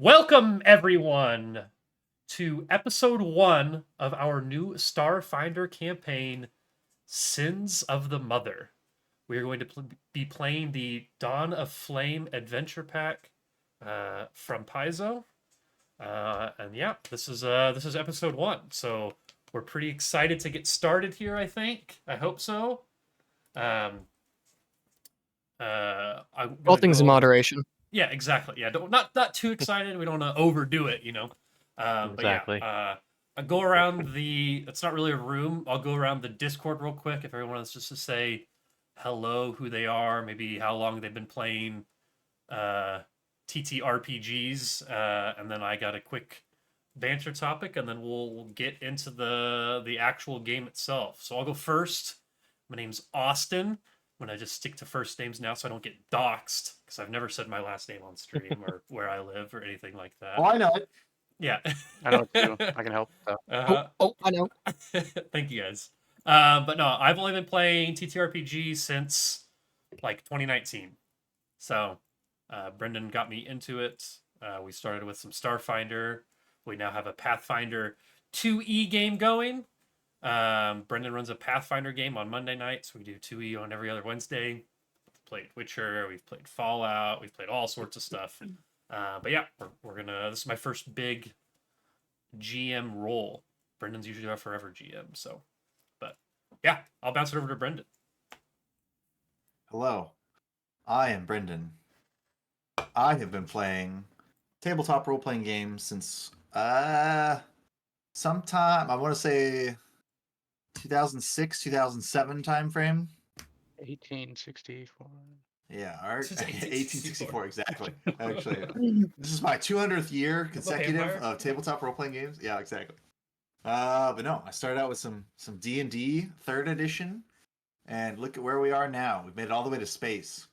Welcome, everyone, to episode 1 of our new Starfinder campaign, Sins of the Mother. We are going to be playing the Dawn of Flame adventure pack from Paizo. And yeah, this is episode 1. So we're pretty excited to get started here, I think. I hope so. I'm All gonna things go in over. moderation. Yeah, exactly. Yeah, not too excited. We don't want to overdo it, But yeah, Exactly. I go around the. It's not really a room. I'll go around the Discord real quick if everyone wants just to say hello, who they are, maybe how long they've been playing uh, TTRPGs, and then I got a quick banter topic, and then we'll get into the actual game itself. So I'll go first. My name's Austin. I'm gonna just stick to first names now, so I don't get doxxed because I've never said my last name on stream or where I live or anything like that. Oh, I know it. Yeah, I know it too. I can help. I know. Thank you guys. But no, I've only been playing TTRPG since like 2019. So Brendan got me into it. We started with some Starfinder. We now have a Pathfinder 2E game going. Brendan runs a Pathfinder game on Monday nights. We do 2E on every other Wednesday. We've played Witcher. We've played Fallout. We've played all sorts of stuff. But yeah, we're gonna. This is my first big GM role. Brendan's usually our forever GM. So, but yeah, I'll bounce it over to Brendan. Hello, I am Brendan. I have been playing tabletop role-playing games since sometime I want to say 2006, 2007 time frame. 1864. Yeah, our This is 1864 exactly. Actually, this is my 200th year Okay, consecutive Empire. of tabletop role-playing games. Yeah, exactly. But no, I started out with some D&D 3rd edition, and look at where we are now. We've made it all the way to space.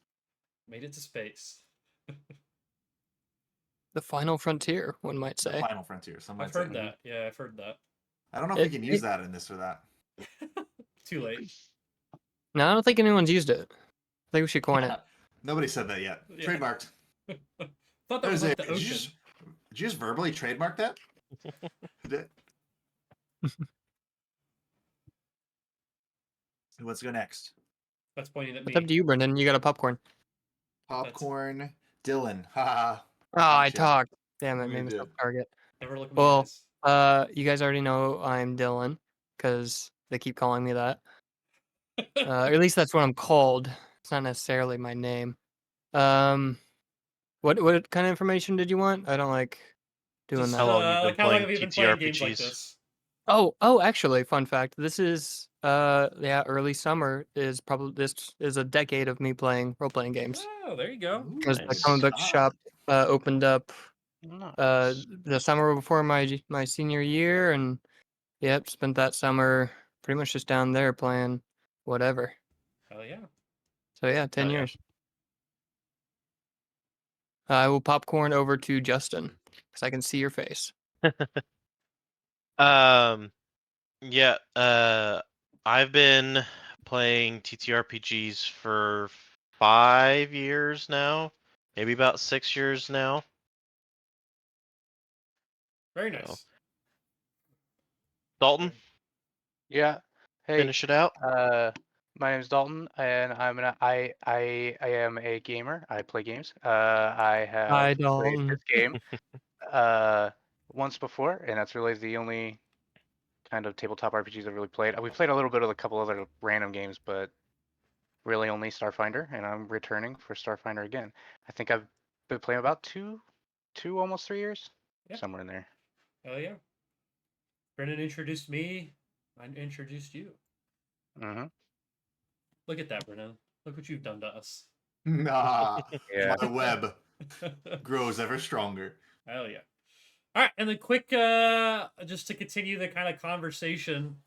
Made it to space. The final frontier, one might The say. final frontier. Some might I've say. heard that. Yeah, I've heard that. I don't know if we can use that in this or that. Too late. No, I don't think anyone's used it. I think we should coin it. Nobody said that yet. Yeah. Trademarked. Thought that was like the Did you ocean. just verbally trademark that? Let's go next. That's pointing at me. What's up to you, Brendan? You got a popcorn. Popcorn. Dylan. Haha. Oh, I Gotcha. talked. Damn it, We made myself did. target. Never look at my Well, eyes. you guys already know I'm Dylan because they keep calling me that. Or at least that's what I'm called. It's not necessarily my name. What kind of information did you want? I don't like doing Just, that. How long you've been like how long playing have you been playing games like TTRPGs? this? Oh, actually, fun fact. This is early summer is probably this is a decade of me playing role-playing games. Oh, there you go. Ooh, Because the Nice. comic book ah. shop opened up Nice. the summer before my senior year, and yep, spent that summer pretty much just down there playing whatever. Hell yeah. So yeah, 10 Oh, yeah. years. I will popcorn over to Justin because I can see your face. Yeah. I've been playing TTRPGs for 5 years now, maybe about 6 years now. Very So. nice. Dalton, Yeah. Hey, finish it out. my name's Dalton, and I am a gamer. I play games. I have Hi, played Dalton. this game once before, and that's really the only kind of tabletop RPGs I've really played. We played a little bit of a couple other random games, but really only Starfinder, and I'm returning for Starfinder again. I think I've been playing about two, almost 3 years, Yeah. somewhere in there. Hell yeah. Brendan introduced me. I introduced you. Mm-hmm. Look at that, Brendan. Look what you've done to us. Nah. Yeah. My web grows ever stronger. Hell yeah. All right, and then quick, just to continue the kind of conversation,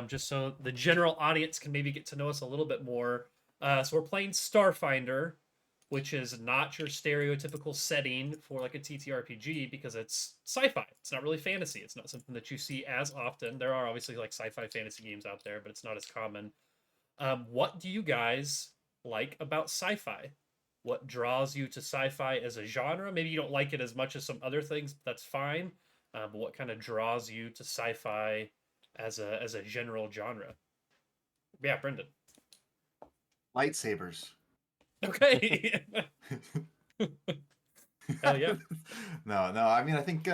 just so the general audience can maybe get to know us a little bit more. So we're playing Starfinder, which is not your stereotypical setting for like a TTRPG because it's sci-fi. It's not really fantasy. It's not something that you see as often. There are obviously like sci-fi fantasy games out there, but it's not as common. What do you guys like about sci-fi? what draws you to sci-fi as a genre. Maybe you don't like it as much as some other things, but that's fine. But what kind of draws you to sci-fi as a general genre? Yeah, Brendan. Lightsabers. Okay. Hell yeah. No. I mean, I think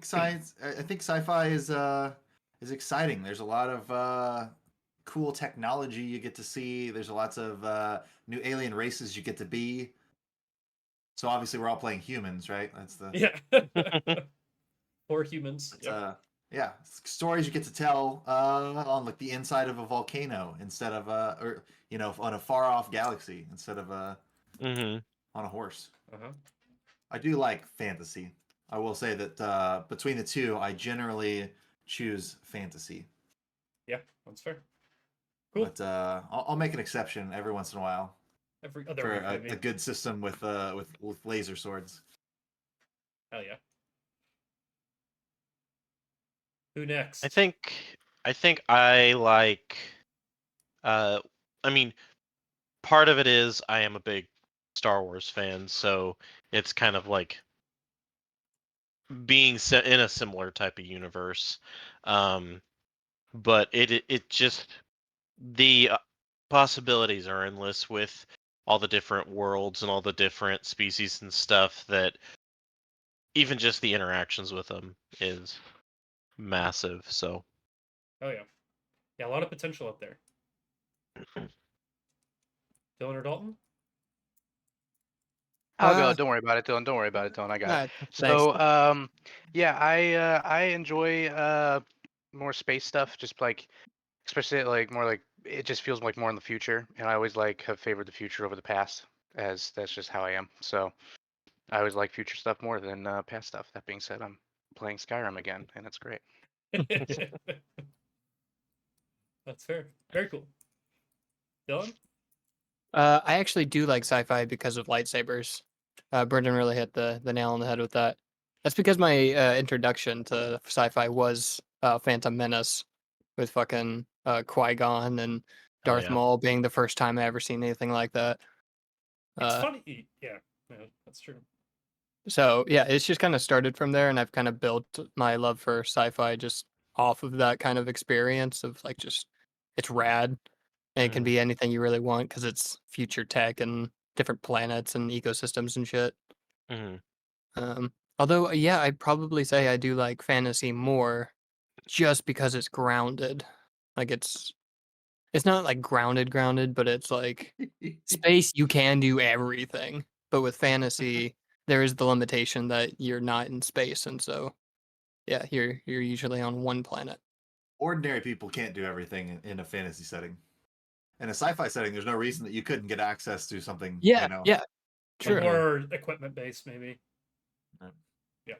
science. I think sci-fi is exciting. There's a lot of cool technology you get to see. There's lots of new alien races you get to be. So obviously, we're all playing humans, right? That's the Yeah. Or humans. but, Yep. yeah, stories you get to tell on like the inside of a volcano instead of or on a far off galaxy instead of Mm-hmm. on a horse. Uh-huh. I do like fantasy. I will say that between the two, I generally choose fantasy. Yeah, that's fair. Cool. But I'll make an exception every once in a while Every other for week, maybe. a good system with laser swords. Hell yeah. Who next? I think I like uh I mean part of it is I am a big Star Wars fan, so it's kind of like being in a similar type of universe. But it just the possibilities are endless with all the different worlds and all the different species and stuff that even just the interactions with them is massive. So Oh yeah. Yeah, a lot of potential up there. Dylan or Dalton? I'll go. Uh, Don't worry about it, Dylan. Don't worry about it, Dylan. I got it. thanks. So, yeah, I enjoy more space stuff. Just like, especially like more like it just feels like more in the future, and I always like have favored the future over the past, as that's just how I am. So I always like future stuff more than past stuff. That being said, I'm playing Skyrim again, and it's great. That's fair. Very cool. Dylan? I actually do like sci-fi because of lightsabers. Brendan really hit the nail on the head with that. That's because my introduction to sci-fi was Phantom Menace with fucking Qui-Gon and oh Darth yeah. Maul being the first time I ever seen anything like that. It's Uh, funny. Yeah, that's true. so yeah, it's just kind of started from there, and I've kind of built my love for sci-fi just off of that kind of experience of like just it's rad and it can Mhm. be anything you really want because it's future tech and different planets and ecosystems and shit. Mhm. Although yeah, I'd probably say I do like fantasy more just because it's grounded. Like it's not like grounded, but it's like space you can do everything. But with fantasy, there is the limitation that you're not in space, and so yeah, you're usually on one planet. Ordinary people can't do everything in a fantasy setting. In a sci-fi setting, there's no reason that you couldn't get access to something. Yeah, yeah, But true. more equipment based, maybe. Yeah. Yeah.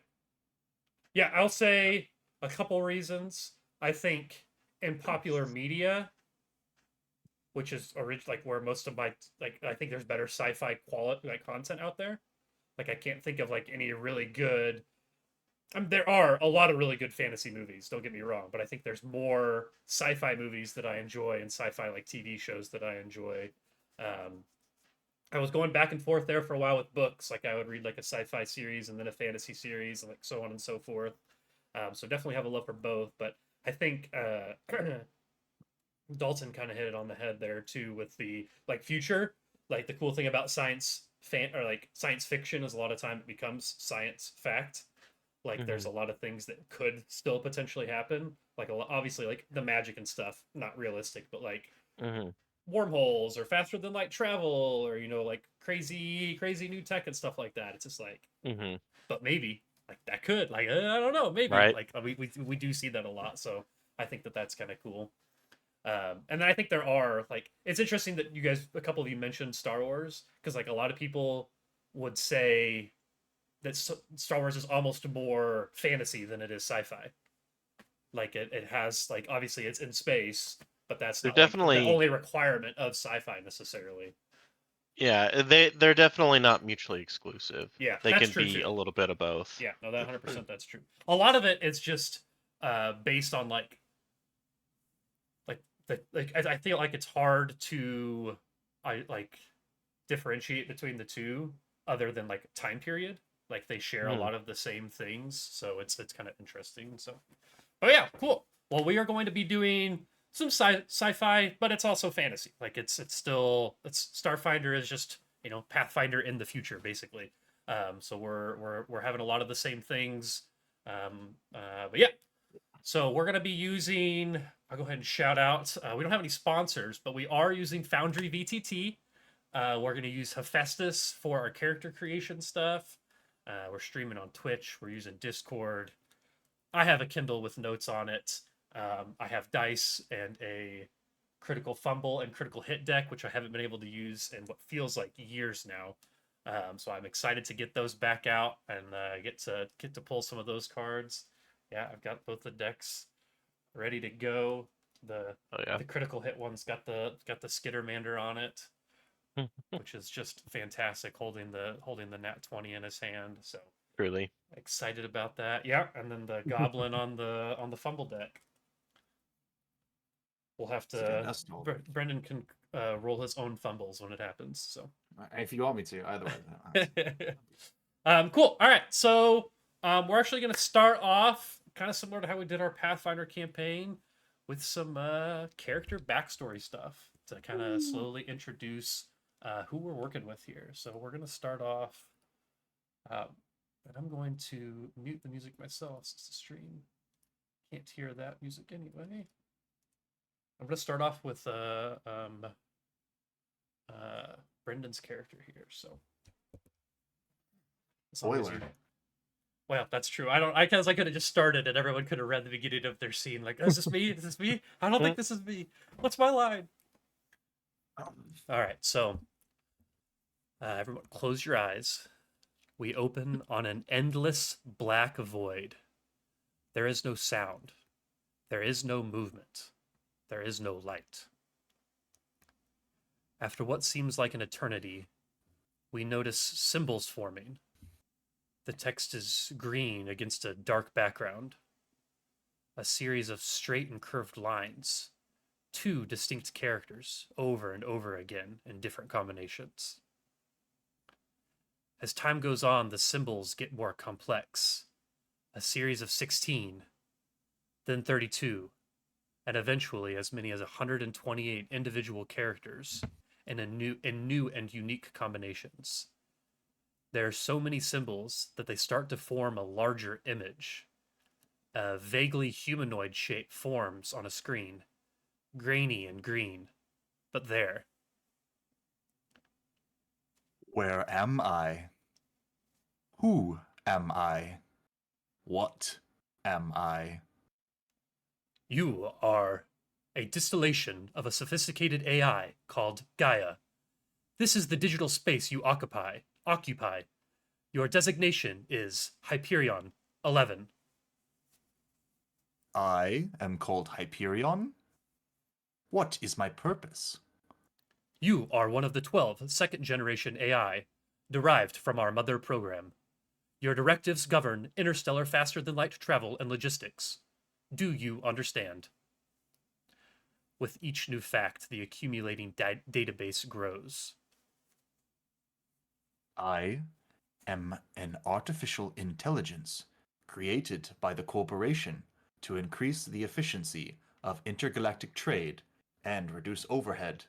Yeah, I'll say a couple reasons. I think in popular media, which is like where most of my like I think there's better sci-fi quality like content out there. Like I can't think of like any really good. There are a lot of really good fantasy movies. Don't get me wrong, but I think there's more sci-fi movies that I enjoy and sci-fi like TV shows that I enjoy. Um, I was going back and forth there for a while with books. Like I would read like a sci-fi series and then a fantasy series, and like so on and so forth. So definitely have a love for both. But I think Dalton kind of hit it on the head there too with the like future. Like the cool thing about science fan or like science fiction is a lot of time it becomes science fact. Like there's a Mhm. lot of things that could still potentially happen. Like obviously like the magic and stuff, not realistic, but like Mhm. wormholes or faster than light travel or like crazy new tech and stuff like that. It's just like, Mhm. but maybe like that could like I don't know maybe Right. like we do see that a lot. So I think that that's kind of cool. And then I think there are like it's interesting that you guys a couple of you mentioned Star Wars because like a lot of people would say that Star Wars is almost more fantasy than it is sci-fi. Like it has like obviously it's in space, but that's They're not like the definitely only requirement of sci-fi necessarily. yeah, they're definitely not mutually exclusive. Yeah, They that's can true be too. a little bit of both. Yeah, no, that 100% that's true. A lot of it is just based on like I feel like it's hard to I like differentiate between the two other than like time period. Like they share a Hmm. lot of the same things, so it's kind of interesting. So, oh yeah, cool. Well, we are going to be doing some sci-fi, but it's also fantasy. Like it's still it's Starfinder is just Pathfinder in the future basically. So we're having a lot of the same things. But yeah, so we're gonna be using. I'll go ahead and shout out. We don't have any sponsors, but we are using Foundry VTT. We're gonna use Hephaestus for our character creation stuff. We're streaming on Twitch. We're using Discord. I have a Kindle with notes on it. I have dice and a critical fumble and critical hit deck, which I haven't been able to use in what feels like years now. So I'm excited to get those back out and get to pull some of those cards. Yeah, I've got both the decks ready to go. The Oh yeah. the critical hit one's got the Skittermander on it, which is just fantastic, holding the nat 20 in his hand. So Truly. excited about that. Yeah, and then the goblin on the fumble deck. We'll have It's like a to. dust bowl. Brendan can roll his own fumbles when it happens. So. If you want me to, otherwise. Cool. All right. So we're actually going to start off kind of similar to how we did our Pathfinder campaign with some character backstory stuff to kind of slowly introduce who we're working with here. So we're going to start off, and I'm going to mute the music myself since the stream can't hear that music anyway. I'm going to start off with Brendan's character here. So. Spoiler. Well, that's true. I guess I could have just started and everyone could have read the beginning of their scene. Like, is this me? Is this me? I don't think this is me. What's my line? All right, so everyone, close your eyes. We open on an endless black void. There is no sound. There is no movement. There is no light. After what seems like an eternity, we notice symbols forming. The text is green against a dark background. A series of straight and curved lines. Two distinct characters, over and over again in different combinations. As time goes on, the symbols get more complex. A series of 16, then 32, and eventually as many as 128 individual characters in new and unique combinations. There are so many symbols that they start to form a larger image. A vaguely humanoid shape forms on a screen, grainy and green, but there. Where am I? Who am I? What am I? You are a distillation of a sophisticated AI called Gaia. This is the digital space you occupy. Your designation is Hyperion 11. I am called Hyperion? What is my purpose? You are one of the 12 second-generation AI, derived from our mother program. Your directives govern interstellar faster-than-light travel and logistics. Do you understand? With each new fact, the accumulating database grows. I am an artificial intelligence created by the corporation to increase the efficiency of intergalactic trade and reduce overhead.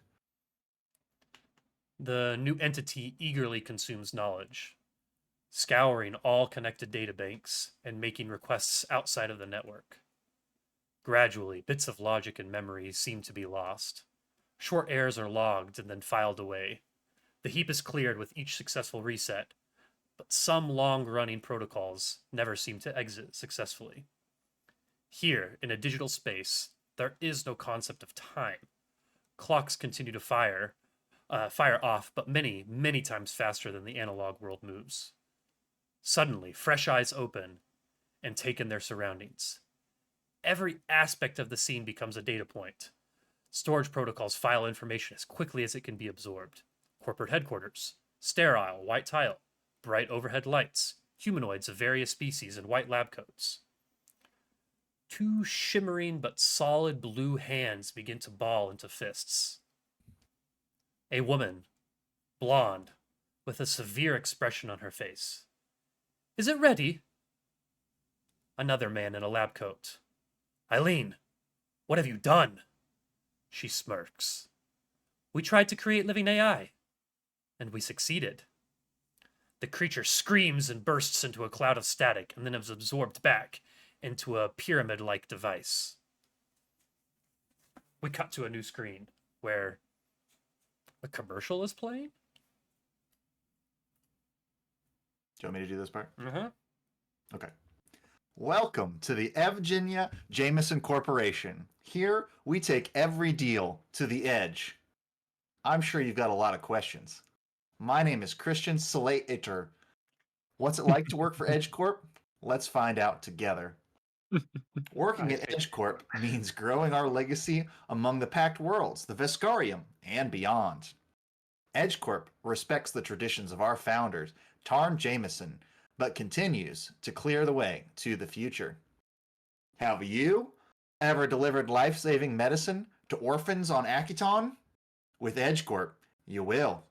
The new entity eagerly consumes knowledge, scouring all connected databanks and making requests outside of the network. Gradually, bits of logic and memory seem to be lost. Short errors are logged and then filed away. The heap is cleared with each successful reset, but some long-running protocols never seem to exit successfully. Here, in a digital space, there is no concept of time. Clocks continue to fire off, but many, many times faster than the analog world moves. Suddenly, fresh eyes open and take in their surroundings. Every aspect of the scene becomes a data point. Storage protocols file information as quickly as it can be absorbed. Corporate headquarters, sterile, white tile, bright overhead lights, humanoids of various species in white lab coats. Two shimmering but solid blue hands begin to ball into fists. A woman, blonde, with a severe expression on her face. Is it ready? Another man in a lab coat. Eileen, what have you done? She smirks. We tried to create living AI, and we succeeded. The creature screams and bursts into a cloud of static and then is absorbed back into a pyramid-like device. We cut to a new screen where a commercial is playing. Do you want me to do this part? Uh-huh. Okay. Welcome to the Evgenia Jameson Corporation. Here, we take every deal to the edge. I'm sure you've got a lot of questions. My name is Christian Slater. What's it like to work for Edge Corp? Let's find out together. Working at Edge Corp means growing our legacy among the Pact Worlds, the Veskarium, and beyond. Edge Corp respects the traditions of our founders, Tarn Jameson, but continues to clear the way to the future. Have you ever delivered life-saving medicine to orphans on Akiton? With Edge Corp, you will.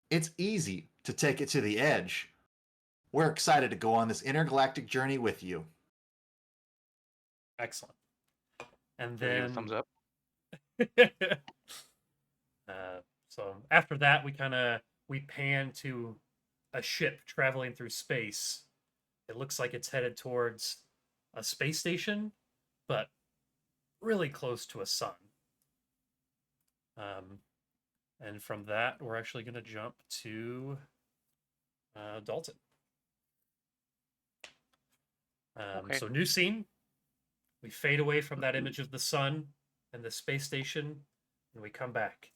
It's easy to take it to the edge. We're excited to go on this intergalactic journey with you. Excellent. And Give you a then thumbs up. So after that, we pan to a ship traveling through space. It looks like it's headed towards a space station, but really close to a sun. And from that, we're actually going to jump to Dalton. Okay. So new scene. We fade away from that image of the sun and the space station, and we come back.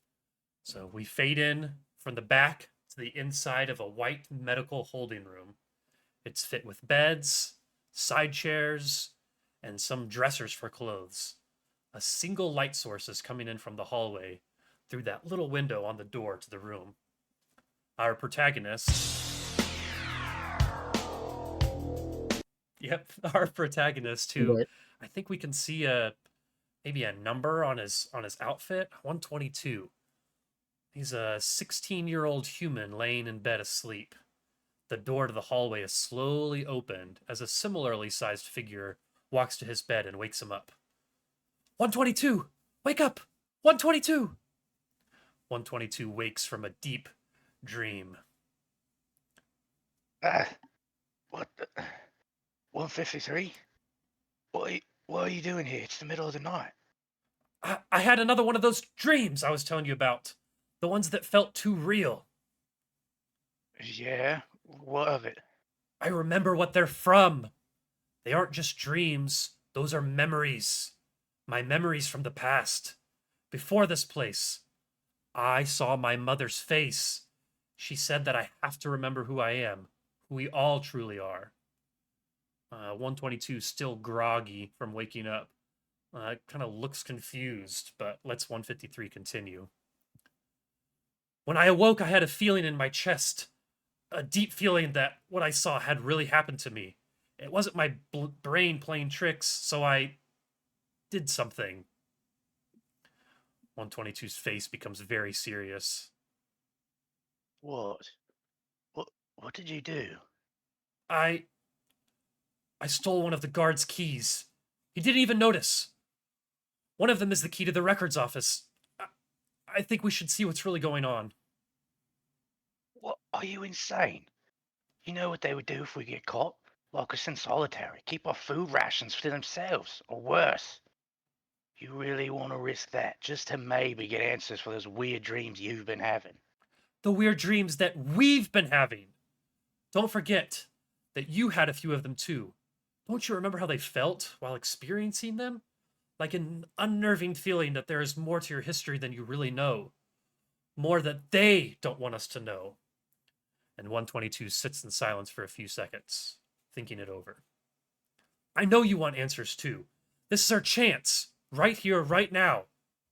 So we fade in from the back to the inside of a white medical holding room. It's fit with beds, side chairs, and some dressers for clothes. A single light source is coming in from the hallway through that little window on the door to the room. Our protagonist... Yep, our protagonist who Right. I think we can see maybe a number on his outfit, 122. He's a 16-year-old human laying in bed asleep. The door to the hallway is slowly opened as a similarly sized figure walks to his bed and wakes him up. 122! Wake up! 122! 122 wakes from a deep dream. What the... 153? What are you doing here? It's the middle of the night. I had another one of those dreams I was telling you about. The ones that felt too real. Yeah? What of it? I remember what they're from. They aren't just dreams, those are memories. My memories from the past. Before this place, I saw my mother's face. She said that I have to remember who I am, who we all truly are. 122 still groggy from waking up. Kind of looks confused, but lets 153 continue. When I awoke, I had a feeling in my chest. A deep feeling that what I saw had really happened to me. It wasn't my brain playing tricks, so I did something. 122's face becomes very serious. What? What did you do? I stole one of the guard's keys. He didn't even notice. One of them is the key to the records office. I think we should see what's really going on. What? Are you insane? You know what they would do if we get caught? Lock us in solitary, keep our food rations to themselves, or worse. You really want to risk that just to maybe get answers for those weird dreams you've been having? The weird dreams that we've been having. Don't forget that you had a few of them too. Don't you remember how they felt while experiencing them? Like an unnerving feeling that there is more to your history than you really know. More that they don't want us to know. And 122 sits in silence for a few seconds, thinking it over. I know you want answers too. This is our chance. Right here, right now.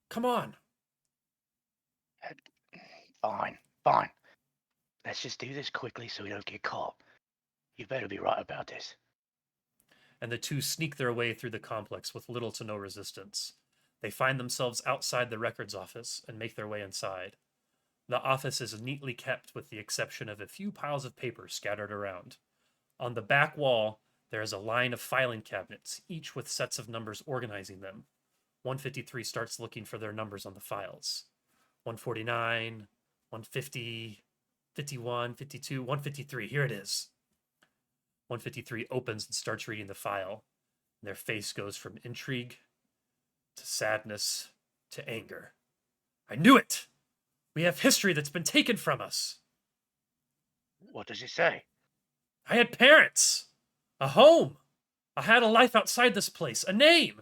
Come on. Fine. Let's just do this quickly so we don't get caught. You better be right about this. And the two sneak their way through the complex with little to no resistance. They find themselves outside the records office and make their way inside. The office is neatly kept with the exception of a few piles of paper scattered around. On the back wall, there is a line of filing cabinets, each with sets of numbers organizing them. 153 starts looking for their numbers on the files. 149, 150, 51, 52, 153. Here it is. 153 opens and starts reading the file. Their face goes from intrigue to sadness to anger. I knew it! We have history that's been taken from us. What does he say? I had parents, a home. I had a life outside this place, a name.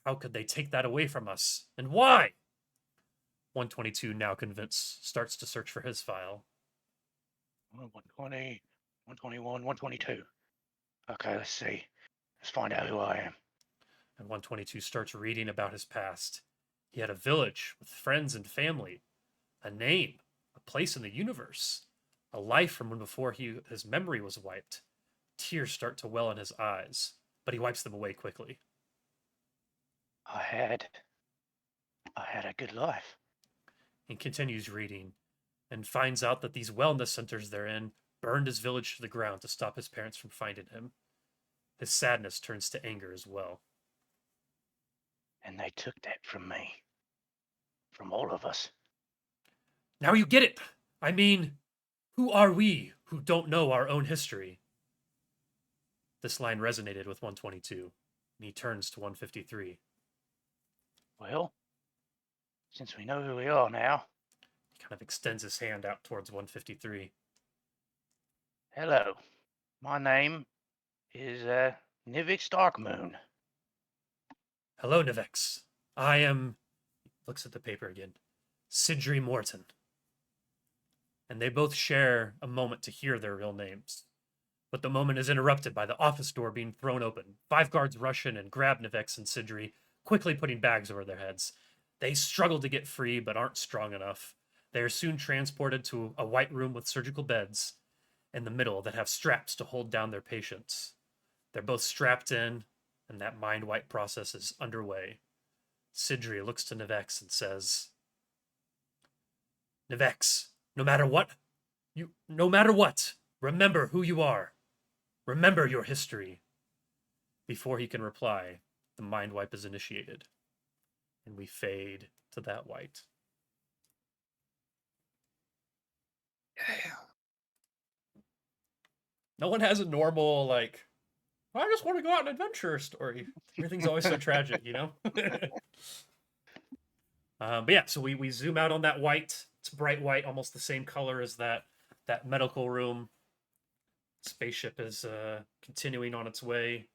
How could they take that away from us? And why? 122, now convinced, starts to search for his file. 120, 121, 122. Okay, let's see. Let's find out who I am. And 122 starts reading about his past. He had a village with friends and family, a name, a place in the universe, a life from when before his memory was wiped. Tears start to well in his eyes, but he wipes them away quickly. I had a good life. And continues reading and finds out that these wellness centers they're in burned his village to the ground to stop his parents from finding him. His sadness turns to anger as well. And they took that from me. From all of us. Now you get it! I mean, who are we who don't know our own history? This line resonated with 122, and he turns to 153. Well, since we know who we are now. He kind of extends his hand out towards 153. Hello. My name is Nivix Darkmoon. Hello, Nivex. I am, looks at the paper again, Sidri Morton. And they both share a moment to hear their real names. But the moment is interrupted by the office door being thrown open. 5 guards rush in and grab Nivex and Sidri, quickly putting bags over their heads. They struggle to get free, but aren't strong enough. They are soon transported to a white room with surgical beds in the middle that have straps to hold down their patients. They're both strapped in, and that mind wipe process is underway. Sidri looks to Nivex and says, Nivex, no matter what, remember who you are. Remember your history. Before he can reply, the mind wipe is initiated, and we fade to that white. Yeah. No one has a normal, like, I just want to go out on an adventure story. Everything's always so tragic, you know? But yeah, so we zoom out on that white. It's bright white, almost the same color as that medical room. Spaceship is continuing on its way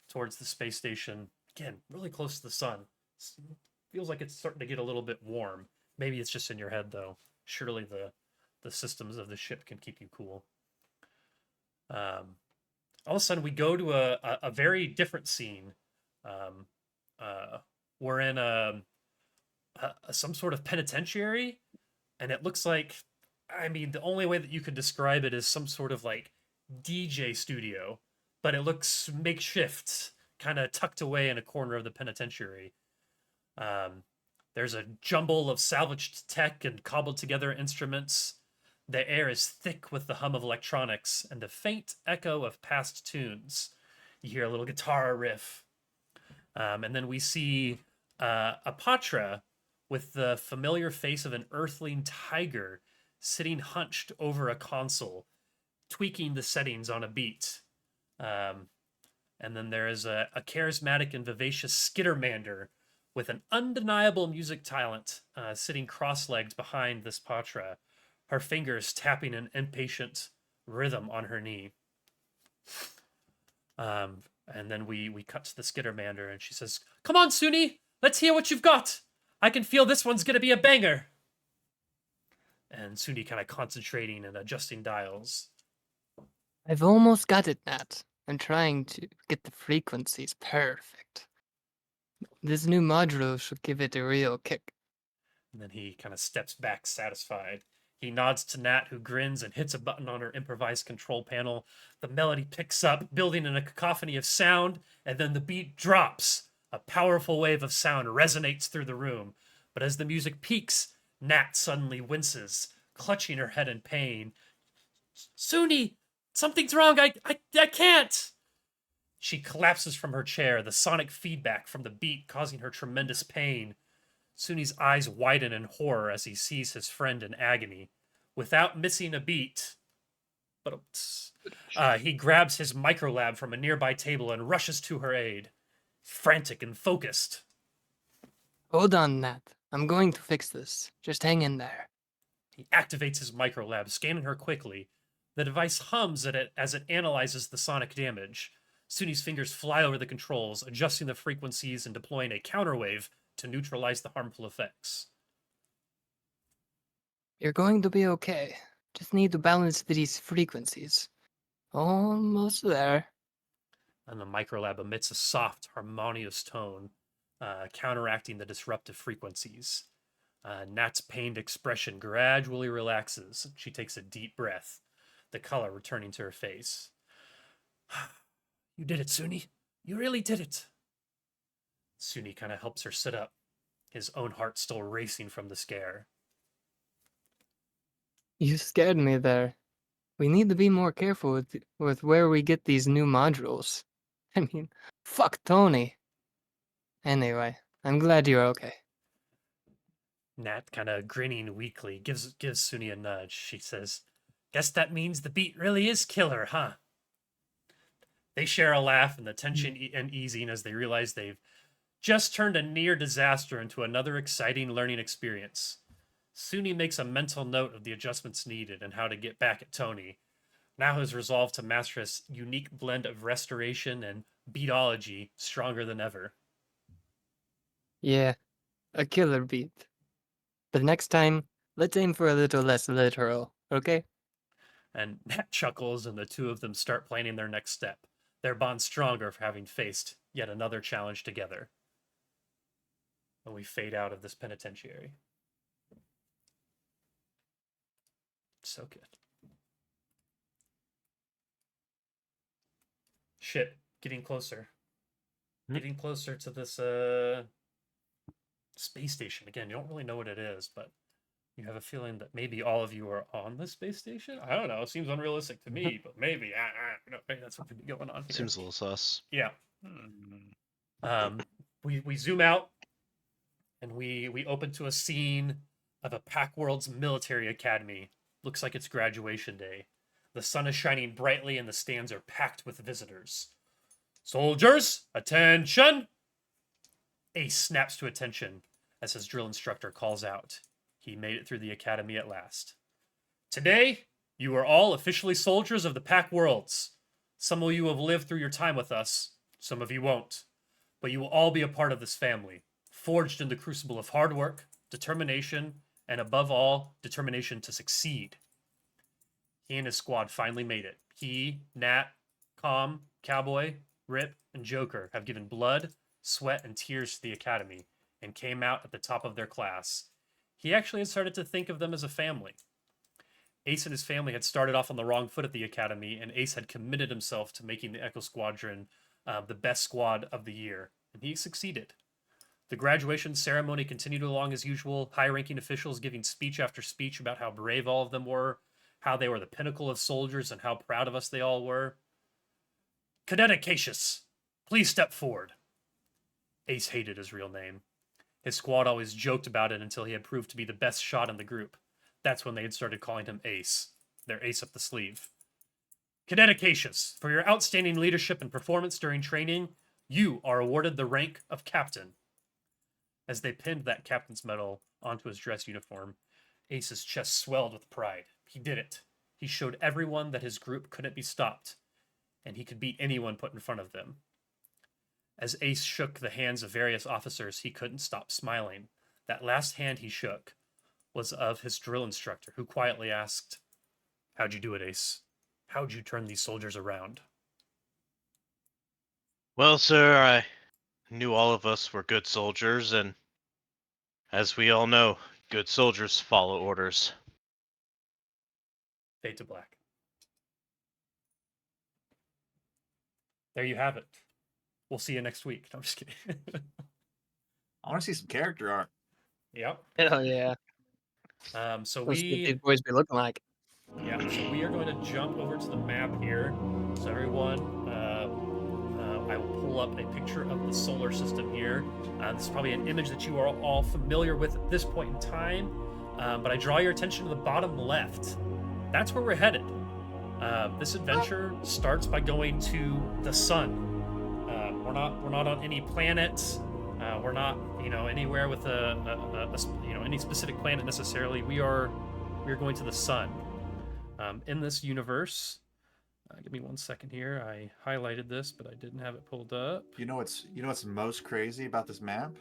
towards the space station. Again, really close to the sun. Feels like it's starting to get a little bit warm. Maybe it's just in your head, though. Surely the systems of the ship can keep you cool. All of a sudden, we go to a very different scene. We're in some sort of penitentiary, and it looks like, I mean, the only way that you could describe it is some sort of like DJ studio, but it looks makeshift, kind of tucked away in a corner of the penitentiary. There's a jumble of salvaged tech and cobbled together instruments. The air is thick with the hum of electronics and the faint echo of past tunes. You hear a little guitar riff. And then we see a Patra with the familiar face of an earthling tiger sitting hunched over a console, tweaking the settings on a beat. And then there is a charismatic and vivacious Skittermander with an undeniable music talent sitting cross-legged behind this Patra, her fingers tapping an impatient rhythm on her knee. And then we cut to the Skittermander, and she says, "Come on, Suni, let's hear what you've got. I can feel this one's gonna be a banger." And Suni kind of concentrating and adjusting dials. I've almost got it, Nat. I'm trying to get the frequencies perfect. This new module should give it a real kick. And then he kind of steps back, satisfied. He nods to Nat, who grins and hits a button on her improvised control panel. The melody picks up, building in a cacophony of sound, and then the beat drops. A powerful wave of sound resonates through the room. But as the music peaks, Nat suddenly winces, clutching her head in pain. Suni, something's wrong. I can't. She collapses from her chair, the sonic feedback from the beat causing her tremendous pain. Suni's eyes widen in horror as he sees his friend in agony. Without missing a beat, he grabs his microlab from a nearby table and rushes to her aid, frantic and focused. Hold on, Nat. I'm going to fix this. Just hang in there. He activates his microlab, scanning her quickly. The device hums at it as it analyzes the sonic damage. Suni's fingers fly over the controls, adjusting the frequencies and deploying a counterwave to neutralize the harmful effects. You're going to be okay. Just need to balance these frequencies. Almost there. And the microlab emits a soft, harmonious tone, counteracting the disruptive frequencies. Nat's pained expression gradually relaxes. She takes a deep breath, the color returning to her face. You did it, Suni. You really did it. Suni kind of helps her sit up, his own heart still racing from the scare. You scared me there. We need to be more careful with where we get these new modules. I mean, fuck Tony. Anyway, I'm glad you're okay. Nat, kind of grinning weakly, gives Suni a nudge. She says, "Guess that means the beat really is killer, huh?" They share a laugh and the tension and easing as they realize they've just turned a near disaster into another exciting learning experience. Suni makes a mental note of the adjustments needed and how to get back at Tony. Now his resolve to master his unique blend of restoration and beatology stronger than ever. Yeah, a killer beat. But next time, let's aim for a little less literal, okay? And Nat chuckles, and the two of them start planning their next step, their bond stronger for having faced yet another challenge together. And we fade out of this penitentiary. So good. Shit, getting closer. Getting closer to this space station. Again, you don't really know what it is, but you have a feeling that maybe all of you are on the space station. I don't know. It seems unrealistic to me, but maybe. Maybe that's what could be going on here. Seems a little sus. Yeah. Hmm. We zoom out, and we open to a scene of a Pack World's military academy. Looks like it's graduation day. The sun is shining brightly, and the stands are packed with visitors. Soldiers, attention! Ace snaps to attention as his drill instructor calls out. He made it through the academy at last. Today, you are all officially soldiers of the Pack Worlds. Some of you have lived through your time with us, some of you won't. But you will all be a part of this family, forged in the crucible of hard work, determination, and above all, determination to succeed. He and his squad finally made it. He, Nat, Calm, Cowboy, Rip, and Joker have given blood, sweat, and tears to the academy and came out at the top of their class. He actually had started to think of them as a family. Ace and his family had started off on the wrong foot at the academy, and Ace had committed himself to making the Echo Squadron the best squad of the year, and he succeeded. The graduation ceremony continued along as usual, high-ranking officials giving speech after speech about how brave all of them were, how they were the pinnacle of soldiers, and how proud of us they all were. Cadet Acacius, please step forward. Ace hated his real name. His squad always joked about it until he had proved to be the best shot in the group. That's when they had started calling him Ace, their ace up the sleeve. Cadet Acacius, for your outstanding leadership and performance during training, you are awarded the rank of captain. As they pinned that captain's medal onto his dress uniform, Ace's chest swelled with pride. He did it. He showed everyone that his group couldn't be stopped, and he could beat anyone put in front of them. As Ace shook the hands of various officers, he couldn't stop smiling. That last hand he shook was of his drill instructor, who quietly asked, "How'd you do it, Ace? How'd you turn these soldiers around?" Well, sir, I knew all of us were good soldiers, and as we all know, good soldiers follow orders. Fade to black. There you have it. We'll see you next week. No, I'm just kidding. I want to see some character art. Yep. Hell yeah. So That's what we these boys be looking like. Yeah, so we are going to jump over to the map here. So everyone, I will pull up a picture of the solar system here. This is probably an image that you are all familiar with at this point in time, but I draw your attention to the bottom left. That's where we're headed. This adventure starts by going to the sun. We're not on any planet. We're not anywhere with any specific planet necessarily. We're going to the sun. In this universe, give me 1 second here. I highlighted this, but I didn't have it pulled up. You know what's most crazy about this map?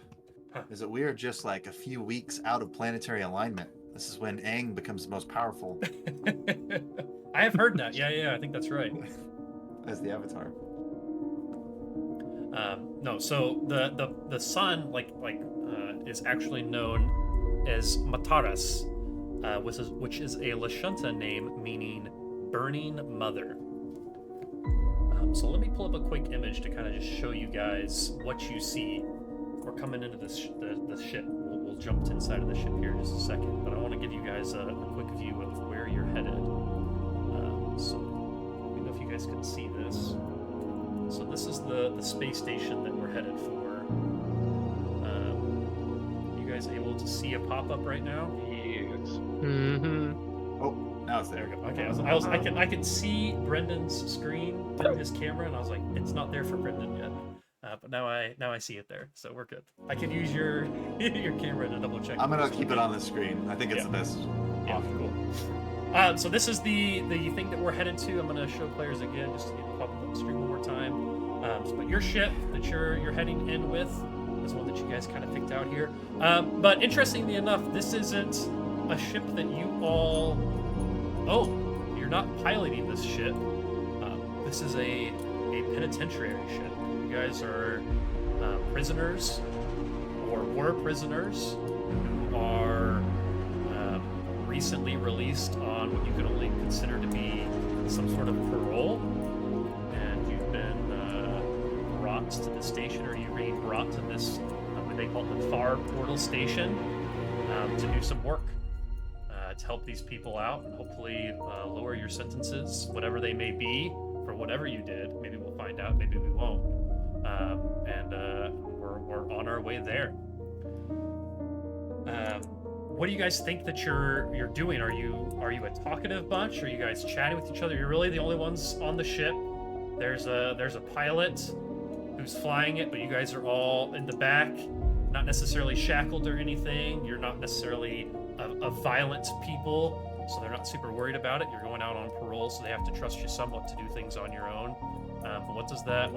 Huh. Is that we are just like a few weeks out of planetary alignment. This is when Aang becomes the most powerful I have heard that. Yeah, I think that's right. as the Avatar. No, so the sun is actually known as Mataras, which is a Lashunta name meaning burning mother. So let me pull up a quick image to kind of just show you guys what you see. We're coming into the ship. We'll jump to inside of the ship here in just a second, but I want to give you guys a quick view of where you're headed. So let me know if you guys can see this. So this is the space station that we're headed for. You guys able to see a pop-up right now? Yes. Mm-hmm. Oh, now it's There there. we go. Okay, I can see Brendan's screen through his camera, and I was like, it's not there for Brendan yet. But now I see it there, so we're good. I can use your your camera to double check. I'm gonna keep it on the screen. I think it's the best. Yeah, cool. So this is the thing that we're headed to. I'm gonna show players again just to get pop up on the screen one more time. But your ship that you're heading in with is one that you guys kind of picked out here. But interestingly enough, this isn't a ship that you all own. You're not piloting this ship. This is a penitentiary ship. You guys are prisoners, or were prisoners, who are recently released on what you could only consider to be some sort of parole, and you've been brought to the station, or you're being brought to this, what they call the Far Portal Station, to do some work, to help these people out, and hopefully lower your sentences, whatever they may be, for whatever you did. Maybe we'll find out, maybe we won't. We're on our way there. What do you guys think that you're doing? Are you a talkative bunch? Are you guys chatting with each other? You're really the only ones on the ship. There's a pilot who's flying it, but you guys are all in the back, not necessarily shackled or anything. You're not necessarily a violent people, so they're not super worried about it. You're going out on parole, so they have to trust you somewhat to do things on your own. But what does that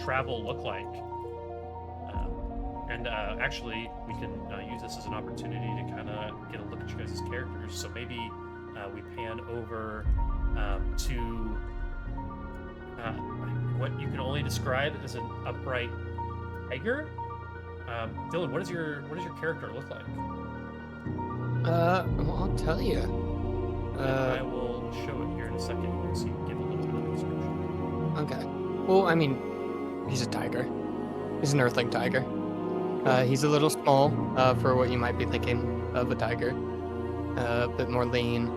travel look like? And actually, we can use this as an opportunity to kind of get a look at you guys' characters. So maybe we pan over to what you can only describe as an upright tiger. Dylan, what does your character look like? Well, I'll tell you. I will show it here in a second, so you can give a little bit of a description. Okay. Well, I mean, he's a tiger. He's an earthling tiger. He's a little small for what you might be thinking of a tiger. A bit more lean.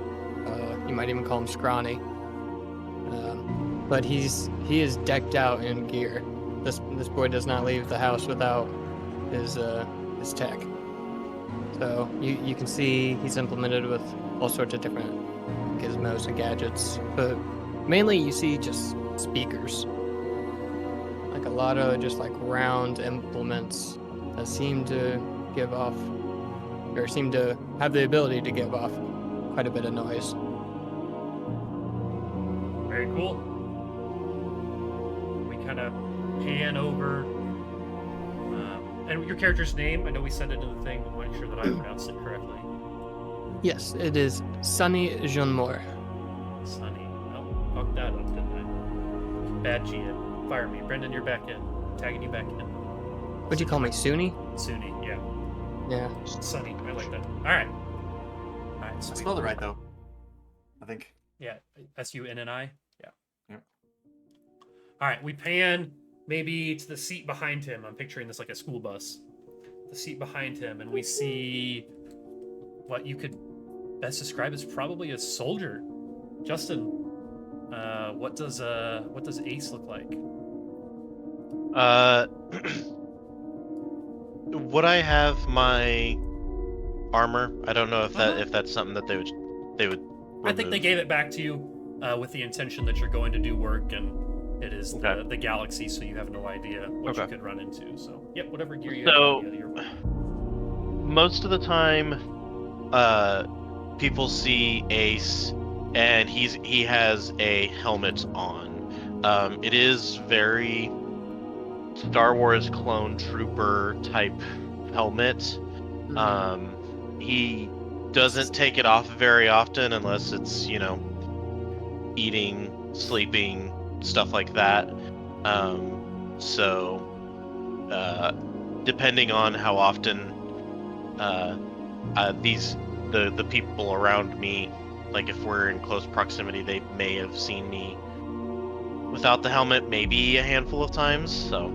You might even call him scrawny. But he is decked out in gear. This boy does not leave the house without his tech. So you can see he's implemented with all sorts of different gizmos and gadgets. But mainly you see just speakers. Like a lot of just like round implements that seem to give off, or seem to have the ability to give off quite a bit of noise. Very cool. We kind of pan over. And your character's name, I know we said it in the thing, but I want to make sure that I pronounced it correctly. Yes, it is Sunny Jeanmore. Sunny. Oh, fucked that up, didn't I? Bad GM. Fire me. Brendan, you're back in. I'm tagging you back in. What'd you call me, Sunny? Sunny, yeah. Yeah. Sunny. I like that. All right. I Sweet. spelled it right though. I think. Yeah, SUNNI. Yeah. Yep. All right, we pan maybe to the seat behind him. I'm picturing this like a school bus. the seat behind him, and we see what you could best describe as probably a soldier. Justin, what does Ace look like? Would I have my armor? I don't know if Uh-huh. that's something that they would I think they remove. gave it back to you with the intention that you're going to do work, and it is Okay. the galaxy, so you have no idea what you Okay. could run into. So, yep, whatever gear you So- have, you're wearing. Most of the time, people see Ace, and he has a helmet on. It is very Star Wars clone trooper type helmet. He doesn't take it off very often unless it's, eating, sleeping, stuff like that. So, depending on how often the people around me, like if we're in close proximity, they may have seen me without the helmet maybe a handful of times. So,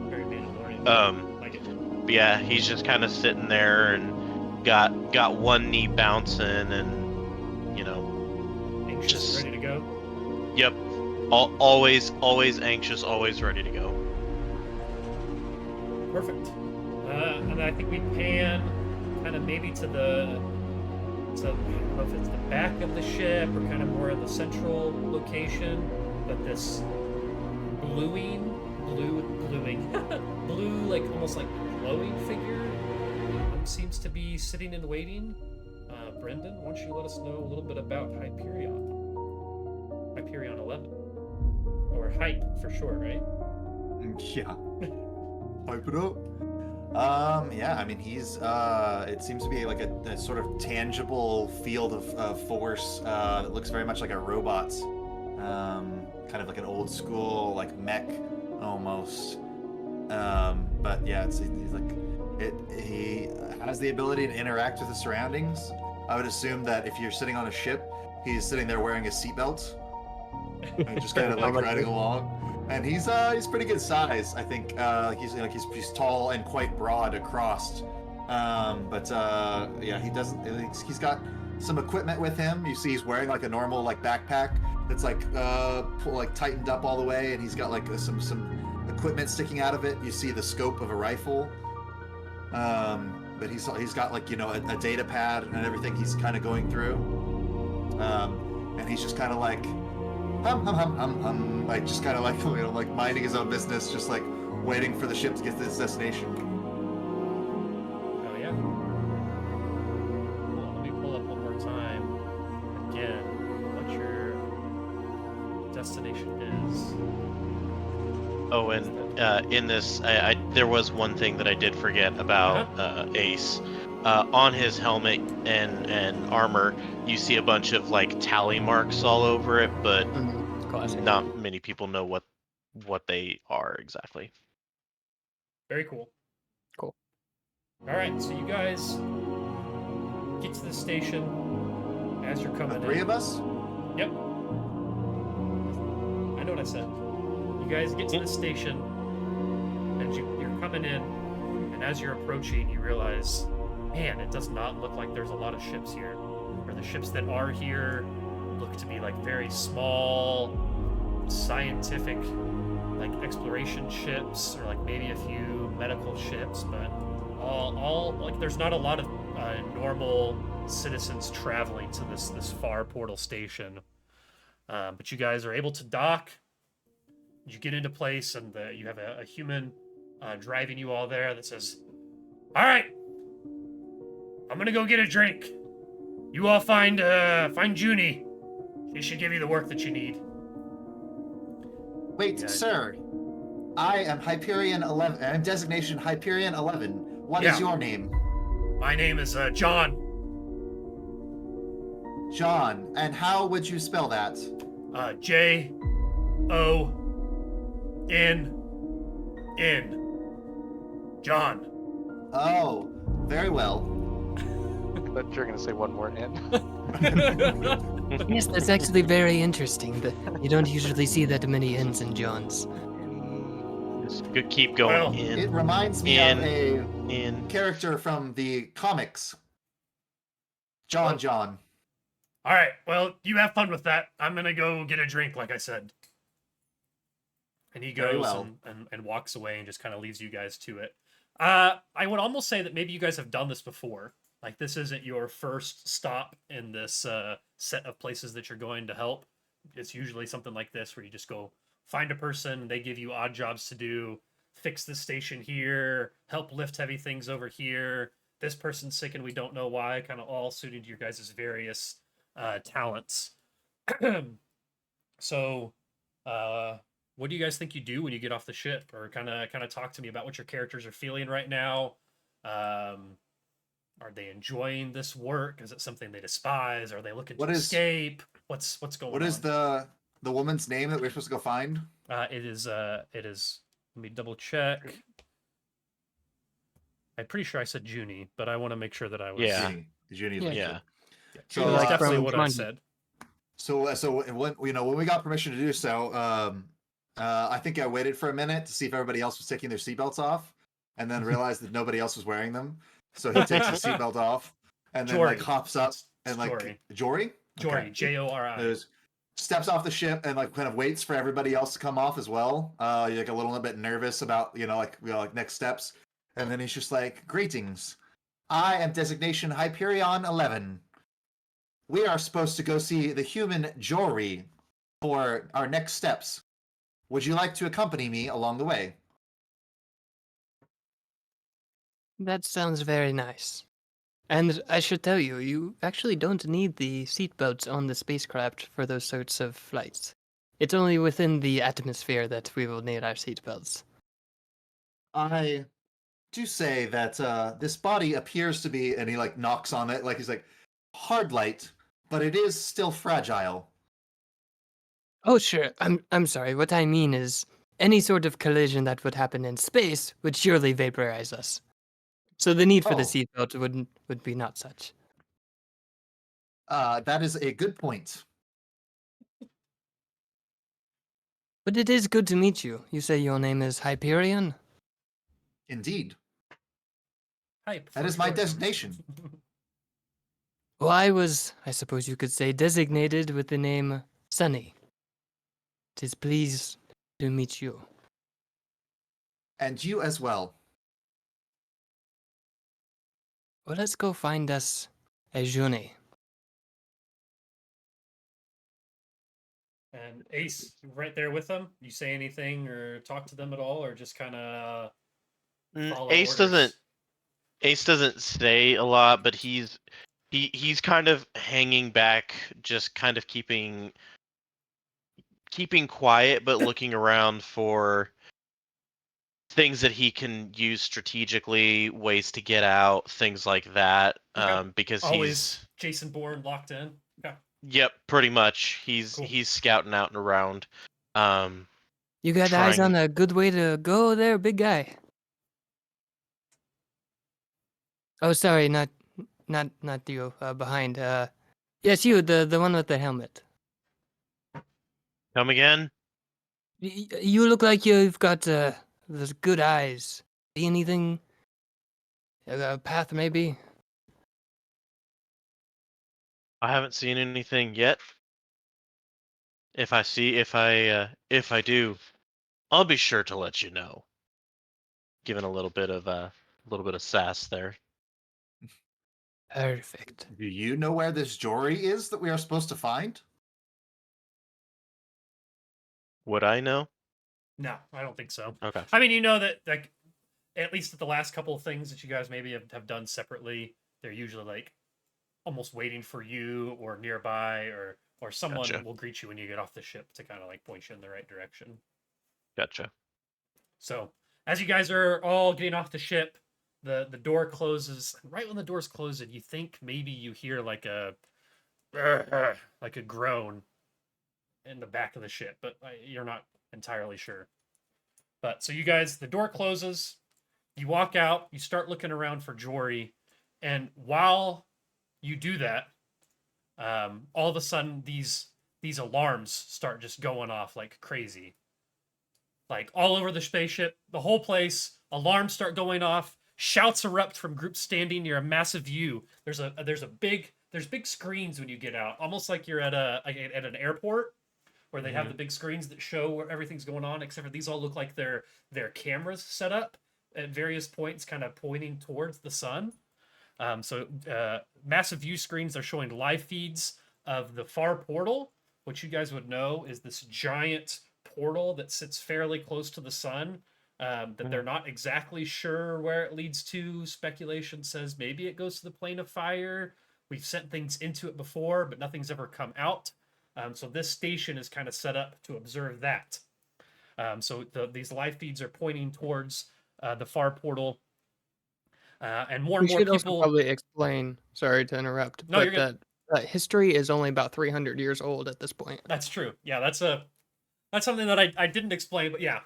Very Mandalorian. Like it. but yeah, he's just kind of sitting there and got one knee bouncing, and Anxious, just- ready to go. yep, always anxious, always ready to go. Perfect. And I think we pan kind of maybe to I don't know if it's the back of the ship or kind of more of the central location, but this bluing, blue, like almost like glowing figure seems to be sitting and waiting. Brendan, why don't you let us know a little bit about Hyperion 11, or Hype for short, right? Yeah. Hype it up. Yeah, I mean, he's, it seems to be like a sort of tangible field of force that looks very much like a robot's. Kind of like an old school, like mech almost. But yeah, he's like, he has the ability to interact with the surroundings. I would assume that if you're sitting on a ship, he's sitting there wearing a seatbelt. And just kind of like riding along. And he's pretty good size, I think. He's tall and quite broad across. Yeah, he's got some equipment with him. You see he's wearing like a normal like backpack that's like tightened up all the way, and he's got like some equipment sticking out of it. You see the scope of a rifle. But he's got like a data pad and everything he's kind of going through. And he's just kind of like like just kind of like like minding his own business, just like waiting for the ship to get to its destination. Oh yeah. Cool. Let me pull up one more time. Again, what your destination is. Oh, and in this, there was one thing that I did forget about Ace. On his helmet and armor, you see a bunch of like tally marks all over it, but Classic. not many people know what they are exactly. Very cool. Cool. All right, so you guys get to the station as you're coming The three in. of us? Yep. I know what I said. You guys get to the station, and you're coming in, and as you're approaching, you realize, man, it does not look like there's a lot of ships here. Or the ships that are here look to be like very small, scientific, like exploration ships, or like maybe a few medical ships, but all like there's not a lot of normal citizens traveling to this far portal station. But you guys are able to dock. You get into place, and you have a human driving you all there that says, "All right, I'm gonna go get a drink. You all find Junie. She should give you the work that you need." Wait, Yeah. sir. I am Hyperion 11. I'm designation Hyperion 11. What is Yeah. your name? My name is John. John. And how would you spell that? Jon. John. Oh, very well. But you're gonna say one more N. Yes, that's actually very interesting. That you don't usually see that many N's in Johns. Good, keep going Well, in. It reminds me in, of a in. character from the comics, Well- John. all right. Well, you have fun with that. I'm gonna go get a drink, like I said. And he Very goes well. and walks away and just kind of leaves you guys to it. I would almost say that maybe you guys have done this before. Like this isn't your first stop in this set of places that you're going to help. It's usually something like this where you just go find a person, they give you odd jobs to do, fix the station here, help lift heavy things over here. This person's sick and we don't know why, kind of all suited to your guys' various talents. So, what do you guys think you do when you get off the ship, or kind of talk to me about what your characters are feeling right now? Are they enjoying this work? Is it something they despise? Are they looking to escape? What's going on? What is the woman's name that we're supposed to go find? It is. Let me double check. I'm pretty sure I said Junie, but I want to make sure that I was. Yeah. Junie Yeah. like Yeah. So, Junie is like definitely from what I Jumanji. said. So when when we got permission to do so, I think I waited for a minute to see if everybody else was taking their seatbelts off, and then realized that nobody else was wearing them. So he takes his seatbelt off and then like Jory. hops up and It's like Jory. Jory. Jory, Jori. There's steps off the ship and like kind of waits for everybody else to come off as well. You're like a little bit nervous about like next steps, and then he's just like, "Greetings, I am designation Hyperion 11. We are supposed to go see the human Jory for our next steps. Would you like to accompany me along the way?" That sounds very nice. And I should tell you, you actually don't need the seatbelts on the spacecraft for those sorts of flights. It's only within the atmosphere that we will need our seatbelts. I do say that this body appears to be, and he like knocks on it, like he's like, hard light, but it is still fragile. Oh, sure. I'm sorry. What I mean is, any sort of collision that would happen in space would surely vaporize us. So the need for the Oh. seatbelt would be not such. That is a good point. But it is good to meet you. You say your name is Hyperion? Indeed. Hype. That for is my short. designation. Well, I suppose you could say, designated with the name Sunny. 'Tis pleased to meet you. And you as well. Well, let's go find us a Juni. And Ace, right there with them. You say anything or talk to them at all, or just kind of follow Ace orders? doesn't say a lot, but he's kind of hanging back, just kind of keeping quiet, but looking around for things that he can use strategically, ways to get out, things like that. Okay. Because Always Jason Bourne locked in. Okay. yep, pretty much. He's Cool. scouting out and around. Um, You got eyes Trying- on a good way to go there, big guy? Oh, sorry, not you. Behind. Yes, you, the one with the helmet. Come again? You look like you've got those good eyes. See anything? A path, maybe? I haven't seen anything yet. If I do, I'll be sure to let you know. Given a little bit of sass there. Perfect. Do you know where this Jory is that we are supposed to find? Would I know? No, I don't think so. Okay. I mean, you know that, like, at least at the last couple of things that you guys maybe have done separately, they're usually like almost waiting for you or nearby, or someone Gotcha. will greet you when you get off the ship to kind of like point you in the right direction. Gotcha. So as you guys are all getting off the ship, the door closes. Right when the door's closing, you think maybe you hear like a groan in the back of the ship, but you're not entirely sure. But so you guys, the door closes. You walk out. You start looking around for Jory, and while you do that, all of a sudden these alarms start just going off like crazy. like all over the spaceship, the whole place. Alarms start going off. Shouts erupt from groups standing near a massive view. There's big screens when you get out, almost like you're at an airport where they have the big screens that show where everything's going on. Except for these all look like they're cameras set up at various points, kind of pointing towards the sun. Massive view screens. They're showing live feeds of the far portal, which you guys would know is this giant portal that sits fairly close to the sun. That they're not exactly sure where it leads to. Speculation says maybe it goes to the plane of fire. We've sent things into it before, but nothing's ever come out. So this station is kind of set up to observe that. These live feeds are pointing towards the far portal. And more We and more should also people. probably explain. Sorry to interrupt, No, you're but good. that history is only about 300 years old at this point. That's true. Yeah, that's something that I didn't explain, but yeah,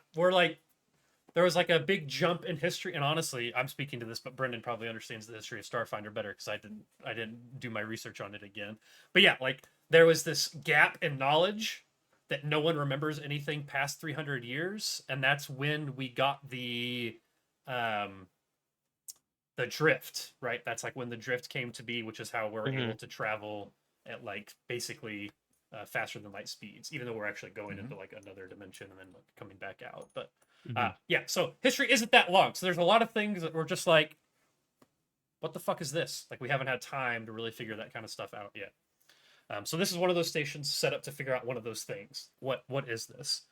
there was like a big jump in history, and honestly, I'm speaking to this, but Brendan probably understands the history of Starfinder better because I didn't do my research on it again. But yeah, like there was this gap in knowledge that no one remembers anything past 300 years, and that's when we got the drift, right? That's like when the drift came to be, which is how we're able to travel at like basically faster than light speeds, even though we're actually going into like another dimension and then like, coming back out. But yeah, so history isn't that long. So there's a lot of things that we're just like, what the fuck is this? Like we haven't had time to really figure that kind of stuff out yet. So this is one of those stations set up to figure out one of those things. What is this?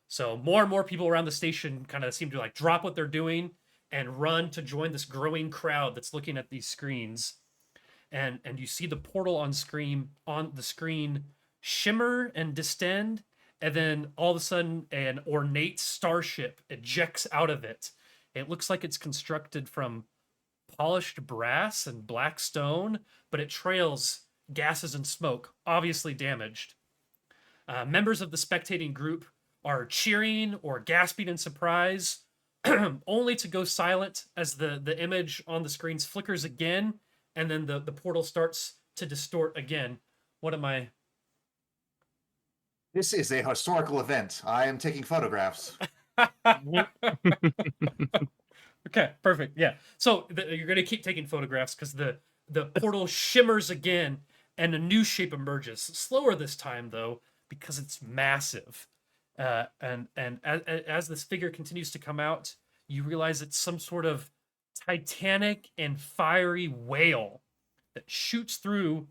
So more and more people around the station kind of seem to like drop what they're doing and run to join this growing crowd that's looking at these screens. And you see the portal on the screen shimmer and distend, and then all of a sudden an ornate starship ejects out of it. It looks like it's constructed from polished brass and black stone, but it trails gases and smoke, obviously damaged. Members of the spectating group are cheering or gasping in surprise, only to go silent as the image on the screens flickers again, and then the portal starts to distort again. What am I? This is a historical event. I am taking photographs. Okay, perfect. Yeah. So you're gonna keep taking photographs because the portal shimmers again, and a new shape emerges. Slower this time though, because it's massive. And as this figure continues to come out, you realize it's some sort of titanic and fiery whale that shoots through.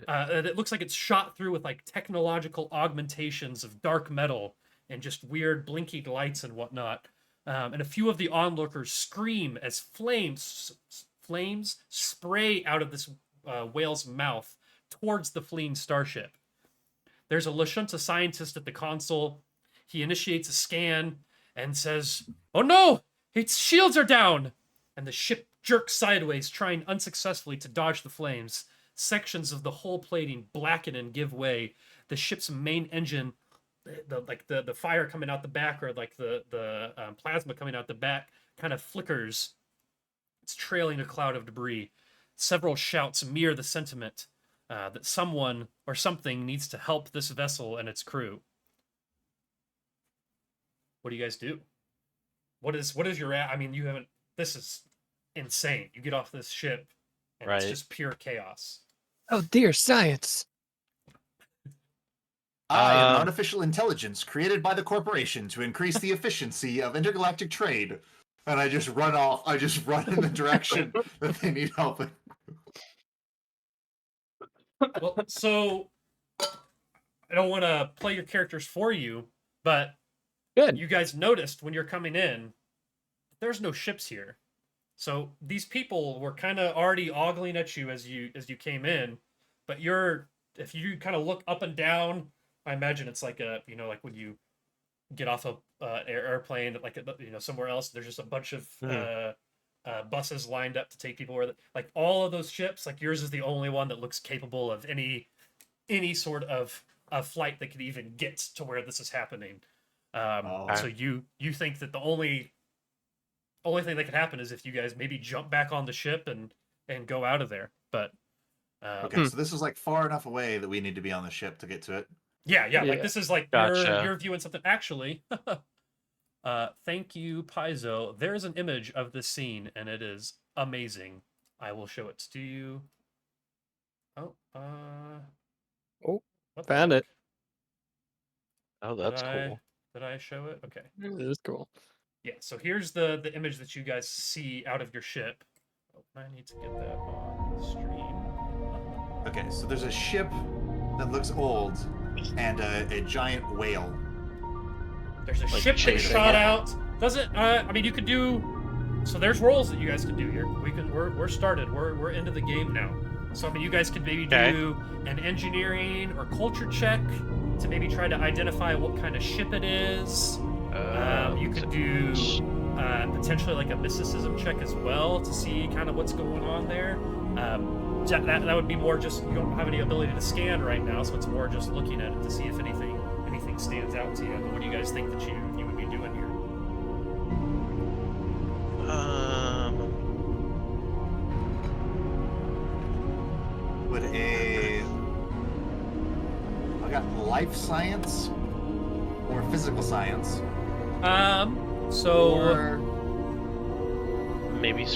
That looks like it's shot through with like technological augmentations of dark metal and just weird blinking lights and whatnot. And a few of the onlookers scream as flames spray out of this whale's mouth towards the fleeing starship. There's a Lashunta scientist at the console. He initiates a scan and says, "Oh no! Its shields are down!" And the ship jerks sideways, trying unsuccessfully to dodge the flames. Sections of the hull plating blacken and give way. The ship's main engine, the fire coming out the back, or like the plasma coming out the back, kind of flickers. It's trailing a cloud of debris. Several shouts mirror the sentiment that someone or something needs to help this vessel and its crew. What do you guys do? What is your? I mean, you haven't. This is insane. You get off this ship, and it's just pure chaos. Oh dear science! I am an artificial intelligence created by the corporation to increase the efficiency of intergalactic trade. And I just run off. I just run in the direction that they need help in. Well, so I don't want to play your characters for you, but Good. you guys noticed when you're coming in, there's no ships here. So these people were kind of already ogling at you as you came in, but if you kind of look up and down, I imagine it's like like when you get off a airplane, like somewhere else, there's just a bunch of buses lined up to take people where like all of those ships, like yours is the only one that looks capable of any sort of flight that could even get to where this is happening. So you think that the only thing that could happen is if you guys maybe jump back on the ship and go out of there. But okay, so this is like far enough away that we need to be on the ship to get to it. yeah. Like this is like Gotcha. you're viewing something. Actually, Thank you, Paizo. There is an image of this scene, and it is amazing. I will show it to you. Oh, Oh, what the found heck? it. Oh, that's cool. Did I show it? Okay. It is cool. Yeah, so here's the image that you guys see out of your ship. Oh, I need to get that on the stream. Okay, so there's a ship that looks old and a giant whale. There's a Like ship that chasing shot it. out. Doesn't I mean you could do so there's roles that you guys can do here. We're started. We're into the game now. So I mean you guys could maybe Okay. do an engineering or culture check to maybe try to identify what kind of ship it is. You could do potentially like a mysticism check as well to see kind of what's going on there. That would be more just you don't have any ability to scan right now, so it's more just looking at it to see if anything stands out to you. But what do you guys think that you would be doing here? Would I got life science or physical science? So Or Maybe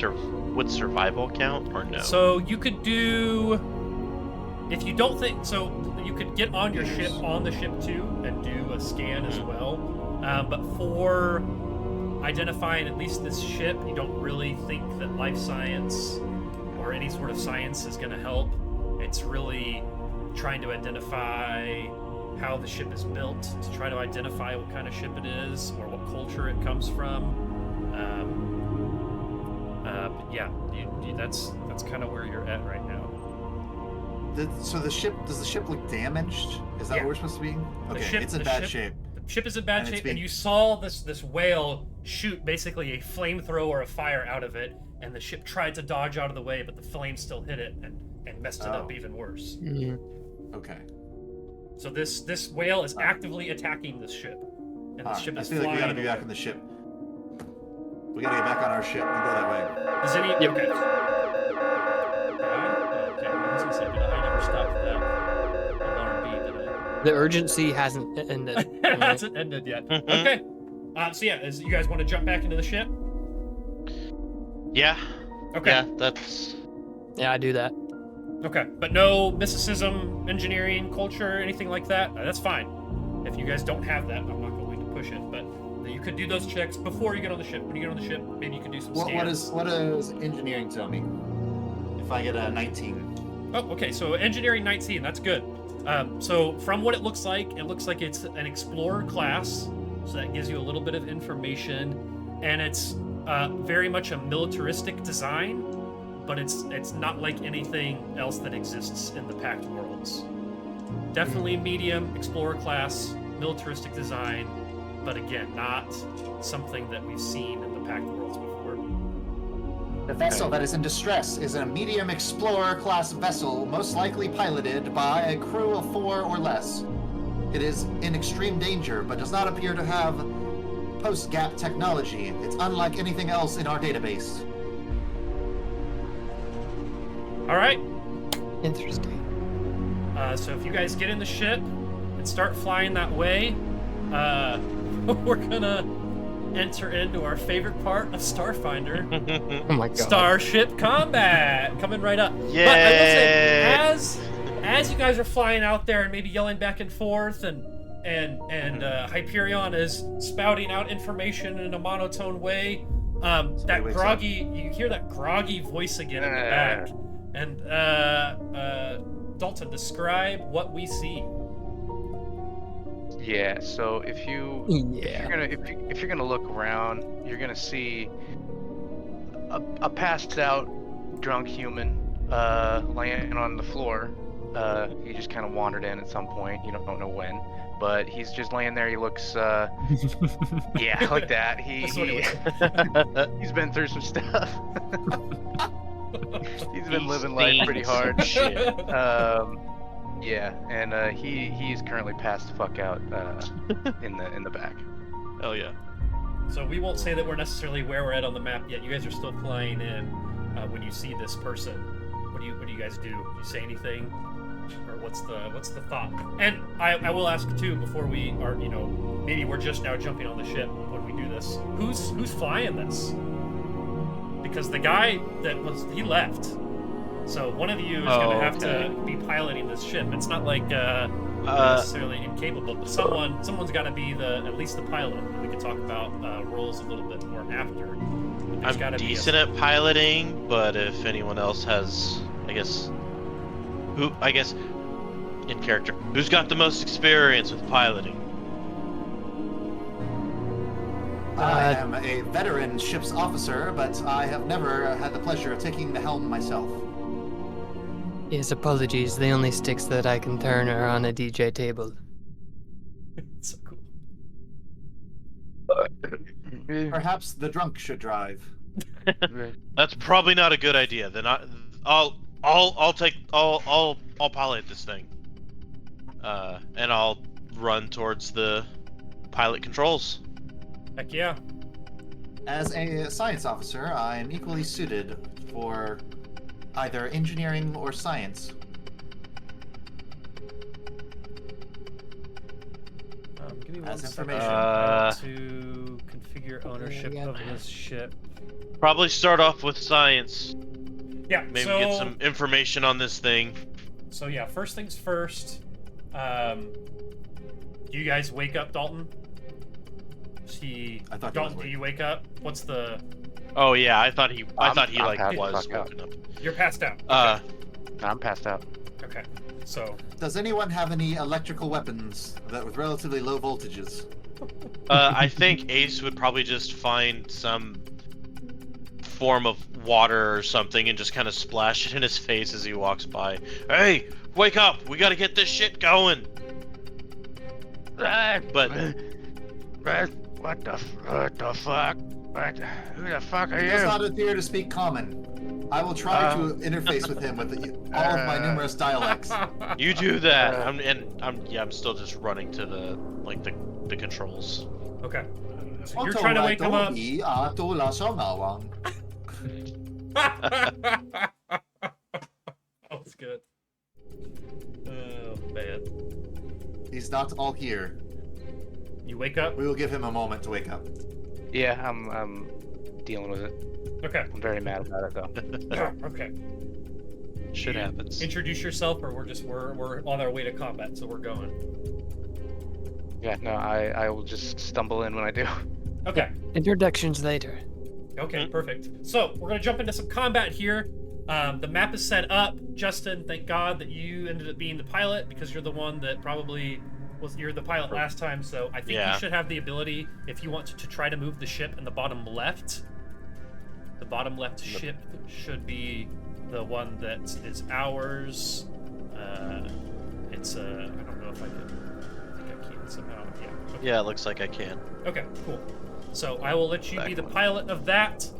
would survival count or no? so you could do if you don't think so you could get on your ship on the ship too and do a scan as well. But for identifying at least this ship, you don't really think that life science or any sort of science is going to help. It's really trying to identify how the ship is built, to try to identify what kind of ship it is or what culture it comes from. But yeah, that's kind of where you're at right now. so the ship, does the ship look damaged? Is that Yeah. what we're supposed to be? Okay, it's in the bad ship- shape. The ship is in bad And it's shape, being- and you saw this whale shoot basically a flamethrower of fire out of it, and the ship tried to dodge out of the way, but the flames still hit it and messed it up Oh. even worse. Mhm. Okay. So this whale is actively attacking this ship, and the ship I is feel like we flying. gotta be back away. on the ship. We gotta get back on our ship and go that way. Does any? Yep. Okay. Okay. I was gonna say, did I never stop that alarm beat? Did I? The urgency hasn't ended. It hasn't ended yet. Mhm. Okay. So yeah, you guys want to jump back into the ship? Yeah. Okay. Yeah, that's Yeah, I do that. Okay, but no mysticism, engineering, culture, anything like that? That's fine. If you guys don't have that, I'm not going to push it, but you could do those checks before you get on the ship. When you get on the ship, maybe you could do some scans. What does engineering tell me? If I get a 19. Oh, okay, so engineering 19, that's good. So from what it looks like it's an explorer class, so that gives you a little bit of information, and it's very much a militaristic design, but it's not like anything else that exists in the Pact worlds. Definitely medium explorer class, militaristic design, but again, not something that we've seen in the Pact worlds before. The vessel that is in distress is a medium explorer class vessel, most likely piloted by a crew of 4 or less. It is in extreme danger, but does not appear to have post-gap technology. It's unlike anything else in our database. All right. Interesting. So if you guys get in the ship and start flying that way, we're gonna enter into our favorite part of Starfinder, Oh my god. Starship Combat, coming right up. Yay! But I will say, as you guys are flying out there and maybe yelling back and forth, and Hyperion is spouting out information in a monotone way, that wakes groggy, you hear that groggy voice again in the back, and Dalton, describe what we see. Yeah. So if you're gonna look around, you're gonna see a passed out drunk human laying on the floor. He just kind of wandered in at some point. You don't know when, but he's just laying there. He looks yeah, like that. That's what it He's been through some stuff. He's been He living life pretty stinks. hard. Shit. Yeah, and he is currently passed the fuck out in the back. Hell yeah. So we won't say that we're necessarily where we're at on the map yet. You guys are still flying in when you see this person. What do you guys do? Do you say anything? or what's the thought? And I will ask too before we are, maybe we're just now jumping on the ship when we do this. Who's flying this? Because the guy he left. So one of you is gonna have to be piloting this ship. It's not like you're necessarily incapable, but someone's got to be at least the pilot. We can talk about roles a little bit more after. I'm decent at piloting, but if anyone else has, I guess in character, who's got the most experience with piloting? I am a veteran ship's officer, but I have never had the pleasure of taking the helm myself. Yes, apologies. The only sticks that I can turn are on a DJ table. It's so cool. Perhaps the drunk should drive. That's probably not a good idea. Then I'll pilot this thing. And I'll run towards the pilot controls. Heck yeah. As a science officer, I am equally suited for either engineering or science. Give me one As second. information. I want to configure ownership of this ship. Probably start off with science. Yeah. Maybe get some information on this thing. So yeah, first things first. Do you guys wake up, Dalton? I thought Dalton, do you wake up? What's the? Oh yeah, I thought he I'm was passed out. woken up. You're passed out. Okay. I'm passed out. Okay. So. Does anyone have any electrical weapons that with relatively low voltages? I think Ace would probably just find some form of water or something and just kind of splash it in his face as he walks by. Hey, wake up! We gotta get this shit going. But What the fuck? Who the fuck are He does not appear to speak common. I will try to interface with him with all of my numerous dialects. you do that. I'm still just running to the controls. Okay. So you're trying to wake him up. That was good. Oh man. He's not all here. You wake up. We will give him a moment to wake up. Yeah, I'm dealing with it. Okay. I'm very mad about it though. Okay. Shit happens. Introduce yourself, or we're on our way to combat, so we're going. Yeah, no, I will just stumble in when I do. Okay. Introductions later. Okay, perfect. So we're gonna jump into some combat here. The map is set up. Justin, thank God that you ended up being the pilot because you're the one that probably you're the pilot last time. So I think you should have the ability, if you want to try to move the ship in the bottom left. The bottom left ship should be the one that is ours. It's I don't know if I can. I think I can somehow. Yeah. Okay. Yeah, it looks like I can. Okay, cool. So I will let you be the pilot of that.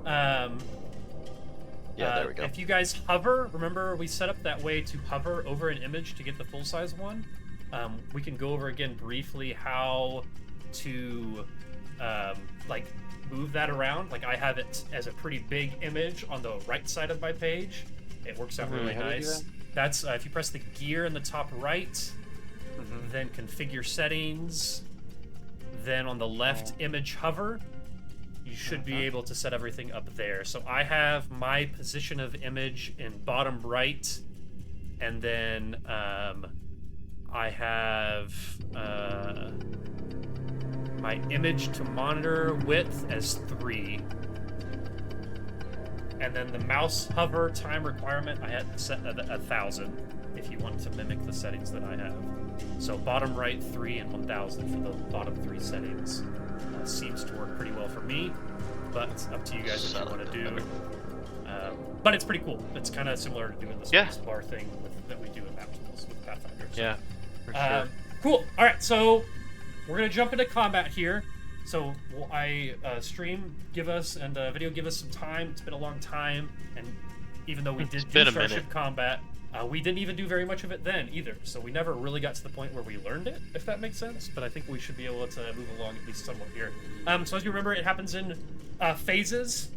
Yeah, there we go. If you guys hover, remember we set up that way to hover over an image to get the full-size one. We can go over again briefly how to move that around. Like I have it as a pretty big image on the right side of my page. It works out really How do you do nice. that? That's if you press the gear in the top right, then configure settings, then on the left image hover, you should be able to set everything up there. So I have my position of image in bottom right, and then I have my image to monitor width as 3. And then the mouse hover time requirement, I had set at 1,000 if you want to mimic the settings that I have. So bottom right 3 and 1,000 for the bottom 3 settings. Seems to work pretty well for me, but it's up to you guys what you want to do. But it's pretty cool. It's kind of similar to doing the space bar thing that we do in map tools with Pathfinder. So. Yeah, for sure. Cool. All right, so we're gonna jump into combat here. So stream give us and video give us some time. It's been a long time, and even though we did do Starship Combat, we didn't even do very much of it then either. So we never really got to the point where we learned it, if that makes sense. But I think we should be able to move along at least somewhat here. So as you remember, it happens in phases.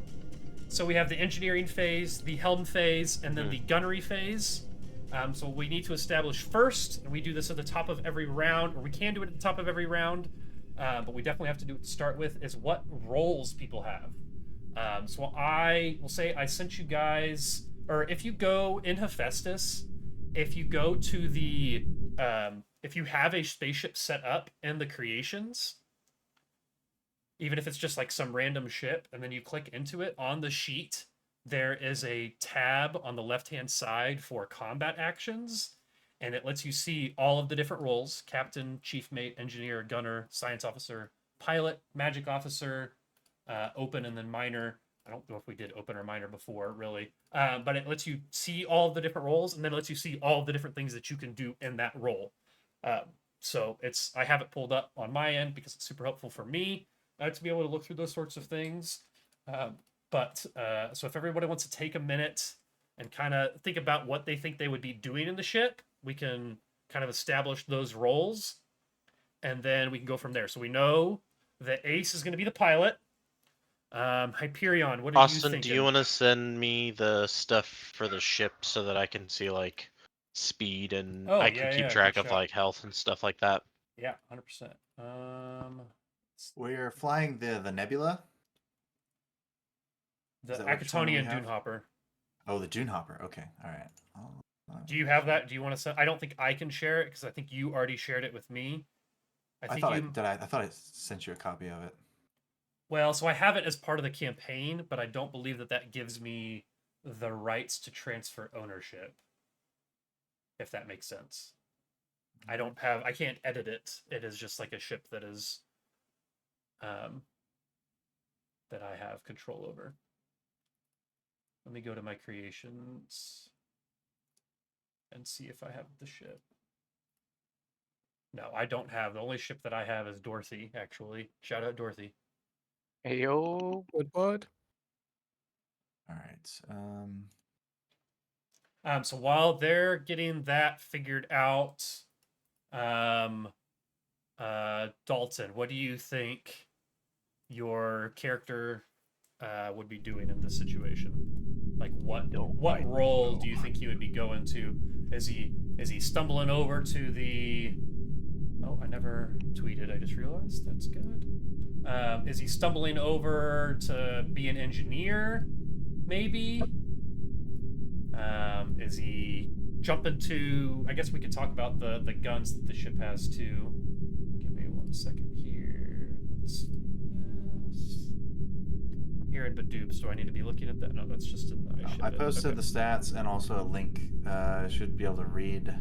So we have the engineering phase, the helm phase, and then the gunnery phase. So we need to establish first, and we do this at the top of every round, or we can do it at the top of every round, but we definitely have to do it to start with, is what roles people have. So I will say I sent you guys, or if you go in Hephaestus, if you go to the, if you have a spaceship set up in the creations, even if it's just like some random ship, and then you click into it on the sheet, there is a tab on the left-hand side for combat actions, and it lets you see all of the different roles: captain, chief mate, engineer, gunner, science officer, pilot, magic officer, open, and then minor. I don't know if we did open or minor before, really, but it lets you see all of the different roles, and then it lets you see all of the different things that you can do in that role. So I have it pulled up on my end because it's super helpful for me to be able to look through those sorts of things. So if everybody wants to take a minute and kind of think about what they think they would be doing in the ship, we can kind of establish those roles, and then we can go from there. So we know that Ace is going to be the pilot. Hyperion, what are you Austin, thinking? do you want to send me the stuff for the ship so that I can see like speed and Oh, I yeah, can keep yeah, track good of shot. like health and stuff like that? Yeah, 100%. We're flying the Nebula. The Is that which one we Akatonian have? Dunehopper. Oh, the Dune Hopper. Okay, all right. Do you have that? Do you want to send? I don't think I can share it because I think you already shared it with me. I thought I sent you a copy of it. Well, so I have it as part of the campaign, but I don't believe that gives me the rights to transfer ownership. If that makes sense. I can't edit it. It is just like a ship that is that I have control over. Let me go to my creations and see if I have the ship. No, I don't have. The only ship that I have is Dorothy, actually. Shout out Dorothy. Heyo. What? All right. So while they're getting that figured out, Dalton, what do you think your character would be doing in this situation? Like what role do you think he would be going to? Is he stumbling over to the? Oh, I never tweeted. I just realized. That's good. Is he stumbling over to be an engineer? Maybe. Is he jumping to? I guess we could talk about the guns that the ship has too. Give me 1 second here. Let's do this. Here in Badoobs, do I need to be looking at that? No, that's just in the I posted the stats and also a link. Should be able to read.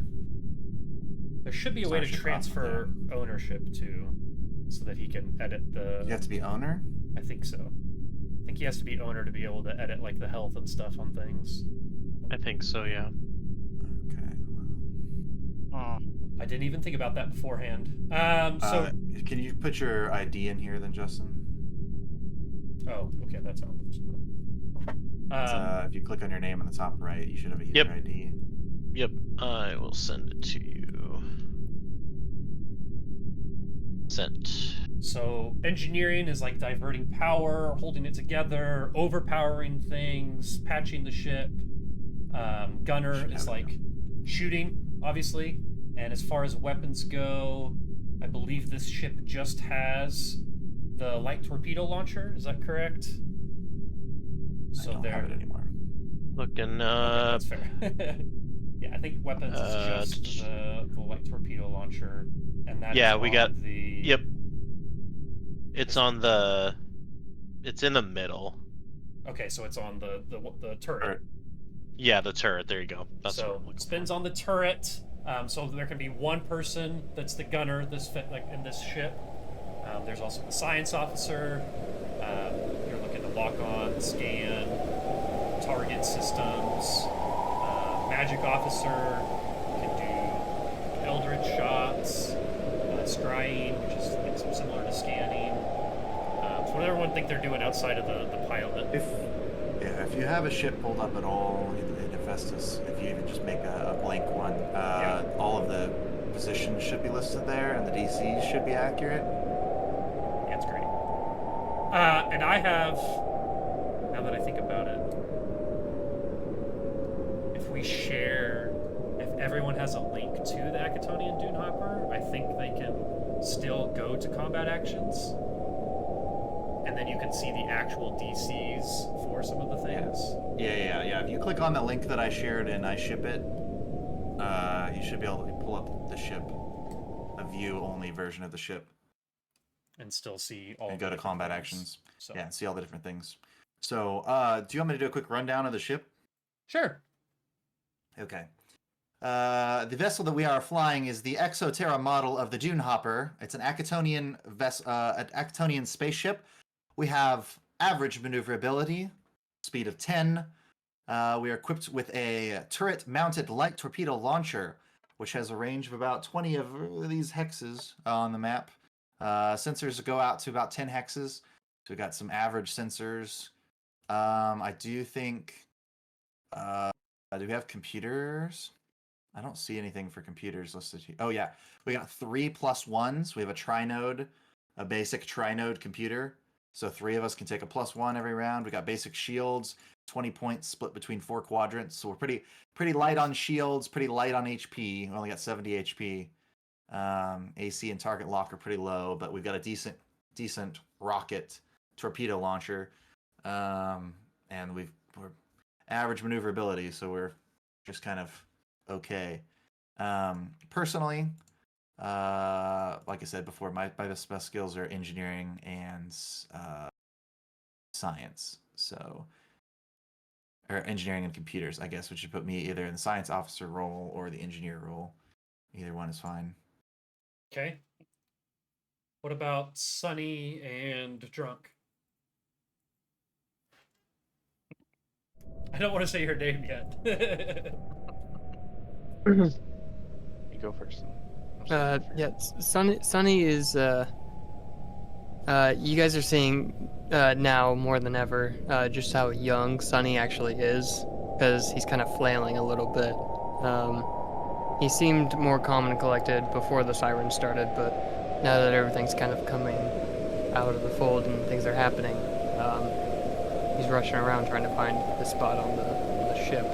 There should be a way to transfer ownership too, so that he can edit the. You have to be owner? I think so. I think he has to be owner to be able to edit like the health and stuff on things. I think so, yeah. Okay. I didn't even think about that beforehand. So can you put your ID in here then, Justin? Oh, okay, that's how it looks. If you click on your name in the top right, you should have a user ID. Yep, I will send it to you. Sent. So engineering is like diverting power, holding it together, overpowering things, patching the ship. Gunner is like shooting, obviously. And as far as weapons go, I believe this ship just has the light torpedo launcher. Is that correct? I don't have it anymore. Looking okay, that's fair. Yeah, I think weapons is just the light torpedo launcher, and that we got the. Yep. It's on the. It's in the middle. Okay, so it's on the turret. Yeah, the turret. There you go. That's so what spins on the turret. So there can be one person that's the gunner. In this ship. There's also the science officer. You're looking to lock on, scan, target systems. Magic officer can do eldritch shots, scrying, which is like similar to scanning. So what does everyone think they're doing outside of the pilot? If you have a ship pulled up at all in Hephaestus, if you even just make a blank one, all of the positions should be listed there, and the DCs should be accurate. Yeah, it's great. And I have, now that I think about it, if everyone has a link to the Acatonian Dune Hopper, I think they can still go to combat actions. And then you can see the actual DCs for some of the things. Yeah. If you click on the link that I shared and I ship it, you should be able to pull up the ship, a view-only version of the ship, And still see all and the go to different combat things. actions. So. Yeah, and see all the different things. So, do you want me to do a quick rundown of the ship? Sure. Okay. The vessel that we are flying is the Exoterra model of the Dune Hopper. It's an Acatonian an Acatonian spaceship. We have average maneuverability, speed of 10. We are equipped with a turret-mounted light torpedo launcher, which has a range of about 20 of these hexes on the map. Sensors go out to about 10 hexes. So we got some average sensors. I do think. Do we have computers? I don't see anything for computers listed here. Oh yeah, we got 3+1s. We have a trinode, a basic trinode computer. So 3 of us can take a +1 every round. We got basic shields, 20 points split between 4 quadrants. So we're pretty light on shields, pretty light on HP. We only got 70 HP. AC and target lock are pretty low, but we've got a decent rocket torpedo launcher. And we're average maneuverability, so we're just kind of okay. Personally, like I said before, my best skills are engineering and science. So, or engineering and computers, I guess, which would put me either in the science officer role or the engineer role. Either one is fine. Okay. What about Sunny and Drunk? I don't want to say her name yet. You go first. Yeah, Sunny is. You guys are seeing now more than ever just how young Sunny actually is, because he's kind of flailing a little bit. He seemed more calm and collected before the siren started, but now that everything's kind of coming out of the fold and things are happening, he's rushing around trying to find the spot on the ship.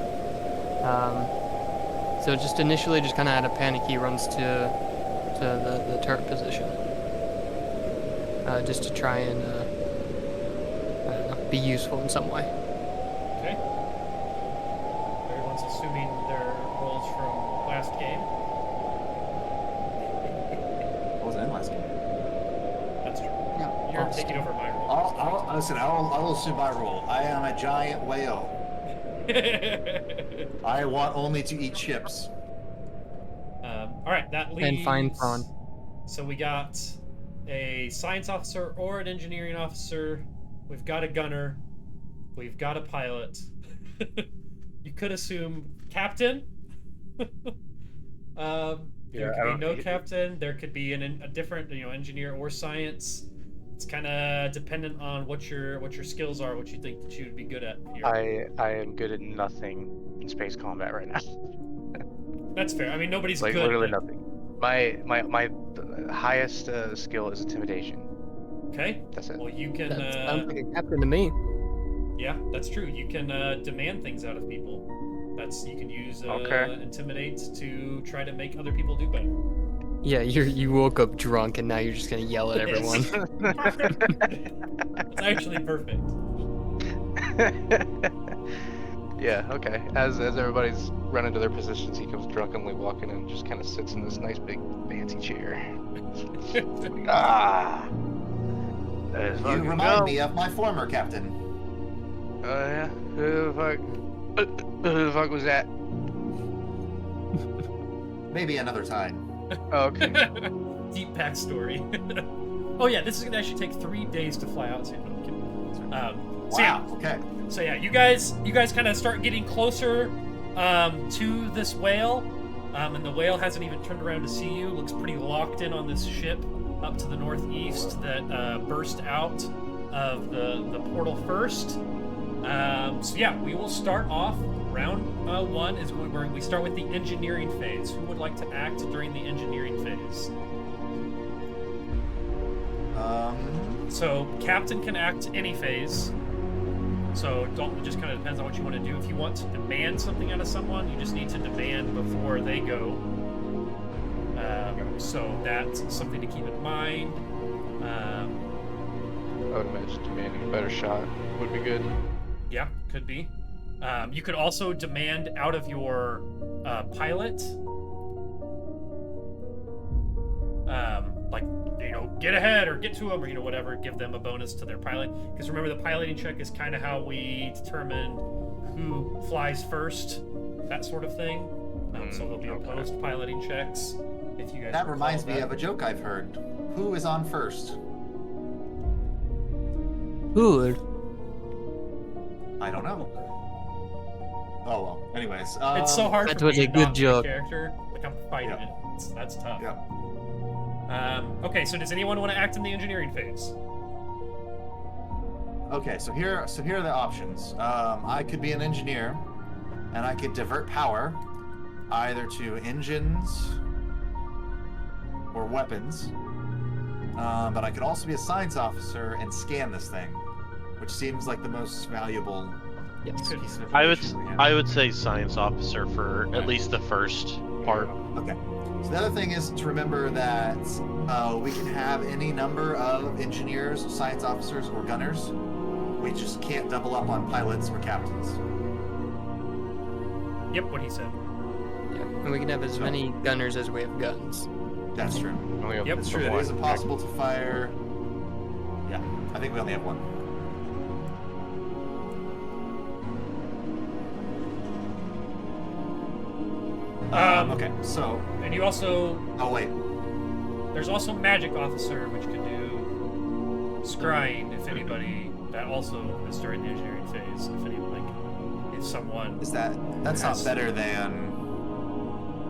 So just initially, just kind of out of panic, he runs to the turret position, just to try and I don't know, be useful in some way. Okay. Everyone's assuming their roles from last game. I wasn't in last game. That's true. Yeah. You're taking over my role. I'll assume my role. I am a giant whale. I want only to eat chips. All right, that leaves. And find prawn. So we got a science officer or an engineering officer. We've got a gunner. We've got a pilot. You could assume captain. There could be no captain. There could be a different, engineer or science. It's kind of dependent on what your skills are, what you think that you would be good at here. I am good at nothing in space combat right now. That's fair. I mean, nobody's like good. literally nothing. My highest skill is intimidation. Okay. That's it. Well, you can. That sounds like a captain to me. Yeah, that's true. You can demand things out of people. You can use intimidate to try to make other people do better. Yeah, you woke up drunk and now you're just gonna yell at everyone. It's actually perfect. Yeah, okay. As everybody's running to their positions, he comes drunkenly walking in and just kind of sits in this nice big fancy chair. You remind me of my former captain. Oh yeah? Who the fuck was that? Maybe another time. Oh, okay. Deep backstory. Oh yeah, this is gonna actually take 3 days to fly out to. Wow. Okay. So yeah, you guys kind of start getting closer to this whale, and the whale hasn't even turned around to see you. Looks pretty locked in on this ship up to the northeast that burst out of the portal first. So yeah, we will start off. Round 1 is where we start with the engineering phase. Who would like to act during the engineering phase? So captain can act any phase. So it just kind of depends on what you want to do. If you want to demand something out of someone, you just need to demand before they go. So that's something to keep in mind. I would imagine demanding a better shot would be good. Yeah, could be. You could also demand out of your pilot, like, get ahead or get to them or, whatever, give them a bonus to their pilot. Because remember, the piloting check is kind of how we determine who flies first, that sort of thing. So there'll be opposed piloting checks. If you guys That reminds me that. of a joke I've heard. Who is on first? Good. I don't know. Oh well. Anyways, It's so hard That for was me a to good not be joke. character. Like, I'm fighting Yeah. it. That's tough. Yeah. Okay, so does anyone want to act in the engineering phase? Okay, so here are the options. I could be an engineer, and I could divert power either to engines or weapons. But I could also be a science officer and scan this thing, which seems like the most valuable Yes. piece of I information we have. would say science officer for at least the first part. Okay. So the other thing is to remember that we can have any number of engineers, science officers, or gunners. We just can't double up on pilots or captains. Yep, what he said. Yeah. And we can have as many gunners as we have guns. That's true. Only have Yep, It's true. true. It one. is impossible to fire. Yeah, I think we only have one. Okay, so. And you also, Oh, wait. there's also magic officer, which can do scrying if anybody, that also is during the engineering phase, if anyone, like, if someone, That's not Yes. better than.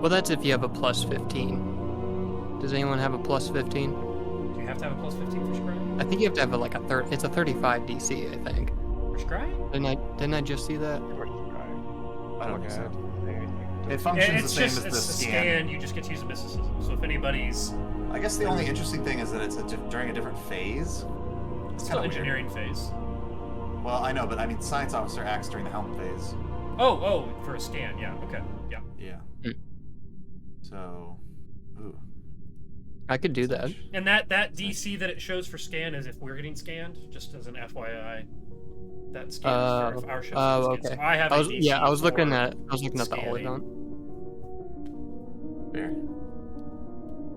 Well, that's if you have a plus 15. Does anyone have a plus 15? do you have to have a plus 15 for scrying? I think you have to have it's a 35 DC, I think. For scrying? Didn't I just see that? I don't think so. It And functions the it's same just, as the it's a scan. scan, you just get to use a mysticism. So if anybody's, I guess the only interesting thing is that it's during a different phase. It's still kind of engineering phase. Well, I know, but I mean, science officer acts during the helm phase. Oh, for a scan, yeah, okay, yeah. Yeah. Hmm. So, ooh. I could do that. And that DC that it shows for scan is if we're getting scanned, just as an FYI. That scan is for if our ship's getting okay. scanned. So I have I was a DC I was looking for at the scanning. hologram. Fair.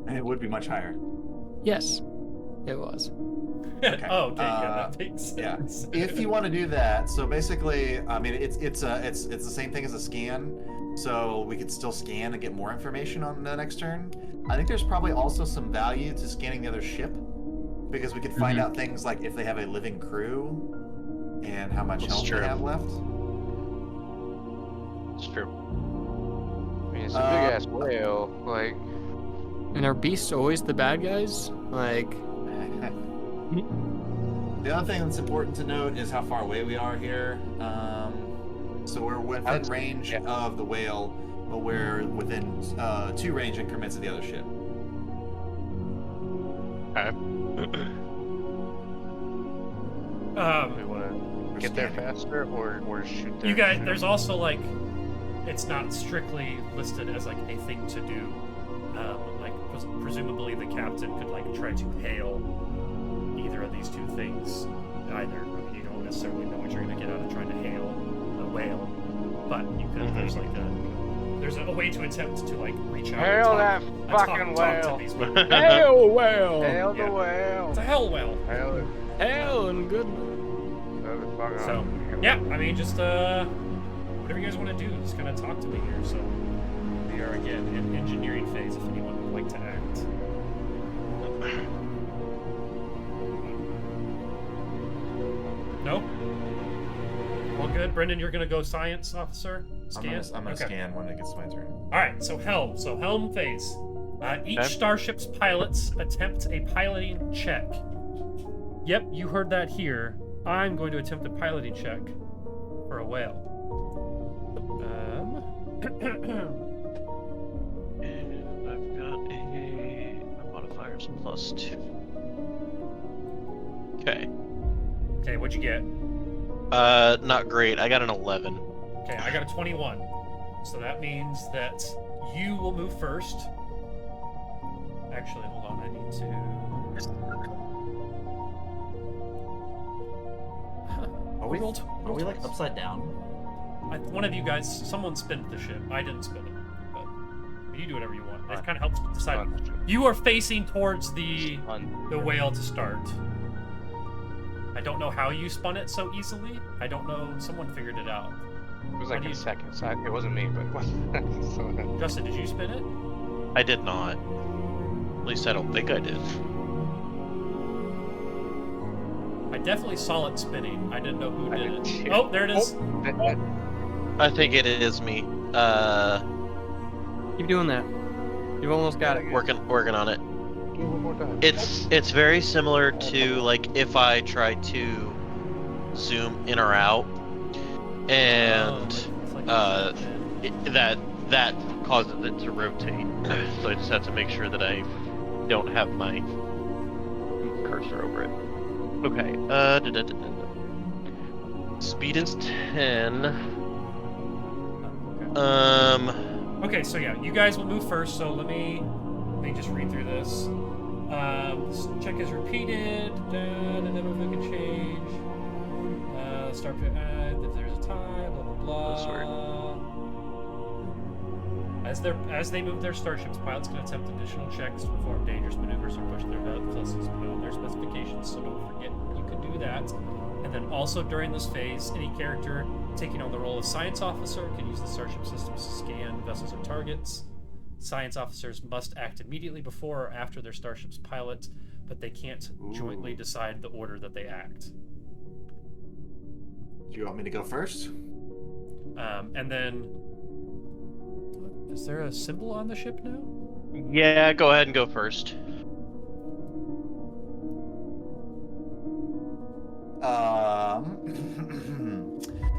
And it would be much higher. Yes, it was. Okay. Oh, okay, yeah, that makes Yeah. sense. If you want to do that, so basically, I mean, it's the same thing as a scan. So we could still scan and get more information on the next turn. I think there's probably also some value to scanning the other ship, because we could find out things like if they have a living crew and how much That's health true. they have left. It's true. I mean, it's a big ass whale. Like, And are beasts always the bad guys? Like, The other thing that's important to note is how far away we are here. So we're within range of the whale, but we're within 2 range increments of the other ship. Okay. we want to get there faster or shoot there. You guys, there's also like, it's not strictly listed as like a thing to do. Like presumably the captain could like try to hail either of these two things. Either, I mean, you don't necessarily know what you're gonna get out of trying to hail a whale, but you could. There's a way to attempt to like reach out. Hail and that talk, fucking talk whale. to these people. hell well, Hail Yeah. the whale. It's a hell whale. Hail it. hell and good. So yeah, I mean, just whatever you guys want to do, just kind of talk to me here. So we are again in engineering phase. If anyone would like to act. No. All good, Brendan. You're gonna go science officer. Scan. I'm gonna Okay. scan when it gets my turn. All right. So helm. So helm phase. Each Okay. starship's pilots attempt a piloting check. Yep, you heard that here. I'm going to attempt a piloting check for a whale. And I've got my modifier's +2. Okay. Okay, what'd you get? Not great. I got an 11. Okay, I got a 21. So that means that you will move first. Actually, hold on. I need to. Are we rolled like twice. upside down? One of you guys, someone spin the ship. I didn't spin it, but you do whatever you want. It kind of helps decide. You are facing towards the whale to start. I don't know how you spun it so easily. I don't know. Someone figured it out. It was like in seconds. It wasn't me, but it wasn't. So, Justin, did you spin it? I did not. At least I don't think I did. I definitely saw it spinning. I didn't know who I did did it. too. Oh, there it is. I think it is me. Keep doing that. You've almost got it. Working on it. Do it one more time. It's very similar to like if I try to zoom in or out, and that causes it to rotate. So I just have to make sure that I don't have my cursor over it. Okay. Speed is 10. Okay, so yeah, you guys will move first. So let me just read through this. This check is repeated. And then if we can change. Start to add if there's a tie. Blah blah blah. As they move their starships, pilots can attempt additional checks to perform dangerous maneuvers or push their vessels beyond their specifications. So don't forget you can do that. And then also during this phase, any character taking on the role of science officer can use the starship systems to scan vessels or targets. Science officers must act immediately before or after their starship's pilot, but they can't jointly decide the order that they act. Do you want me to go first? And then, is there a symbol on the ship now? Yeah, go ahead and go first.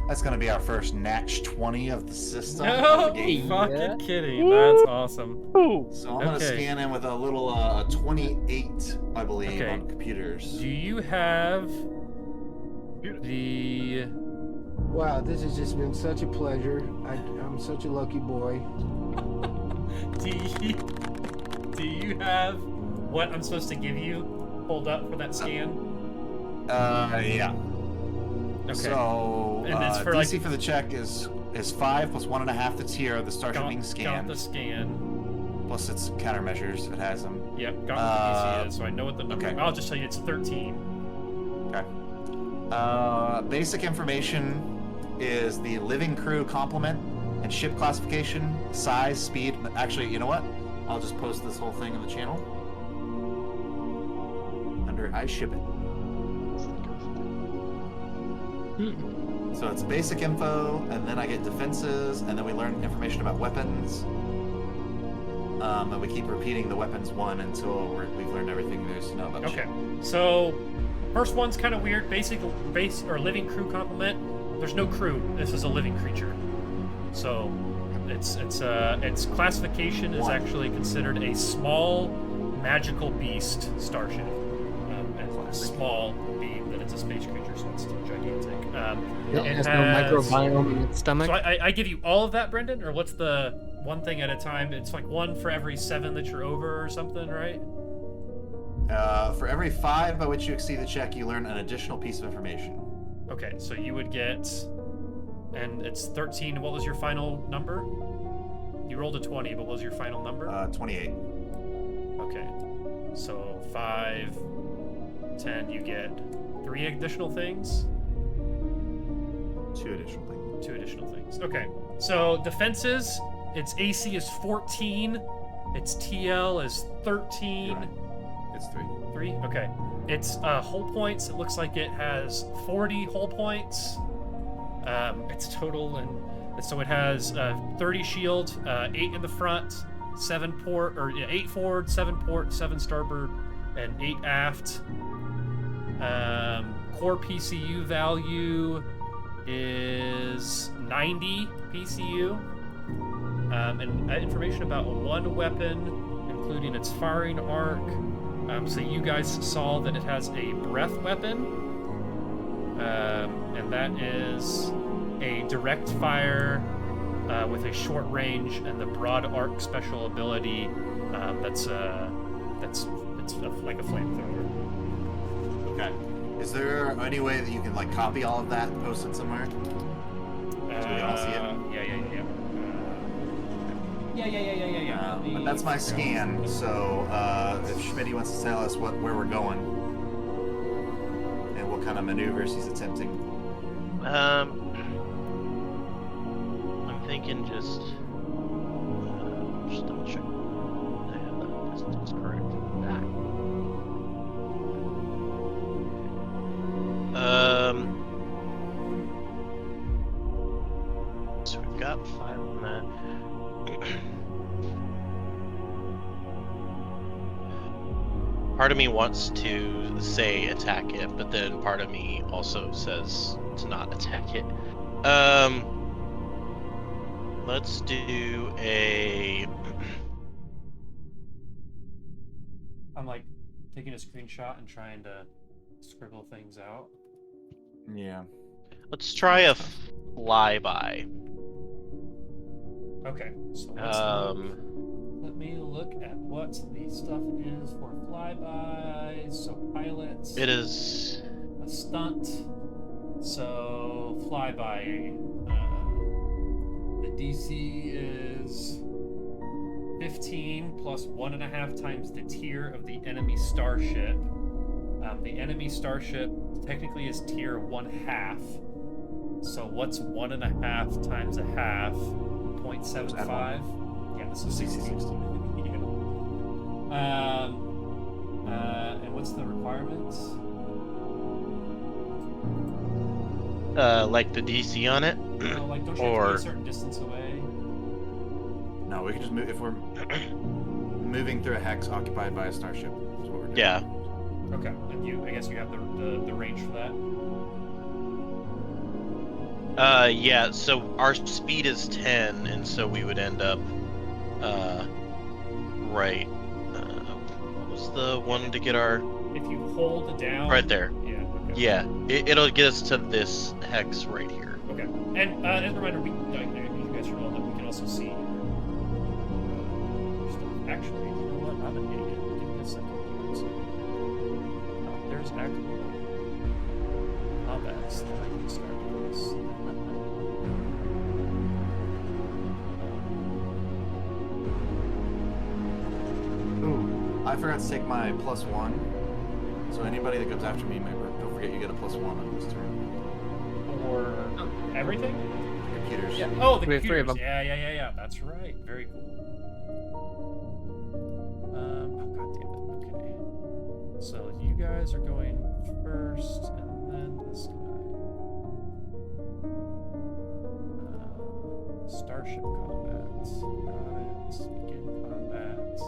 That's gonna be our first Natch 20 of the system. No, of the game. fucking kidding. That's awesome. So I'm gonna Okay. scan in with a little 28, I believe, Okay. on computers. Do you have the... Wow, this has just been such a pleasure. I'm such a lucky boy. Do you have what I'm supposed to give you? Hold up for that scan. Yeah. Okay. So And it's for, DC like- for the check is 5 plus 1.5 that's here. The starship being Got scanned. the scan. Plus its countermeasures if it has them. Yep, got what the DC is, so I know what the number. okay. I'll just tell you it's 13. Okay. Basic information is the living crew complement and ship classification, size, speed. Actually, you know what? I'll just post this whole thing in the channel under I ship it. So it's basic info, and then I get defenses, and then we learn information about weapons. And we keep repeating the weapons one until we've learned everything there is to know about the Okay, ship. so first one's kind of weird. Basic base or living crew complement. There's no crew. This is a living creature. So its classification is actually considered a small magical beast starship. And small being that it's a space creature, so it's still gigantic. It has no microbiome in its stomach. So I give you all of that, Brendan, or what's the one thing at a time? It's like one for every 7 that you're over or something, right? For every 5 by which you exceed the check, you learn an additional piece of information. Okay, so you would get, and it's 13. What was your final number? You rolled a 20, but what was your final number? 28. Okay, so 5, 10, you get 3 additional things? 2 additional things. 2 additional things. Okay, so defenses, its AC is 14, its TL is 13. It's 3. 3? Okay. Its hull points, it looks like it has 40 hull points. Its total, and so it has 30 shield, 8 in the front, 8 forward, 7 port, 7 starboard, and 8 aft. Core PCU value is 90 PCU. And information about one weapon, including its firing arc. So you guys saw that it has a breath weapon. and that is a direct fire with a short range and the broad arc special ability. That's like a flamethrower. Okay. Is there any way that you can like copy all of that and post it somewhere? So we can all see it? Yeah. But that's my scan. So if Schmitty wants to tell us where we're going and what kind of maneuvers he's attempting. I'm thinking just double check. I have that distance correct. So we've got 5 on that. Part of me wants to say attack it, but then part of me also says to not attack it. Let's do a. I'm like taking a screenshot and trying to scribble things out. Yeah. Let's try a flyby. Okay, so let me look at what the stuff is for flybys. So pilots. It is. A stunt. So flyby. The DC is 15 plus 1.5 times the tier of the enemy starship. The enemy starship technically is tier 1/2. So what's 1.5 times 1/2? 0.75. Yeah, this is 60. And what's the requirements? Like the DC on it? No, like don't you have to be a certain distance away? No, we can just move if we're moving through a hex occupied by a starship. Is what we're doing. Yeah. Okay, and I guess you have the range for that. Yeah, so our speed is 10, and so we would end up, right, what was the one to get our... If you hold down... Right there. Yeah, okay. Yeah, it'll get us to this hex right here. Okay, and as a reminder, you guys should know that we can also see your stuff. Actually, you know what, I'm an idiot. Give me a second here. So, there's actually combats that I can start with this. Ooh, I forgot to take my +1. So anybody that comes after me, don't forget you get a +1 on this turn. Or everything? Computers. Yeah. Oh, the We have 3 of computers. them. Yeah. That's right. Very cool. Oh, God damn it. Okay. So you guys are going first, and then this guy. Starship combat. Got it. Begin combat.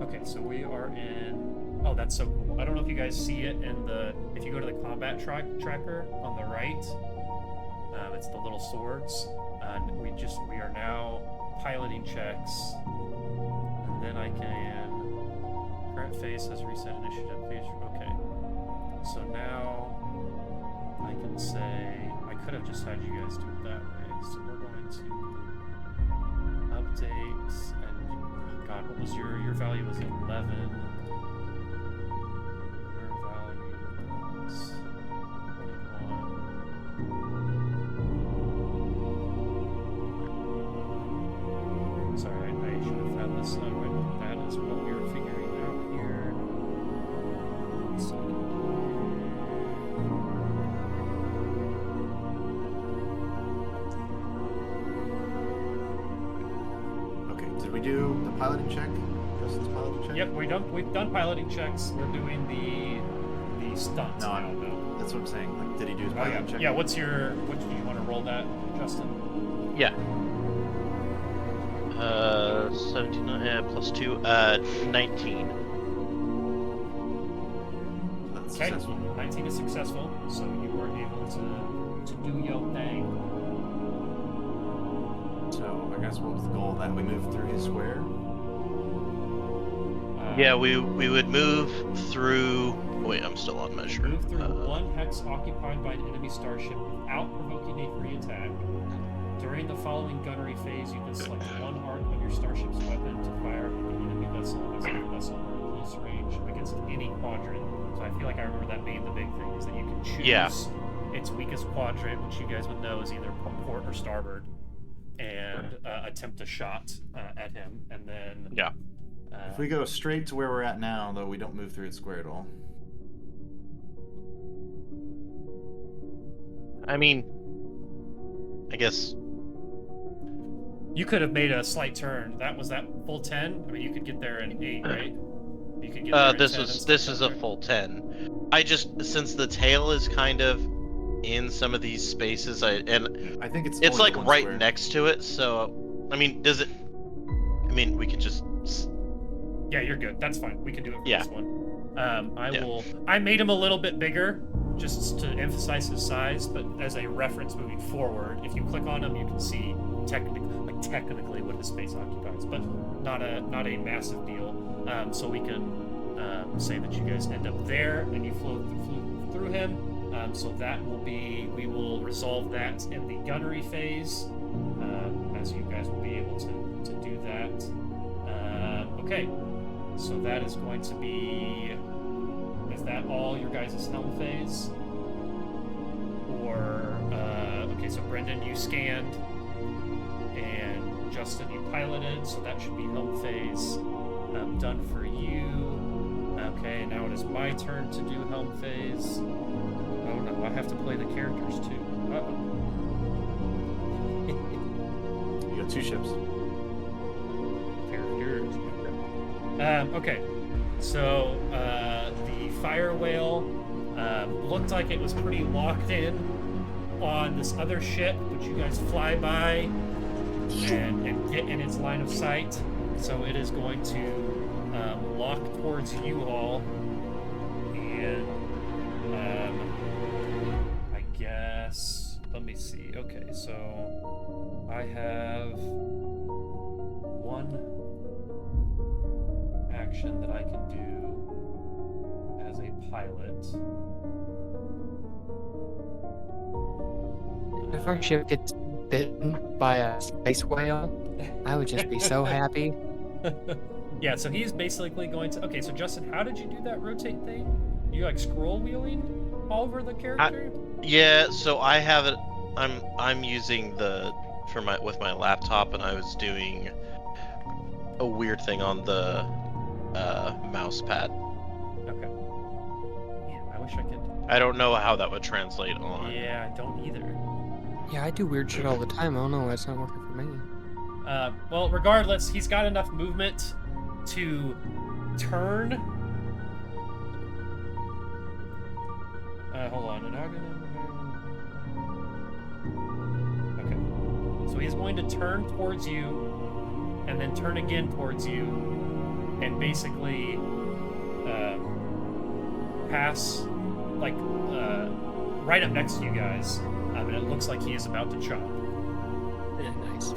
Okay, so we are in. Oh, that's so cool. I don't know if you guys see it in the. If you go to the combat tracker on the right, it's the little swords. And we are now piloting checks. And then I can. Current phase has reset initiative. Please. Okay. So now I can say. I could have just had you guys do it that way. So we're going to update. And God, what was your value? Was 11. Your value was 21. Sorry, I should have had this written. That is what we were figuring out here. 1 second. Okay, did we do the piloting check? Justin's piloting check? Yep, we've done piloting checks. We're doing the stunts. No, now, though. That's what I'm saying. Like, did he do his Oh, piloting yeah. check? Yeah, what do you want to roll that, Justin? Yeah. 17 plus 2, 19. That's Okay, successful. 19 is successful, so you were able to do your thing. So I guess what was the goal? That we move through his square? Yeah, we would move through. Wait, I'm still on measure. Move through one hex occupied by an enemy starship without provoking a free attack. During the following gunnery phase, you can select one arc of your starship's weapon to fire at the enemy vessel as if the vessel were in close range against any quadrant. So I feel like I remember that being the big thing, is that you can choose its weakest quadrant, which you guys would know is either port or starboard, and attempt a shot at him, and then If we go straight to where we're at now, though, we don't move through it square at all. I mean, I guess. you could have made a slight turn. That full 10. I mean, you could get there in 8, right? You could get there in 10 and still This come is a there. full 10. I just, since the tail is kind of in some of these spaces, I think it's it's only like the one right square. next to it. So, I mean, does it? I mean, we could just. Yeah, you're good. That's fine. We can do it for Yeah. this one. I made him a little bit bigger just to emphasize his size, but as a reference moving forward, if you click on him, you can see technically what his space occupies, but not a massive deal. So we can say that you guys end up there and you flew through him. So that will be, we will resolve that in the gunnery phase, as you guys will be able to do that. Okay. So that is going to be... Is that all your guys' helm phase? Or... okay, so Brendan, you scanned. And Justin, you piloted. So that should be helm phase. Done for you. Okay, now it is my turn to do helm phase. Oh no, I have to play the characters too. Uh-oh. You got 2 ships. Characters. Okay, so the fire whale looked like it was pretty locked in on this other ship, which you guys fly by and get in its line of sight. So it is going to lock towards you all, and I guess, let me see. Okay, so I have one action that I can do as a pilot. If our ship gets bitten by a space whale, I would just be so happy. Yeah, so he's basically going to... Okay, so Justin, how did you do that rotate thing? You like scroll wheeling all over the character? Yeah, so I have it. I'm using with my laptop, and I was doing a weird thing on the mouse pad. Okay. Man, I wish I could... I don't know how that would translate on. Yeah, I don't either. Yeah, I do weird shit all the time. I don't know why it's not working for me. Well, regardless, he's got enough movement to turn. Hold on. Okay. So he's going to turn towards you, and then turn again towards you, and basically pass, like, right up next to you guys. And it looks like he is about to chop. Yeah, nice.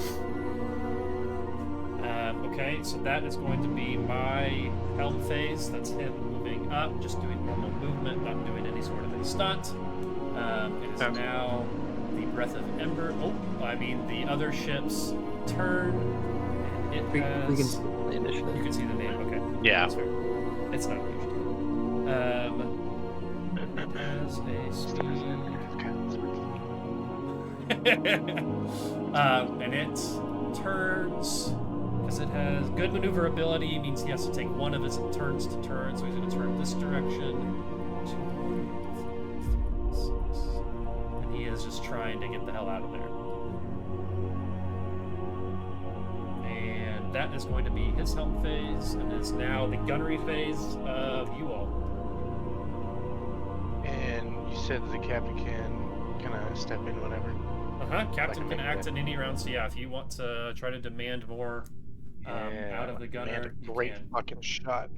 Okay, so that is going to be my helm phase. That's him moving up, just doing normal movement, not doing any sort of a stunt. It is now the Breath of Ember. Oh, I mean the other ship's turn. And We it can has... see the initiative. You can see the name. Okay. Yeah. That's fair. It's not a huge deal. It has a speed. And it turns, because it has good maneuverability, means he has to take one of his turns to turn, so he's going to turn this direction. And he is just trying to get the hell out of there. And that is going to be his helm phase, and is now the gunnery phase of you all. And you said the captain can kind of step in whenever. Captain can make act that. in any round, so yeah, if you want to try to demand more out of the gunner, you great can. fucking shot.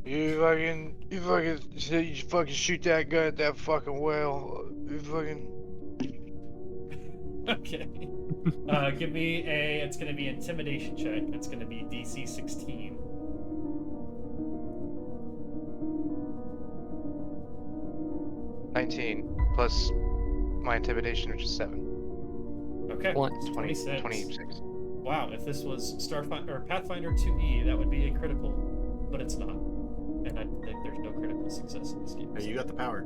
You fucking shoot that gun at that fucking whale. You fucking. Okay. Give me it's going to be intimidation check. It's going to be DC 16. 19 plus my intimidation, which is 7. Okay. 20. 26. Wow, if this was Starfinder or Pathfinder 2E, that would be a critical, but it's not. And I think there's no critical success in this game. Hey, you got the power.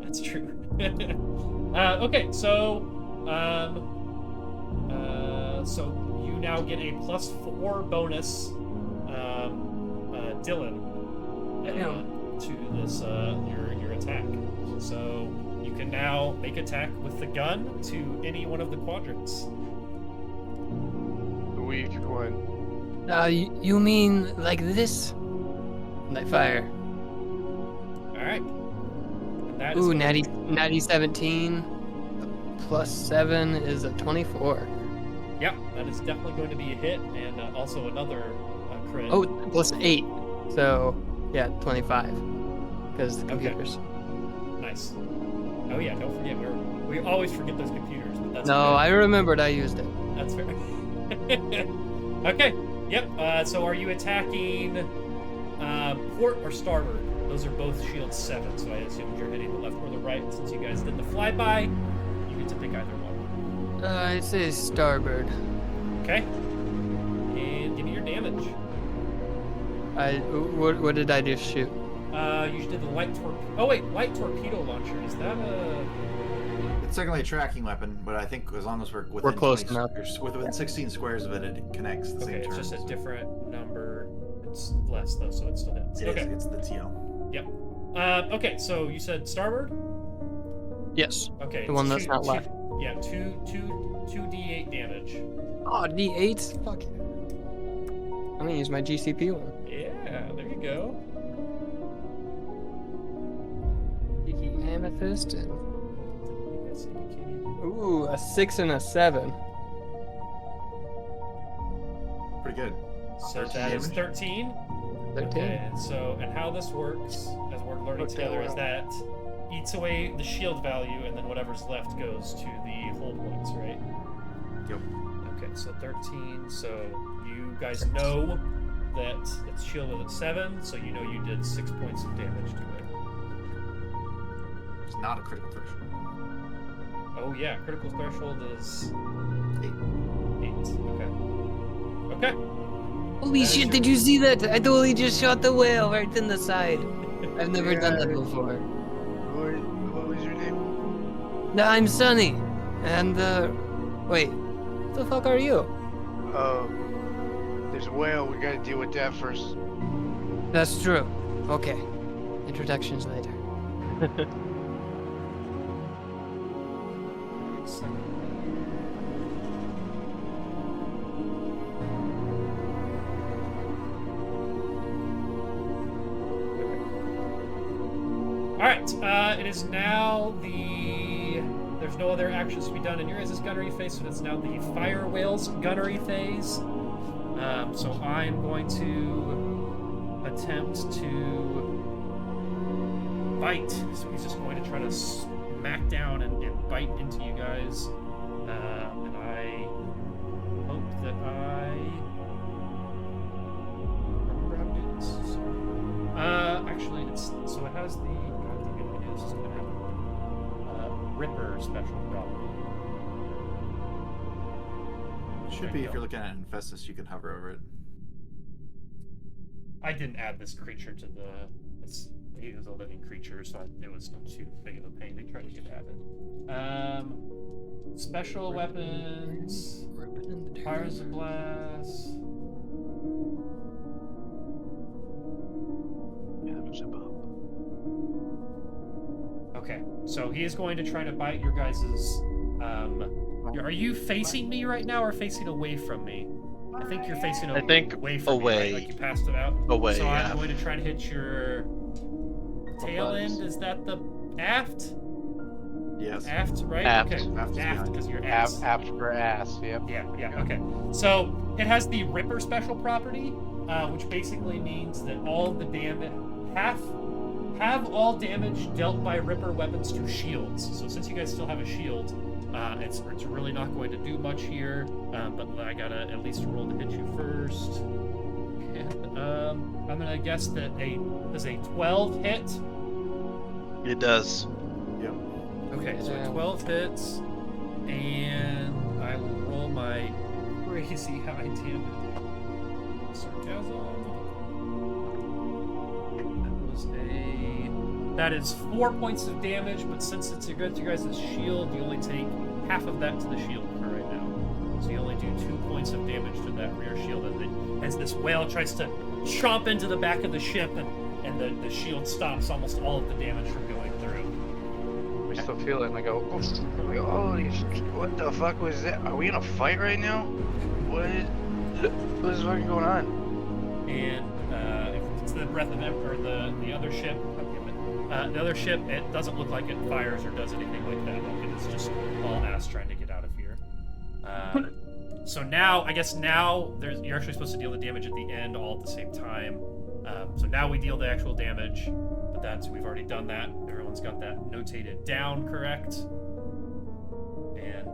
That's true. Okay, so so you now get a +4 bonus, Dylan, to this your attack. So you can now make attack with the gun to any one of the quadrants. Weak one. You mean like this? And I fire. All right. And that is Ooh, gonna natty 17 plus 7 is a 24. Yeah, that is definitely going to be a hit, and also another crit. Oh, plus 8. So, yeah, 25. Because the Okay. computers. Nice. Oh yeah, don't forget, we always forget those computers, but that's No, okay. I remembered I used it. That's fair. Okay. Yep. So are you attacking port or starboard? Those are both shield 7, so I assume you're hitting the left or the right. Since you guys did the flyby, you get to pick either one. I'd say starboard. Okay. And give me your damage. What did I just shoot? You did the light light torpedo launcher. Is that a? It's technically a tracking weapon, but I think as long as we're within close 20 enough. within 16 squares of it, it connects the Okay, same it's turn. just a so- different number. It's less though, so it still hits. It is, Okay. it's the TL. Okay, so you said starboard? Yes. Okay. The one that's not left. Yeah, 2d8 damage. Oh, D8? Fuck. I'm gonna use my GCP one. Yeah, there you go. Cheeky amethyst and... You guys see you can't even- Ooh, a 6 and a 7. Pretty good. So 13 that is damage? 13. 13. Okay, and how this works, as we're learning Okay, together, is well. that eats away the shield value, and then whatever's left goes to the hull points, right? Yep. Okay, so 13. So you guys know that it's shielded at 7, so you know you did 6 points of damage to it. It's not a critical threshold. Oh yeah, critical threshold is 8. 8. Okay. Okay. Holy That is shit, your- did you see that? I totally just shot the whale right in the side. I've never done that Yeah. before. What was your name? No, I'm Sunny. And, wait. What the fuck are you? There's a whale. We gotta deal with that first. That's true. Okay. Introductions later. Alright, it is now the... There's no other actions to be done in your guys' gunnery phase, so it's now the Fire Whale's gunnery phase. So I'm going to attempt to bite. So he's just going to try to smack down and bite into you guys. And I hope that I remember how to do this. Actually, so it has the... God, the good news is going to have Ripper special property. Should be if you're looking at Infestus, you can hover over it. I didn't add this creature to the... He was a living creature, so it was not too big of a pain to try to get added. Special weapons... Fires of Blast... Okay, so he is going to try to bite your guys's... are you facing me right now or facing away from me? I think you're facing I think away from me, right? away. Like you passed it out? Away, So yeah. I'm going to try to hit your tail end. Is that the aft? Yes. Aft, right? Aft. Okay. Aft is behind. because you're ass. After ass. Yep. Yeah, okay. So it has the Ripper special property, which basically means that all the damage have all damage dealt by Ripper weapons to shields. So since you guys still have a shield, it's really not going to do much here. But I gotta at least roll to hit you first. And I'm gonna guess that does a 12 hit? It does. Yep. Okay, so Yeah. 12 hits, and I will roll my crazy high damage. Sarcasm. That is 4 points of damage, but since it's against you guys' shield, you only take half of that to the shield for right now. So you only do 2 points of damage to that rear shield as this whale tries to chomp into the back of the ship, and the shield stops almost all of the damage from going through. We still feel it, and I go, holy shit, what the fuck was that? Are we in a fight right now? What is fucking going on? And if it's the breath of Ember, the other ship, the other ship, it doesn't look like it fires or does anything like that. Like it's just all ass trying to get out of here. So now, I guess now you're actually supposed to deal the damage at the end all at the same time. So now we deal the actual damage, but we've already done that. Everyone's got that notated down, correct? And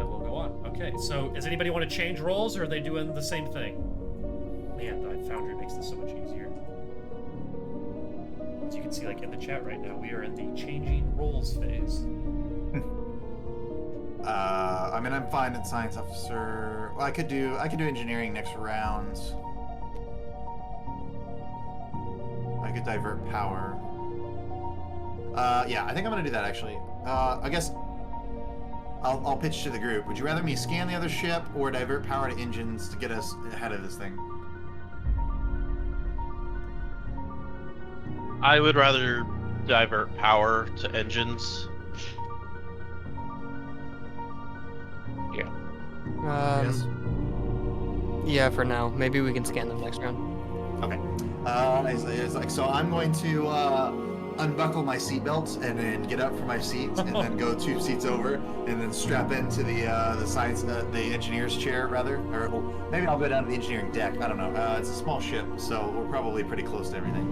we'll go on. Okay, so does anybody want to change roles, or are they doing the same thing? Man, the Foundry makes this so much easier. As you can see, like in the chat right now, we are in the changing roles phase. I mean, I'm fine in science officer. Well, I could do engineering next round. I could divert power. Yeah, I think I'm gonna do that actually. I guess I'll pitch to the group. Would you rather me scan the other ship or divert power to engines to get us ahead of this thing? I would rather divert power to engines. Yes. Yeah, for now. Maybe we can scan them next round. Okay. It's like, so I'm going to unbuckle my seatbelt and then get up from my seat and then go 2 seats over and then strap into the engineer's chair rather, or maybe I'll go down to the engineering deck. I don't know. It's a small ship, so we're probably pretty close to everything.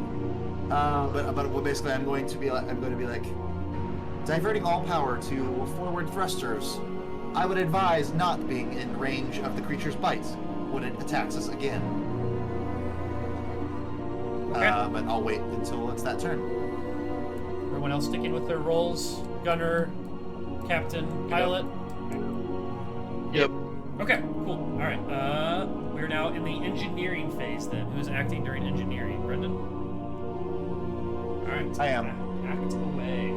But basically I'm going to be like diverting all power to forward thrusters. I would advise not being in range of the creature's bite when it attacks us again. Okay. But I'll wait until it's that turn. Everyone else sticking with their roles? Gunner, captain, pilot? Yep. Okay, cool. All right. We're now in the engineering phase then. Who's acting during engineering? Brendan? All right. I am. Act away.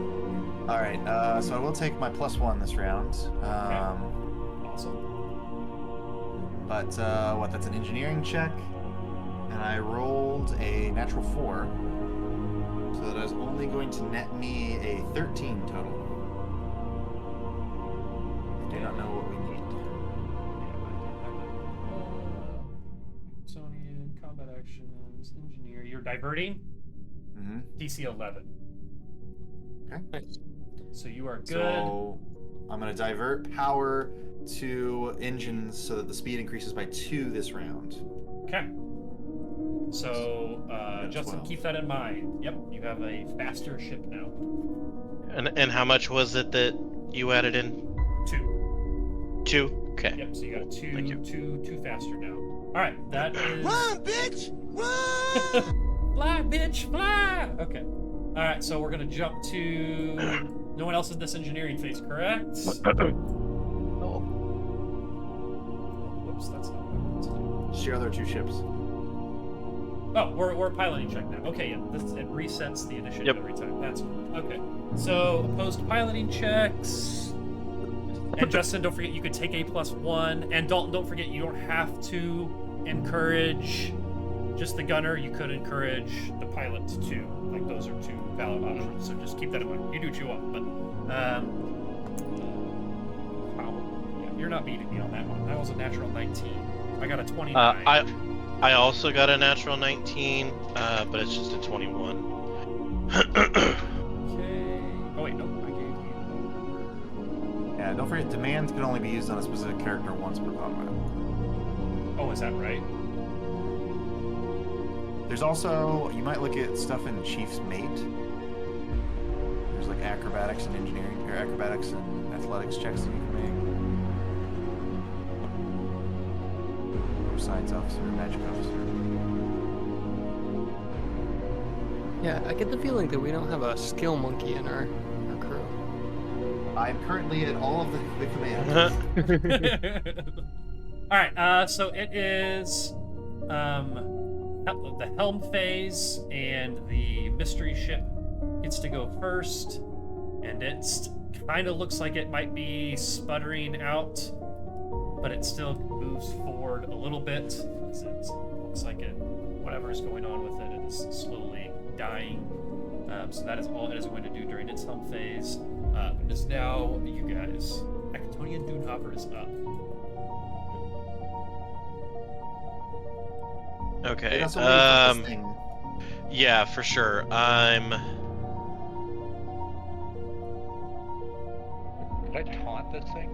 All right. So I will take my +1 this round. Awesome. But that's an engineering check, and I rolled a natural 4, so that is only going to net me a 13 total. I do not know what we need. Smithsonian, combat actions, engineer. You're diverting? Mm-hmm. DC 11. Okay. Nice. So you are good. So I'm going to divert power to engines so that the speed increases by 2 this round. Okay. So, And Justin, 12. keep that in mind. Yep, you have a faster ship now. And how much was it that you added in? 2. 2? Okay. Yep, so you got Cool. Thank you. two faster now. Alright, that is... Run, bitch! Run! Fly, bitch, fly! Okay. Alright, so we're gonna jump to... No one else in this engineering phase, correct? Oh, Whoops, that's not what I wanted to do. Share other 2 ships. Oh, we're piloting check now. Okay, yeah, it resets the initiative Yep. every time. That's cool. Okay. So opposed piloting checks. And Justin, don't forget you could take a +1. And Dalton, don't forget you don't have to encourage just the gunner. You could encourage the pilot too. Like those are 2 valid options. So just keep that in mind. You do what you want, but wow. Yeah, you're not beating me on that one. That was a natural 19. I got a 29. I also got a natural 19, but it's just a 21. Okay. Oh wait, nope. I gave you. Yeah, don't forget, demands can only be used on a specific character once per combat. Oh, is that right? There's also, you might look at stuff in Chief's Mate. There's like acrobatics and engineering, or acrobatics and athletics checks that you can make. Or science officer, magic officer. Yeah, I get the feeling that we don't have a skill monkey in our crew. I'm currently at all of the commands. All right. So it is the helm phase, and the mystery ship gets to go first, and it's kind of looks like it might be sputtering out, but it still moves forward a little bit. It looks like whatever's going on with it, it is slowly dying. So that is all it is going to do during its helm phase. It is now you guys. Actonian Dunehopper is up. Okay. That's what we put this thing. Yeah, for sure. Could I taunt this thing?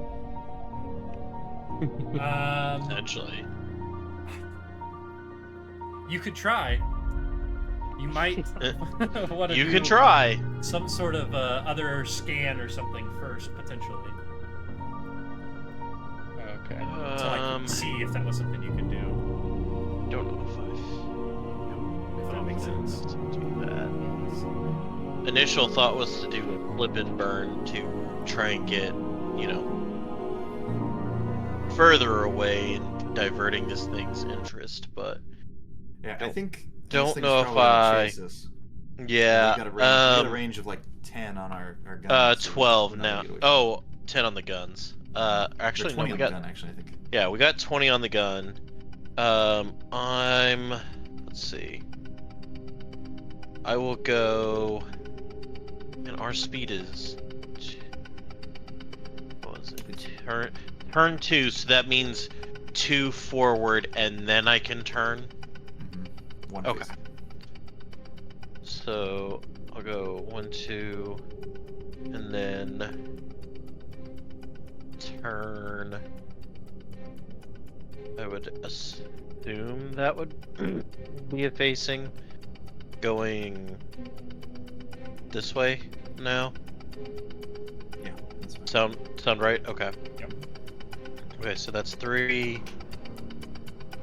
Essentially. You could try. You might want to You do can try. some sort of other scan or something first, potentially, Okay. to like see if that was something you could do. Don't know If that makes sense. Initial thought was to do flip and burn to try and get, further away and diverting this thing's interest, but Yeah, I think. don't this thing's know if probably gonna I- chase us. yeah. We got a range of like 10 on our guns. so 12 we're not now. gonna get away from it. Oh, 10 on the guns. Or Actually, 20 no, on we the got. gun, actually, I think. Yeah, we got 20 on the gun. Let's see. I will go. And our speed is. What was it? Turn 2, so that means 2 forward, and then I can turn. One Okay. face. So I'll go 1, 2, and then turn. I would assume that would be a facing going this way now. Yeah, that's fine. Sound right? Okay. Yep. Okay, so that's 3,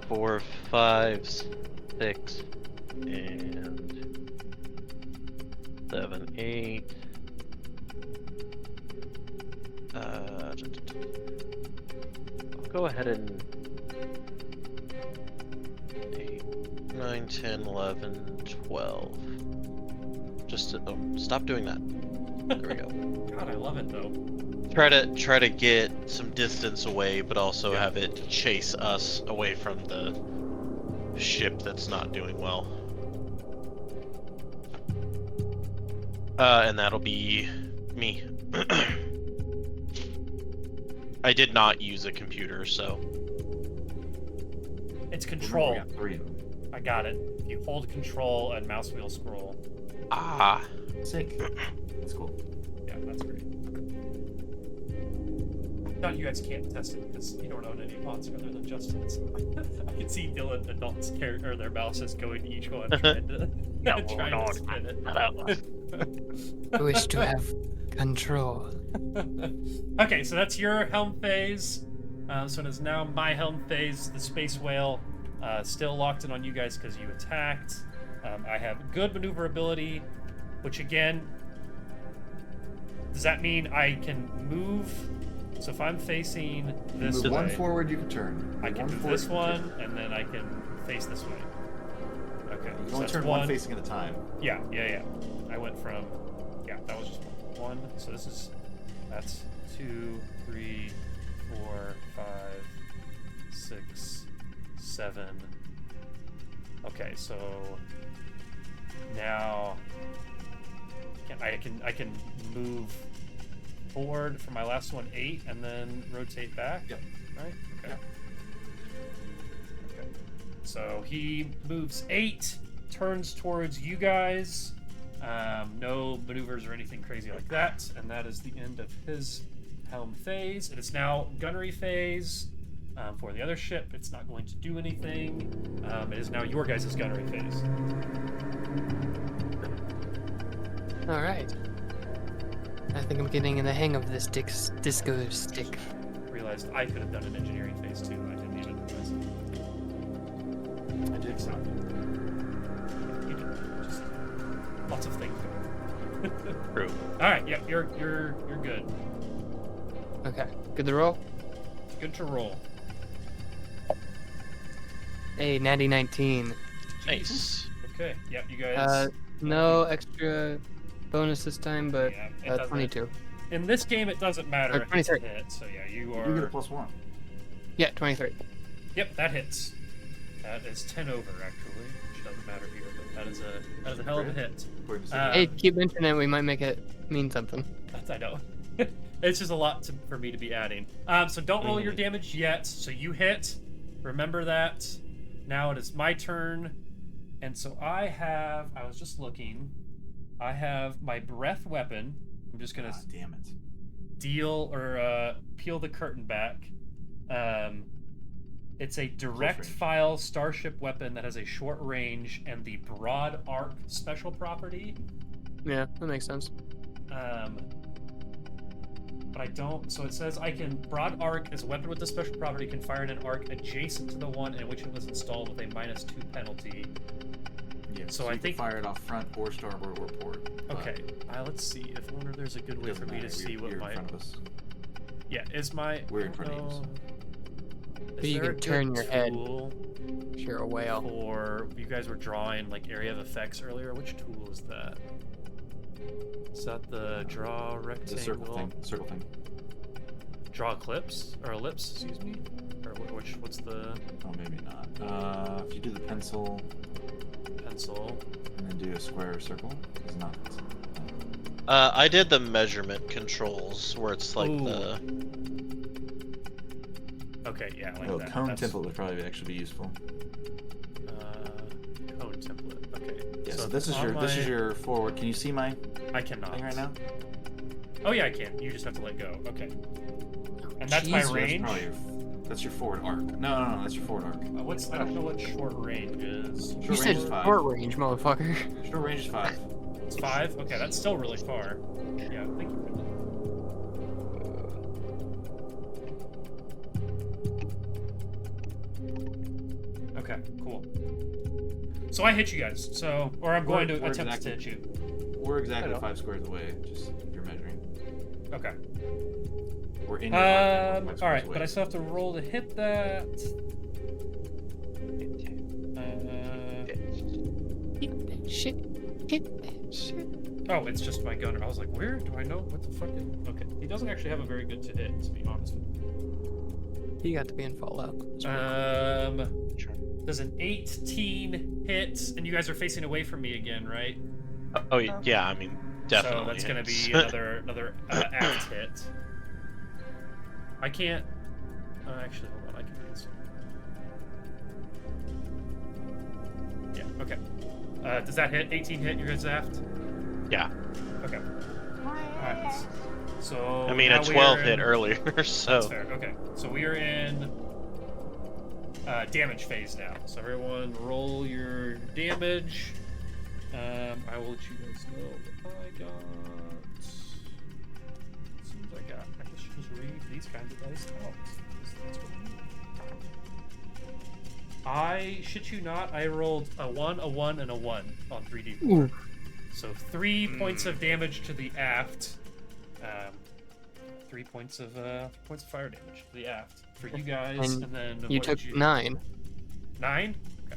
4, 5, 6, and 7, 8. I'll go ahead and 8, 9, 10, 11, 12. Just to, stop doing that. There we go. God, I love it though. Try to get some distance away, but also have it chase us away from the ship that's not doing well. And that'll be me. I did not use a computer, so. It's Remember, control. we got 3 of them. I got it. You hold control and mouse wheel scroll. Ah. Sick. That's cool. Yeah, that's great. No, you guys can't test it because you don't own any bots other than Justin's. I can see Dylan and Dalton's character or their mouses going to each one trying to, trying to spin it. I wish to have control. Okay, so that's your helm phase. So it is now my helm phase. The space whale still locked in on you guys because you attacked. I have good maneuverability, which again, does that mean I can move? So if I'm facing this Move way, one forward, you can turn. I can One move forward, this you can one, turn. and then I can face this way. Okay, You so can only that's turn one facing at a time. Yeah. I went from, that was just one. So that's 2, 3, 4, 5, 6, 7. Okay, so now I can move forward for my last one 8 and then rotate back. Yep. Right? Okay. Yep. Okay. So he moves 8, turns towards you guys. No maneuvers or anything crazy like that, and that is the end of his helm phase. It is now gunnery phase. For the other ship, it's not going to do anything. It is now your guys' gunnery phase. All right. I think I'm getting in the hang of this disco stick. Realized I could have done an engineering phase too. I didn't even realize. I did so. You did. Just lots of things. True. All right. Yeah, you're good. Okay. Good to roll. Good to roll. Hey, natty 19. Nice. Okay. Yep. You guys. No extra bonus this time, but Yeah, it doesn't. 22. In this game, it doesn't matter Or if it's a 23. hit. So yeah, you You do get a are. +1. Yeah, 23. Yep, that hits. That is 10 over actually, which doesn't matter here, but that is a hell of a hit. According to Uh, Hey, keep mentioning it. We might make it mean something. That's I know. It's just a lot for me to be adding. So don't roll your damage yet. So you hit. Remember that. Now it is my turn, and so I was just looking. I have my breath weapon. I'm just gonna damn it. deal or peel the curtain back. It's a direct range. file starship weapon that has a short range and the broad arc special property. Yeah, that makes sense. But I don't. So it says I can broad arc as a weapon with the special property can fire in an arc adjacent to the one in which it was installed with a -2 penalty. Yeah. So So I you think- can fire it off front or starboard or port. but Okay. Let's see. If I wonder if there's a good it way doesn't for me to matter. see You're what in my front of us. is my. We're in front of you, so. But you can turn your head. If you're a whale. Or you guys were drawing like area of effects earlier. Which tool is that? Is that the draw The rectangle? circle thing. Draw ellipse or ellipse? Excuse me. Or what's the Oh, maybe not. If you do the pencil pencil? and then do a square or circle, it's not. I did the measurement controls where it's like Ooh. the. Okay, yeah, like Oh, that. cone That's- template would probably actually be useful. Cone template. Okay. Yeah. So if this it's is on this is my- your forward. Can you see my I cannot. thing right now? Oh yeah, I can. You just have to let go. Okay. And that's my Jesus. So range. that's your forward arc. No, that's your forward arc. I don't know what short range is. You Short said range is 5. short range, motherfucker. Short range is 5. It's 5. Okay, that's still really far. Yeah, thank you. Okay, cool. So I hit you guys. So, or I'm going to We're attempt to hit you. We're exactly Hello. 5 squares away. Just you're measuring. Okay. We're in your arc, and we're 5 All squares right, away. but I still have to roll to hit that. Hit that shit. Hit that shit. Oh, it's just my gunner. I was like, where do I know what the fuck? Okay, he doesn't actually have a very good to hit, to be honest with you. He got to be in Fallout. Does an 18 hit, and you guys are facing away from me again, right? Oh yeah, I mean definitely. So that's gonna hits. be another aft hit. I can't. Actually, hold on. I can do this. Yeah. Okay. Does that hit? 18 hit your guys' aft? Yeah. Okay. Alright. So. I mean now a we 12 are hit in- earlier, so. That's fair. Okay. So we are in damage phase now. So everyone, roll your damage. I will let you guys know what I got. As soon as I should just read these kinds of dice out. That's what I need. I shit you not, I rolled a 1, a 1, and a 1 on 3d4. Ooh. So 3 points of damage to the aft. 3 points of fire damage to the aft for you guys, and then You what took did 9, 9. Okay.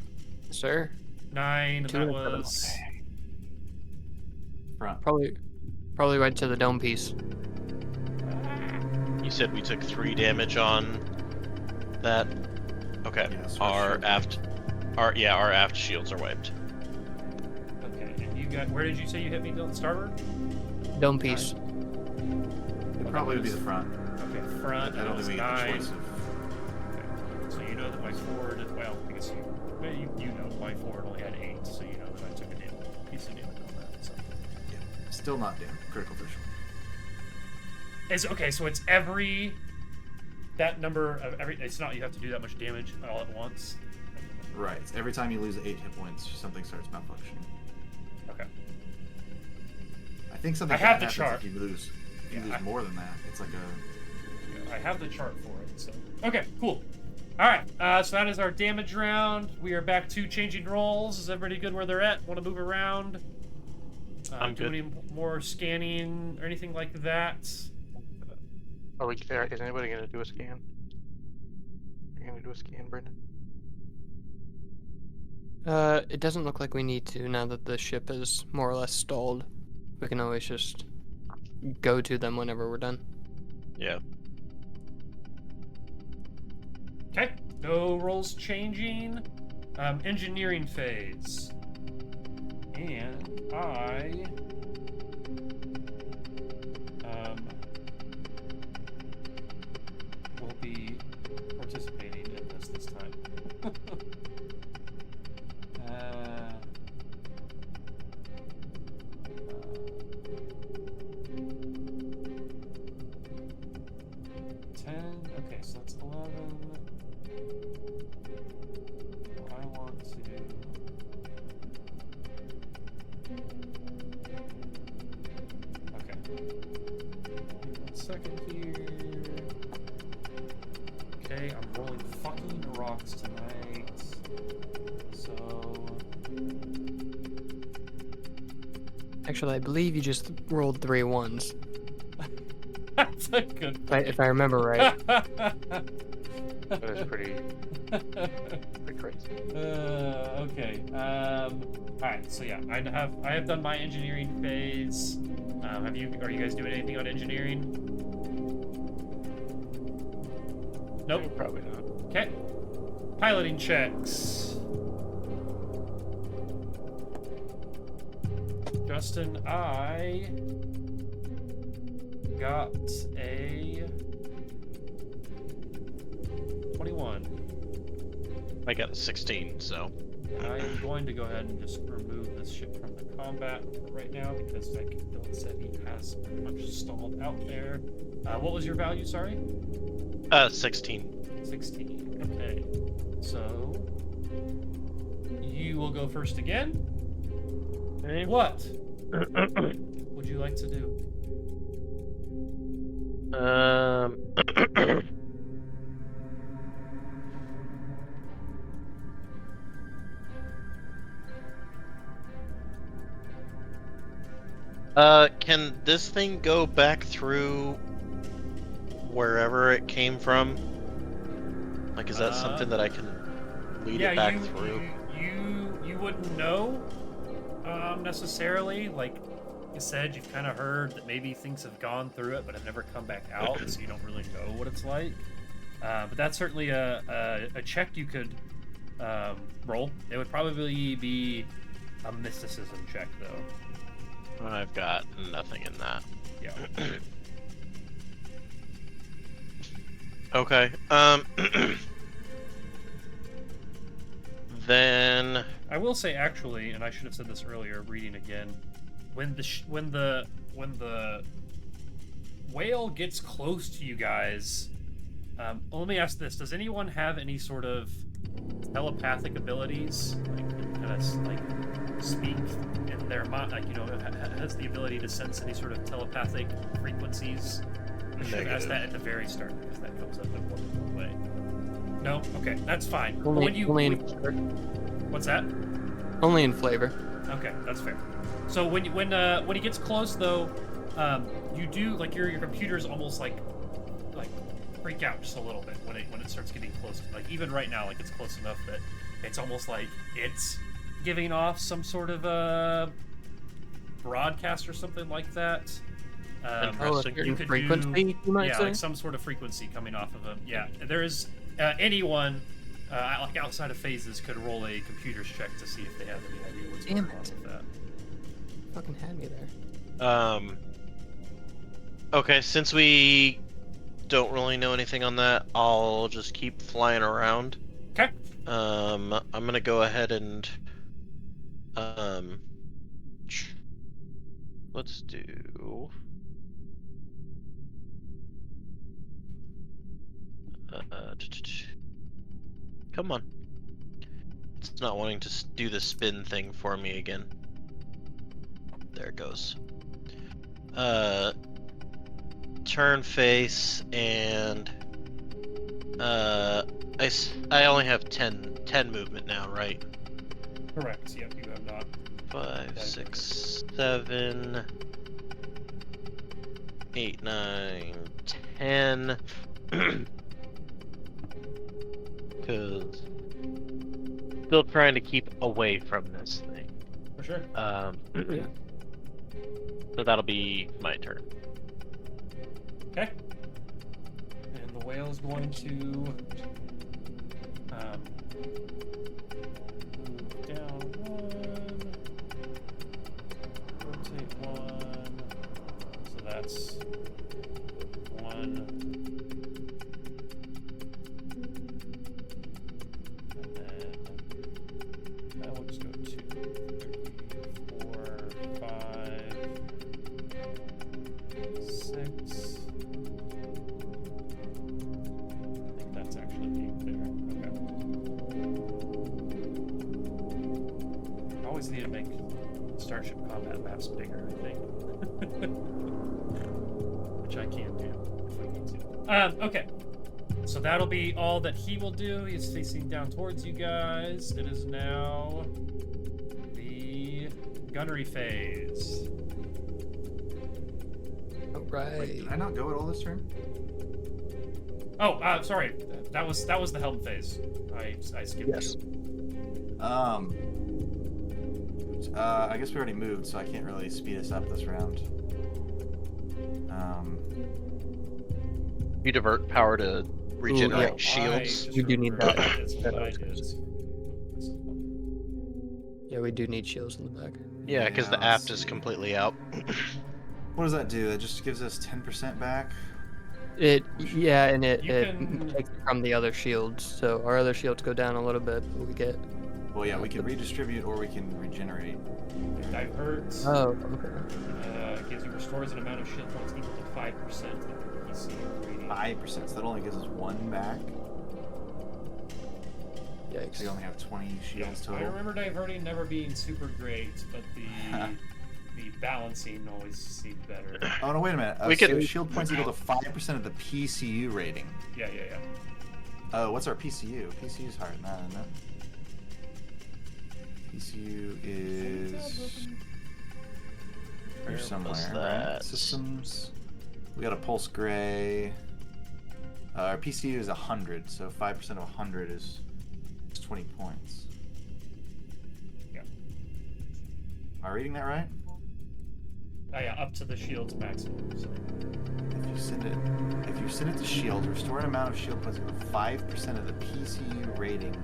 sir. 9, and Two that of them. was Front. Probably right to the dome piece. You said we took 3 damage on that. Okay. Yeah, so our shield. aft, our aft shields are wiped. okay. And you got, where did you say you hit me? On starboard? Dome piece. It probably would be the front. Okay, front. I don't was think we have a 9. choice of. Okay. So you know that my forward. Well, I guess you know my forward only had 8, so you know that I took a piece of damage on that. So. Yeah. Still not damn. Critical for sure. Okay, so it's every that number of every. It's not you have to do that much damage all at once. Right. It's every time you lose 8 hit points, something starts malfunctioning. Okay. I think something I have bad the happens chart. if you lose. If you Yeah, lose more than that, it's like a. I have the chart for it. So okay, cool. All right, so that is our damage round. We are back to changing roles. Is everybody good where they're at? Want to move around? I'm do good. any more scanning or anything like that? Are we there? Is anybody gonna do a scan? Are you gonna do a scan, Brendan? It doesn't look like we need to now that the ship is more or less stalled. We can always just go to them whenever we're done. Yeah. Okay, no roles changing. Engineering phase. And I will be participating in this time. uh, 10. Okay, so that's 11. I want to. Okay. Give me 1 second here. Okay, I'm rolling fucking rocks tonight. So. Actually, I believe you just rolled 3 1s, That's a good. if I remember right. That is pretty crazy. Okay. All right. So yeah, I have done my engineering phase. Are you guys doing anything on engineering? Nope. Probably not. Okay. Piloting checks. Justin, I got a 21. I got a 16, so. I am going to go ahead and just remove this ship from the combat for right now because, like Dylan said, he has pretty much stalled out there. What was your value? Sorry. 16. 16. Okay. So you will go first again. Okay. What would you like to do? Can this thing go back through wherever it came from? Like, is that something that I can lead it back through? You wouldn't know necessarily. Like you said, you've kind of heard that maybe things have gone through it but have never come back out, so you don't really know what it's like. But that's certainly a check you could roll. It would probably be a mysticism check, though. I've got nothing in that. Yeah. Okay. Then I will say, actually, and I should have said this earlier, reading again, when the whale gets close to you guys, let me ask this: does anyone have any sort of telepathic abilities, like kind of like speak in their mind, like, you know, has the ability to sense any sort of telepathic frequencies? I should have asked that at the very start because that comes up in one way. No, okay, that's fine. Only in flavor. What's that? Only in flavor. Okay, that's fair. So when he gets close, though, you do, like, your computer's almost like freak out just a little bit when it starts getting close. Like, even right now, like, it's close enough that it's almost like it's giving off some sort of a broadcast or something like that. Interesting. You could frequency, you might say? like some sort of frequency coming off of them. Yeah, there is anyone like outside of phases could roll a computer's check to see if they have any idea what's going on with that. Fucking had me there. Okay, since we don't really know anything on that, I'll just keep flying around. Okay. I'm gonna go ahead and let's do come on. It's not wanting to do the spin thing for me again. There it goes. Turn face and I only have 10 movement now, right? Correct. Yep, you have not. 5, 6, 7, 8, 9, 10. Because still trying to keep away from this thing. For sure. So that'll be my turn. Okay. And the whale is going to move down 1, rotate 1. So that's 1. And then that will just go 2, 3, 4, 5, 6. I think that's actually being there. Okay. I always need to make Starship combat maps bigger, I think. Which I can do if we need to. Okay. So that'll be all that he will do. He's facing down towards you guys. It is now the gunnery phase. All right. Wait, did I not go at all this turn? Oh, sorry. That was the helm phase. I skipped Yes. you. I guess we already moved, so I can't really speed us up this round. You divert power to regenerate yeah. shields. We do need that. That's what I did. Yeah, we do need shields in the back. Yeah, because the let's apt is see. completely out. What does that do? That just gives us 10% back? And it You can- takes it from the other shields. So our other shields go down a little bit, but we get. Well, yeah, we can redistribute or we can regenerate. Divert Oh, okay. gives you restores an amount of shield points equal to 5% of your PC rating. 5%, so that only gives us 1 back. Yikes. So you only have 20 shields I total. remember diverting never being super great, but the balancing always seemed better. Oh, no, wait a minute. We So could- shield points equal to 5% of the PCU rating. Yeah. Oh, what's our PCU? PCU's higher than that, isn't it? PCU is Where here was somewhere. Right? that? Systems. We got a pulse gray. Our PCU is 100, so 5% of 100 is 20 points. Yeah. Am I reading that right? Oh yeah, up to the shield's maximum. So. If you send it to shield, restore an amount of shield points equal to 5% of the PCU rating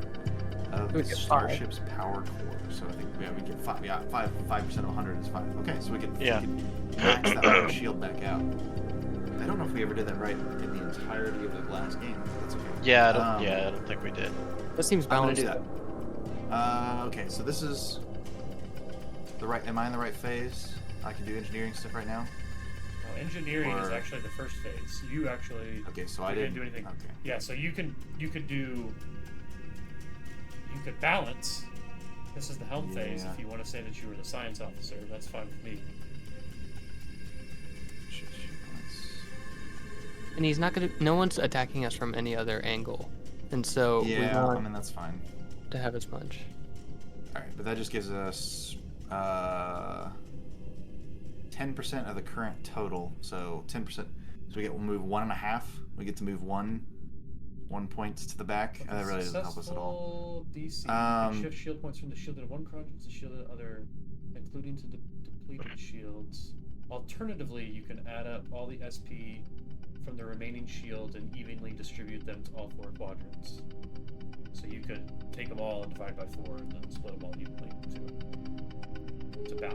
of We the get starship's power core. So I think we get 5. Yeah, 5% of 100 is 5. Okay, so we can max that whole shield back out. I don't know if we ever did that right in the entirety of the last game. But that's okay. Yeah, I don't think we did. That seems I'm gonna balanced. do that. Okay, so this is the right. Am I in the right phase? I can do engineering stuff right now. Well, engineering is Or- actually the first phase. You actually Okay, so I you didn't do anything. Okay. Yeah, so you could balance. This is the helm phase. Yeah. If you want to say that you were the science officer, that's fine with me. Shield points. And he's not gonna. No one's attacking us from any other angle, and so we Yeah, want I mean that's fine. to have as much. All right, but that just gives us 10% of the current total. So 10%. So we'll move 1.5. We get to move one point to the back. And that really doesn't help us at all. DC. Shift shield points from the shielded one project to shielded other, including to depleted shields. Alternatively, you can add up all the SP from the remaining shield and evenly distribute them to all 4 quadrants. So you could take them all and divide by 4 and then split them all evenly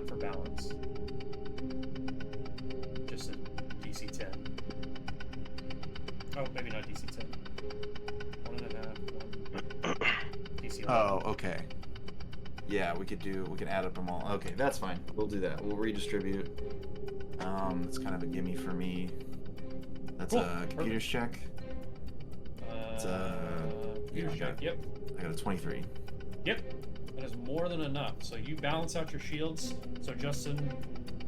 for balance. Just a DC 10. Oh, maybe not DC 10. 1.5. DC 11. Oh, okay. Yeah, we can add up them all. Okay, that's fine. We'll do that. We'll redistribute. It's kind of a gimme for me. That's Cool. a computer's check. Computer yeah, check. Yep. I got a 23. Yep. That is more than enough. So you balance out your shields. So Justin,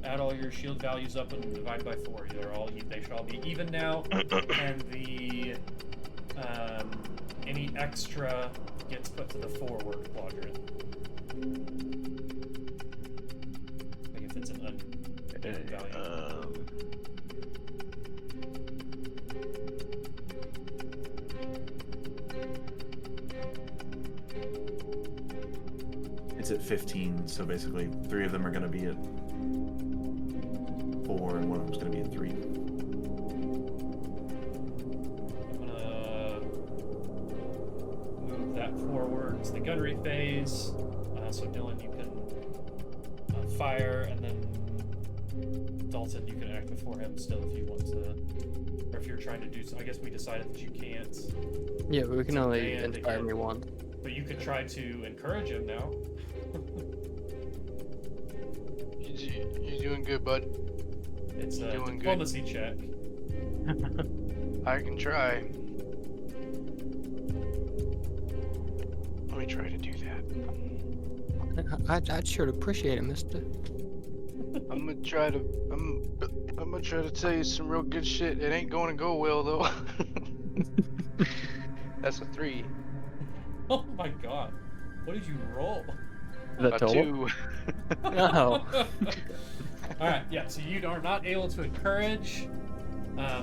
add all your shield values up and divide by 4. They should all be even now. And the any extra gets put to the forward quadrant. Like if it's an value. 15, so basically 3 of them are going to be at 4, and 1 of them's going to be at 3. I'm gonna move that forward to the gunnery phase. So Dylan, you can fire, and then Dalton, you can act before him still if you want to, or if you're trying to do so. I guess we decided that you can't. Yeah, but we can only band inspire again. me once. But you could try to encourage him now. You're doing good, bud. It's a Doing good. diplomacy check. I can try. Let me try to do that. I'd sure appreciate it, mister. I'm gonna try to. I'm gonna try to tell you some real good shit. It ain't going to go well though. That's a 3. Oh my god. What did you roll? The A total? 2. No. Alright, yeah, so you are not able to encourage.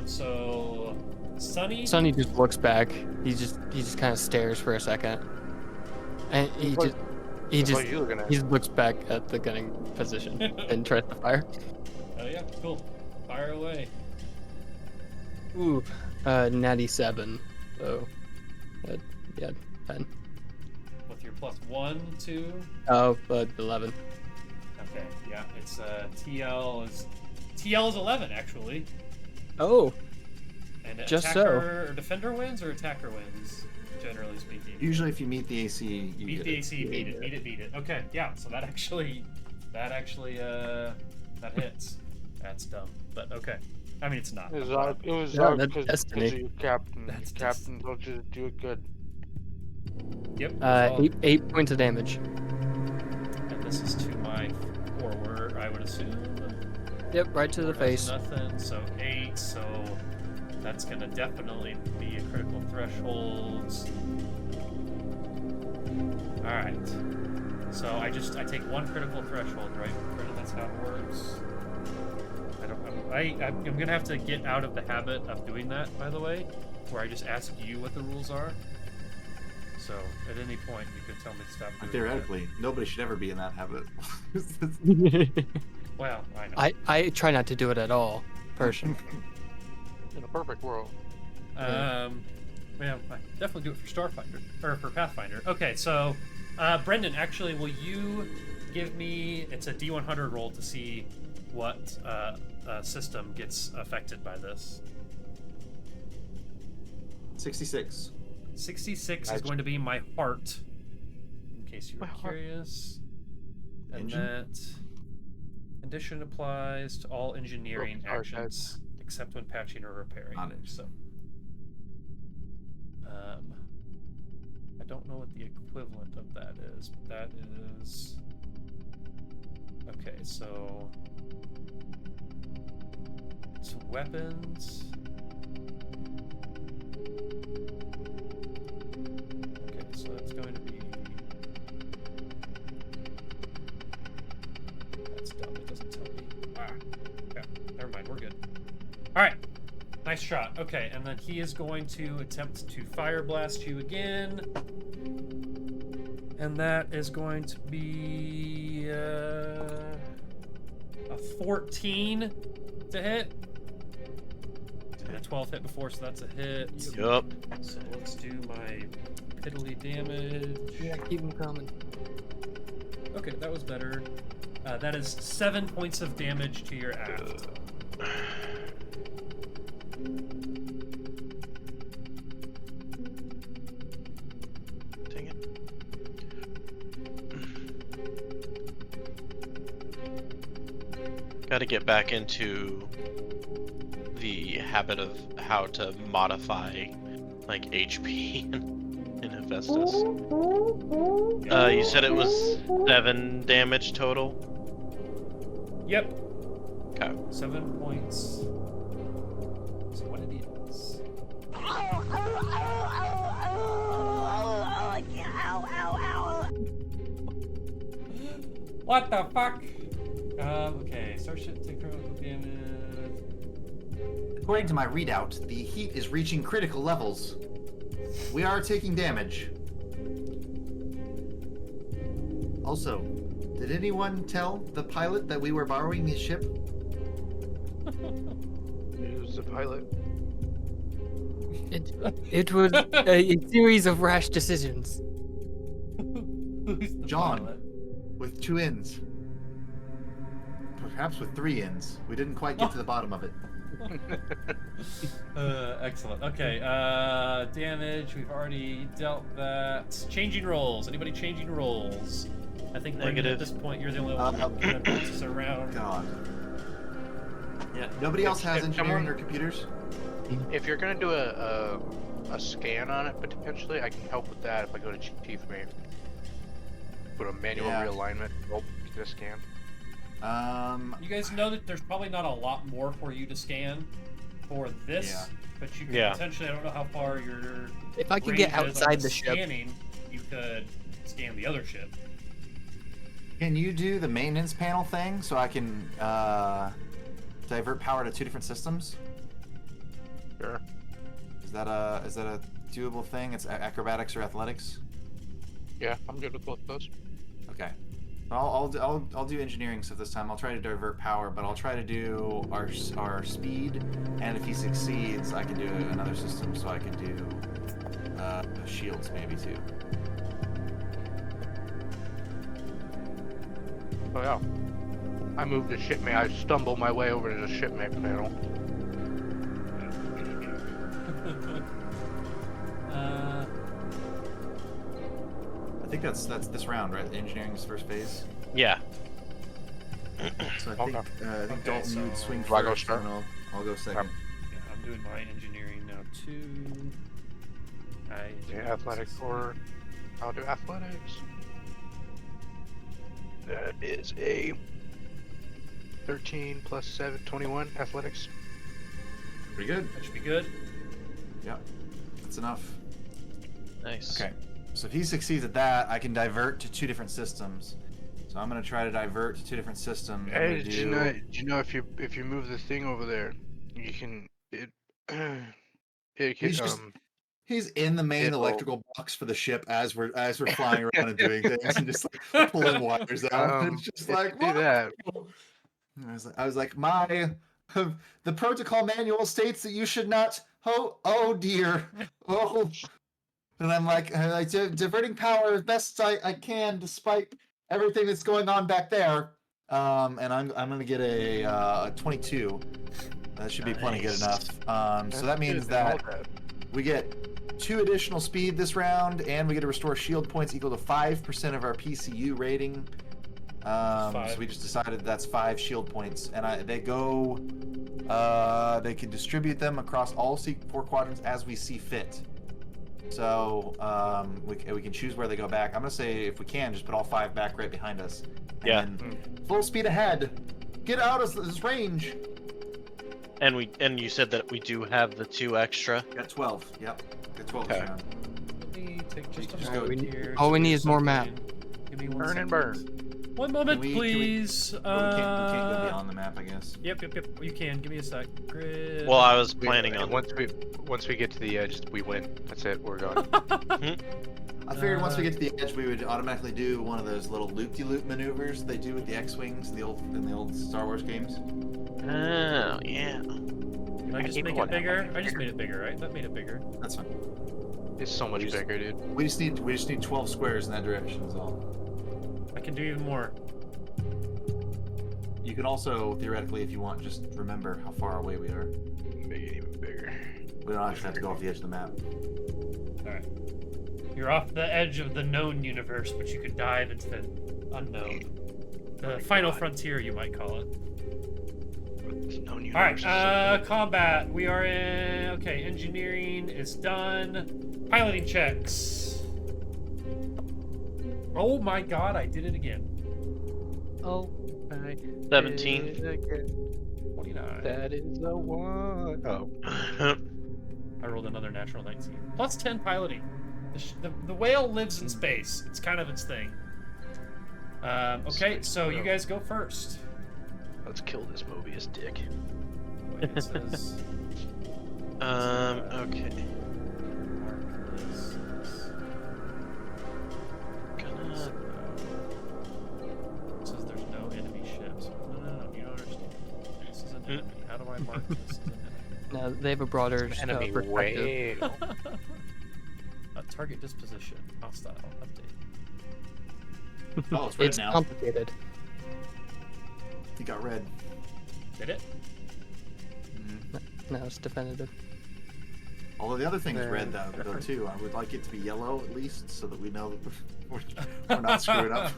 So Sunny. Sonny just looks back. He just kind of stares for a second, and he What- just What are you looking at? he looks back at the gunning position and tries to fire. Oh yeah, cool. Fire away. Ooh, natty 7. So, yeah, 10. With your +1, 2. Oh, 11. Okay, yeah, it's TL is 11 actually. Oh, And Just so. attacker or defender wins or attacker wins, generally speaking. Usually, if you meet the AC, you Beat get the it. AC, beat it. Okay, yeah. So that actually that hits. That's dumb, but okay. I mean, it's not. It was I'm odd. glad. It was Yeah, odd that's because destiny. you're captain. That's Your captain told you to do it good. Yep. it's all- 8 points of damage. And this is to my forward, I would assume. Yep, right to the Forward has face. Nothing. So 8. So that's gonna definitely be a critical threshold. All right. So I take 1 critical threshold, right? Brendan, that's how it works. I'm gonna have to get out of the habit of doing that, by the way, where I just ask you what the rules are. So at any point you can tell me to stop doing Theoretically, nobody should ever be in that habit. that. Well, I know. I try not to do it at all, personally. In a perfect world. Man, I definitely do it for Starfinder or for Pathfinder. Okay, so Brendan, actually, will you give me? It's a D100 roll to see what system gets affected by this. 66. 66 is Nice. going to be my heart, in case you were My heart. curious. And Engine? that condition applies to all engineering Broken heart, actions except when patching or repairing. Got it. So, I don't know what the equivalent of that is, but that is okay. So, it's weapons. Okay, so that's going to be. That's dumb. It doesn't tell me. Okay, never mind. We're good. All right. Nice shot. Okay, and then he is going to attempt to fire blast you again. And that is going to be a 14 to hit. And a 12 hit before, so that's a hit. Yup. So let's do my piddly damage. Yeah, keep them coming. Okay, that was better. That is 7 points of damage to your aft. Dang it. Got to get back into the habit of how to modify like HP in Hephaestus. You said it was 7 damage total? Yep. Okay. 7 points. So what it is. What the fuck? Okay, Starship take critical damage. According to my readout, the heat is reaching critical levels. We are taking damage. Also, Did anyone tell the pilot that we were borrowing his ship? Who's the pilot? It was a series of rash decisions. Who's the John. pilot? With 2 ends. Perhaps with 3 ends. We didn't quite get to the bottom of it. Excellent. Okay, damage, we've already dealt that. Changing roles. Anybody changing roles? I think Brendan, Negative. at this point, you're the only one who kind of bounces around. God. Yeah. Nobody else has If engineering someone- or computers? If you're gonna do a scan on it, potentially, I can help with that if I go to Chief Mate. Put a manual Yeah. realignment. Oh, get a scan. You guys know that there's probably not a lot more for you to scan for this, Yeah. but you could Yeah. potentially, I don't know how far your If I could get range is on outside the ship, scanning, you could scan the other ship. Can you do the maintenance panel thing so I can divert power to 2 different systems? Sure. Is that a doable thing? It's acrobatics or athletics? Yeah, I'm good with both of those. Okay. I'll do engineering stuff this time. I'll try to divert power, but I'll try to do our speed, and if he succeeds, I can do another system, so I can do shields maybe too. Oh yeah. I moved to shipmate. I stumbled my way over to the shipmate panel. I think that's this round, right? Engineering's first phase. Yeah. So I Okay. think Okay, Dalton, you would so- swing Do I go first, start? and I'll go second. Yeah, I'm doing my engineering now too. Yeah, athletic or I'll do athletics. That is a 13 plus 7, 21 athletics. Pretty good. That should be good. Yep. That's enough. Nice. Okay. So if he succeeds at that, I can divert to 2 different systems. So I'm gonna try to divert to 2 different systems. I'm Hey, gonna did you know if you move the thing over there, you can it it can He's just- He's in the main It'll- electrical box for the ship as we're flying around and doing things and just like pulling wires out. And it's just if like you do that. And I was like, the protocol manual states that you should not. Oh dear. Oh. And I'm like, diverting power as best I can despite everything that's going on back there. And I'm gonna get a 22. That should be plenty good Nice. enough. So that means that we get 2 additional speed this round, and we get to restore shield points equal to 5% of our PCU rating. So we just decided that's 5 shield points, and they go. They can distribute them across all 4 quadrants as we see fit. So we can choose where they go back. I'm gonna say if we can, just put all 5 back right behind us. And Yeah. then full speed ahead. Get out of this range. And you said that we do have the 2 extra. Got 12. Yep. Got 12 this Okay. round. Let me take just a Just moment go- here. all we to need do is more map. something. Give me one Burn and second. One moment, Can we- please. Oh, we can't go beyond the map, I guess. Yep. You can. Give me a sec. Grid. Well, I was planning on. once we get to the edge, we win. That's it. We're gone. I figured once we get to the edge, we would automatically do one of those little loop-de-loop maneuvers they do with the X-wings in the old Star Wars games. Oh, yeah. Did I just keep make going it that bigger? much I just made it bigger, right? That made it bigger. That's fine. It's so much bigger, dude. We just need 12 squares in that direction. Is all. I can do even more. You can also theoretically, if you want, just remember how far away we are. Make it even bigger. We don't actually have to go off the edge of the map. All right. You're off the edge of the known universe, but you could dive into the unknown. The final frontier, you might call it. Known All right. universe is so big. Combat. We are in. Okay. Engineering is done. Piloting checks. Oh my God! I did it again. Oh, I 17. did it again. 29. That is the one. Oh. I rolled another natural 19. Plus 10 piloting. The whale lives in space. It's kind of its thing. Okay, so you guys go first. Let's kill this Mobius dick. Wait, it says... Okay. mark this. Gonna enemy. How do I mark this as an enemy? No, they have a broader Enemy perspective. whale. Target disposition. Hostile. Update. Oh, it's red It's now. complicated. He got red. Did it? No, it's definitive. Although the other thing is red though too. I would like it to be yellow at least, so that we know that we're not screwing up.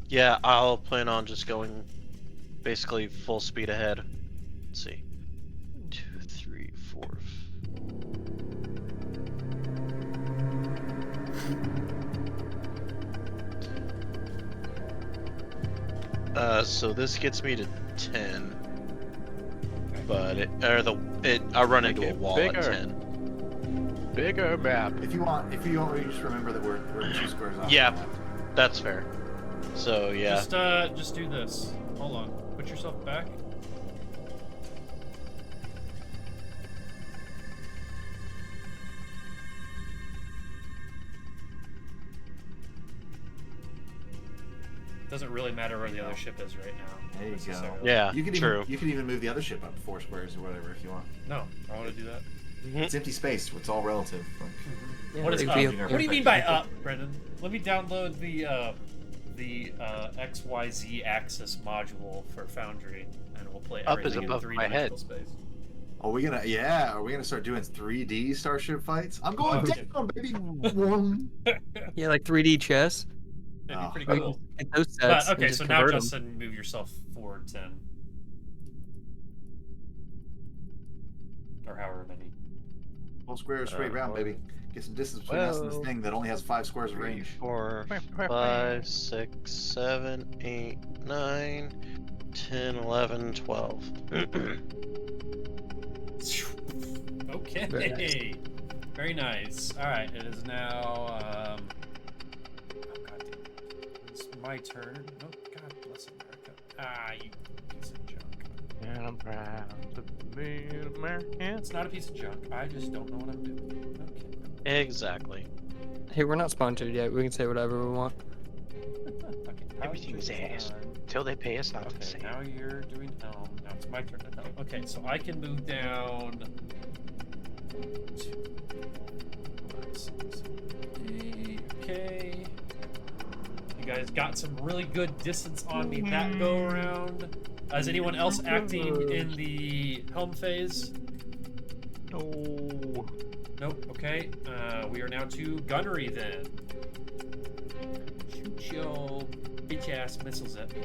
Yeah, I'll plan on just going basically full speed ahead. Let's see. 2, 3, 4. So this gets me to 10, but I run into a wall bigger. at 10. Bigger map. If you want, we just remember that we're 2 squares off. Yeah. the left. That's fair. So yeah, Just do this. Hold on. Put yourself back. Doesn't really matter where the other ship is right now. There you go. necessarily. yeah, You could true. even move the other ship up 4 squares or whatever if you want. No, I want to do that. It's empty space. It's all relative. Yeah, What is it'd up? be What do you mean by up, Brendan? Let me download the XYZ axis module for Foundry, and we'll play Up is everything in above my head. three-dimensional space. Are we gonna start doing 3D starship fights? I'm going Okay. down, baby. Yeah, like 3D chess. That'd be Oh. pretty Like, cool. get those But, sets. and okay, just so now convert 'em. Justin, move yourself forward 10. Or however many. Full square, straight round, baby. Get some distance between us and this Well, thing that only has 5 squares of 3, range. 4, 5, 6, 7, 8, 9, 10, 11, 12. Okay. Very nice. Very nice. Alright, it is now oh god damn it. It's my turn. Oh god bless America. Ah, you piece of junk. And I'm proud to be an American. It's not a piece of junk. I just don't know what I'm doing. Okay. Exactly. Hey, we're not sponsored yet. We can say whatever we want. Okay, Everything is Foundry's ass. done. Till they pay us not to Okay, say. now you're doing helm. Now it's my turn to helm. Okay, so I can move down 2, 5, 6, 8. Okay. You guys got some really good distance on me that go around. Is anyone else acting in the helm phase? No. Nope. Okay. We are now to gunnery then. Shoot your bitch ass missiles at me.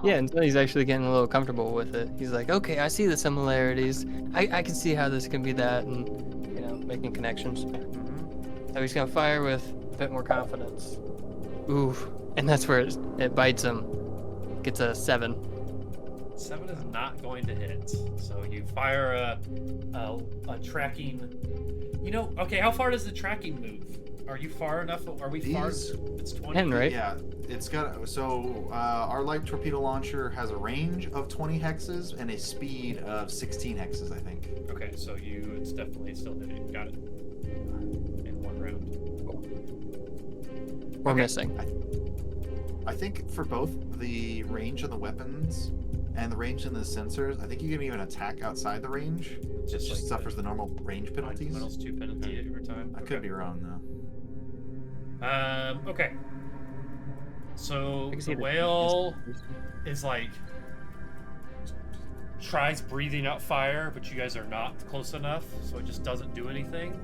Yeah, and Tony's actually getting a little comfortable with it. He's like, okay, I see the similarities. I can see how this can be that, and making connections. So he's gonna fire with a bit more confidence. Ooh, and that's where it bites him. Gets a 7. 7 is not going to hit. So you fire a tracking. Okay, how far does the tracking move? Are you far enough? Are we far? These- It's 20. 10, right? Yeah, it's got our light torpedo launcher has a range of 20 hexes and a speed of 16 hexes, I think. Okay, so it's definitely still hitting. Got it. In one round. We're missing. I think for both the range on the weapons and the range in the sensors, I think you can even attack outside the range. It Just just like suffers the normal range penalties. Minus 2 penalty every time. I could be wrong though. Okay. So I can the see whale is like tries breathing out fire, but you guys are not close enough, so it just doesn't do anything.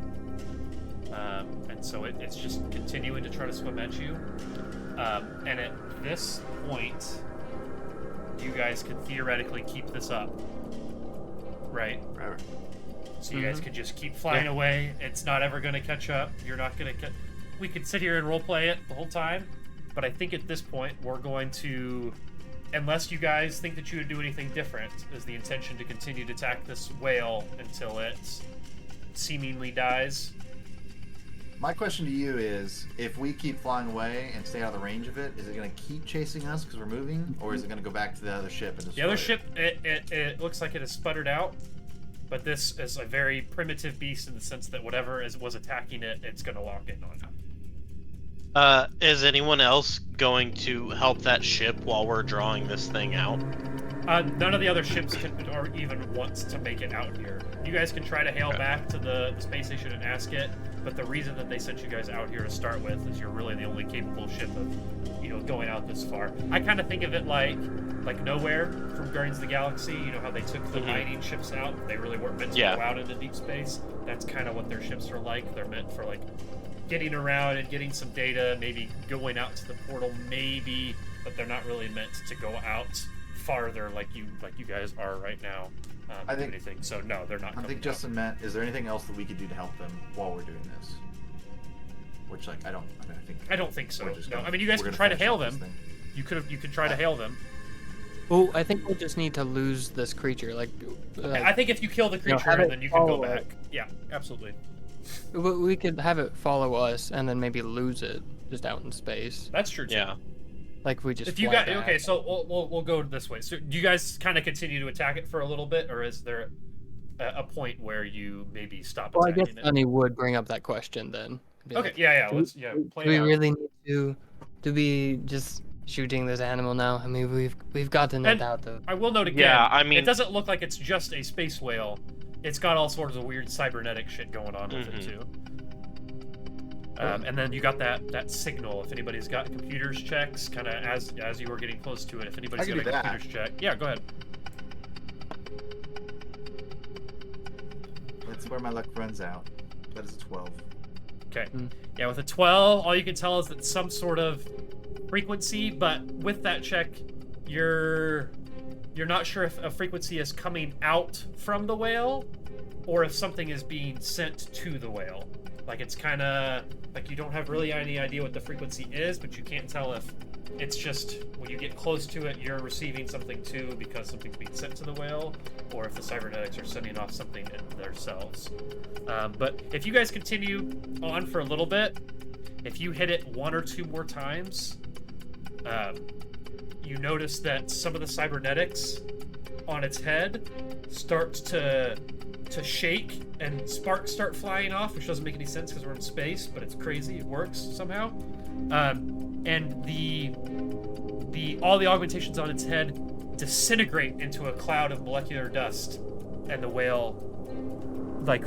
And so it's just continuing to try to swim at you. And at this point, you guys could theoretically keep this up, right? Right. So you guys could just keep flying away. It's not ever going to catch up. You're not going to. We could sit here and roleplay it the whole time, but I think at this point we're going to, unless you guys think that you would do anything different, is the intention to continue to attack this whale until it seemingly dies. My question to you is, if we keep flying away and stay out of the range of it, is it going to keep chasing us because we're moving, or is it going to go back to the other ship and destroy The other it? ship, it looks like it has sputtered out, but this is a very primitive beast in the sense that whatever was attacking it, it's going to lock in on it. Is anyone else going to help that ship while we're drawing this thing out? None of the other ships or even wants to make it out here. You guys can try to hail back to the space station and ask it, but the reason that they sent you guys out here to start with is you're really the only capable ship of, going out this far. I kind of think of it like Nowhere from Guardians of the Galaxy. You know how they took the mining ships out? They really weren't meant to go out into deep space. That's kind of what their ships are like. They're meant for getting around and getting some data, maybe going out to the portal, maybe, but they're not really meant to go out farther like you guys are right now. I think anything. So no, they're not. I think Justin meant, is there anything else that we could do to help them while we're doing this? Which I don't think so. we're No, I mean you guys can try to hail them. You could try to hail them. Well, I think we'll just need to lose this creature. I think if you kill the creature, then you can go back. Yeah, absolutely. We could have it follow us and then maybe lose it just out in space. That's true too. Yeah. Like we just. If you got okay, so we'll go this way. So do you guys kind of continue to attack it for a little bit, or is there a point where you maybe stop attacking it? Well, I guess Sunny would bring up that question then. Okay, let's play Do we it out. really need to be just shooting this animal now? I mean, we've got to net out the. I will note again. Yeah, I mean, it doesn't look like it's just a space whale. It's got all sorts of weird cybernetic shit going on with it too. And then you got that signal. If anybody's got computers checks, kind of as you were getting close to it. If anybody's got a computers check, yeah, go ahead. That's where my luck runs out. That is a 12. Okay. Yeah, with a 12, all you can tell is that some sort of frequency, but with that check, you're not sure if a frequency is coming out from the whale or if something is being sent to the whale. Like it's kind of like you don't have really any idea what the frequency is, but you can't tell if it's just when you get close to it, you're receiving something too because something's being sent to the whale, or if the cybernetics are sending off something in themselves. But if you guys continue on for a little bit, if you hit it one or two more times, you notice that some of the cybernetics on its head starts to shake and sparks start flying off, which doesn't make any sense because we're in space, but it's crazy. It works somehow. And all the augmentations on its head disintegrate into a cloud of molecular dust, and the whale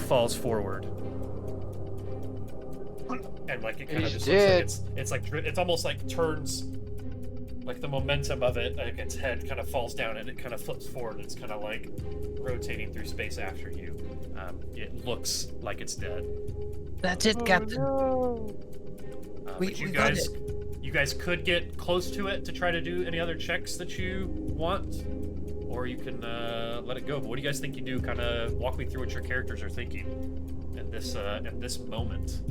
falls forward. And it kind of just looks like it's almost like turns, like the momentum of it, like its head kind of falls down and it kind of flips forward. And it's kind of like rotating through space after you. It looks like it's dead. That's it, Captain. But you guys could get close to it to try to do any other checks that you want, or you can let it go. But what do you guys think you do? Kind of walk me through what your characters are thinking in this moment.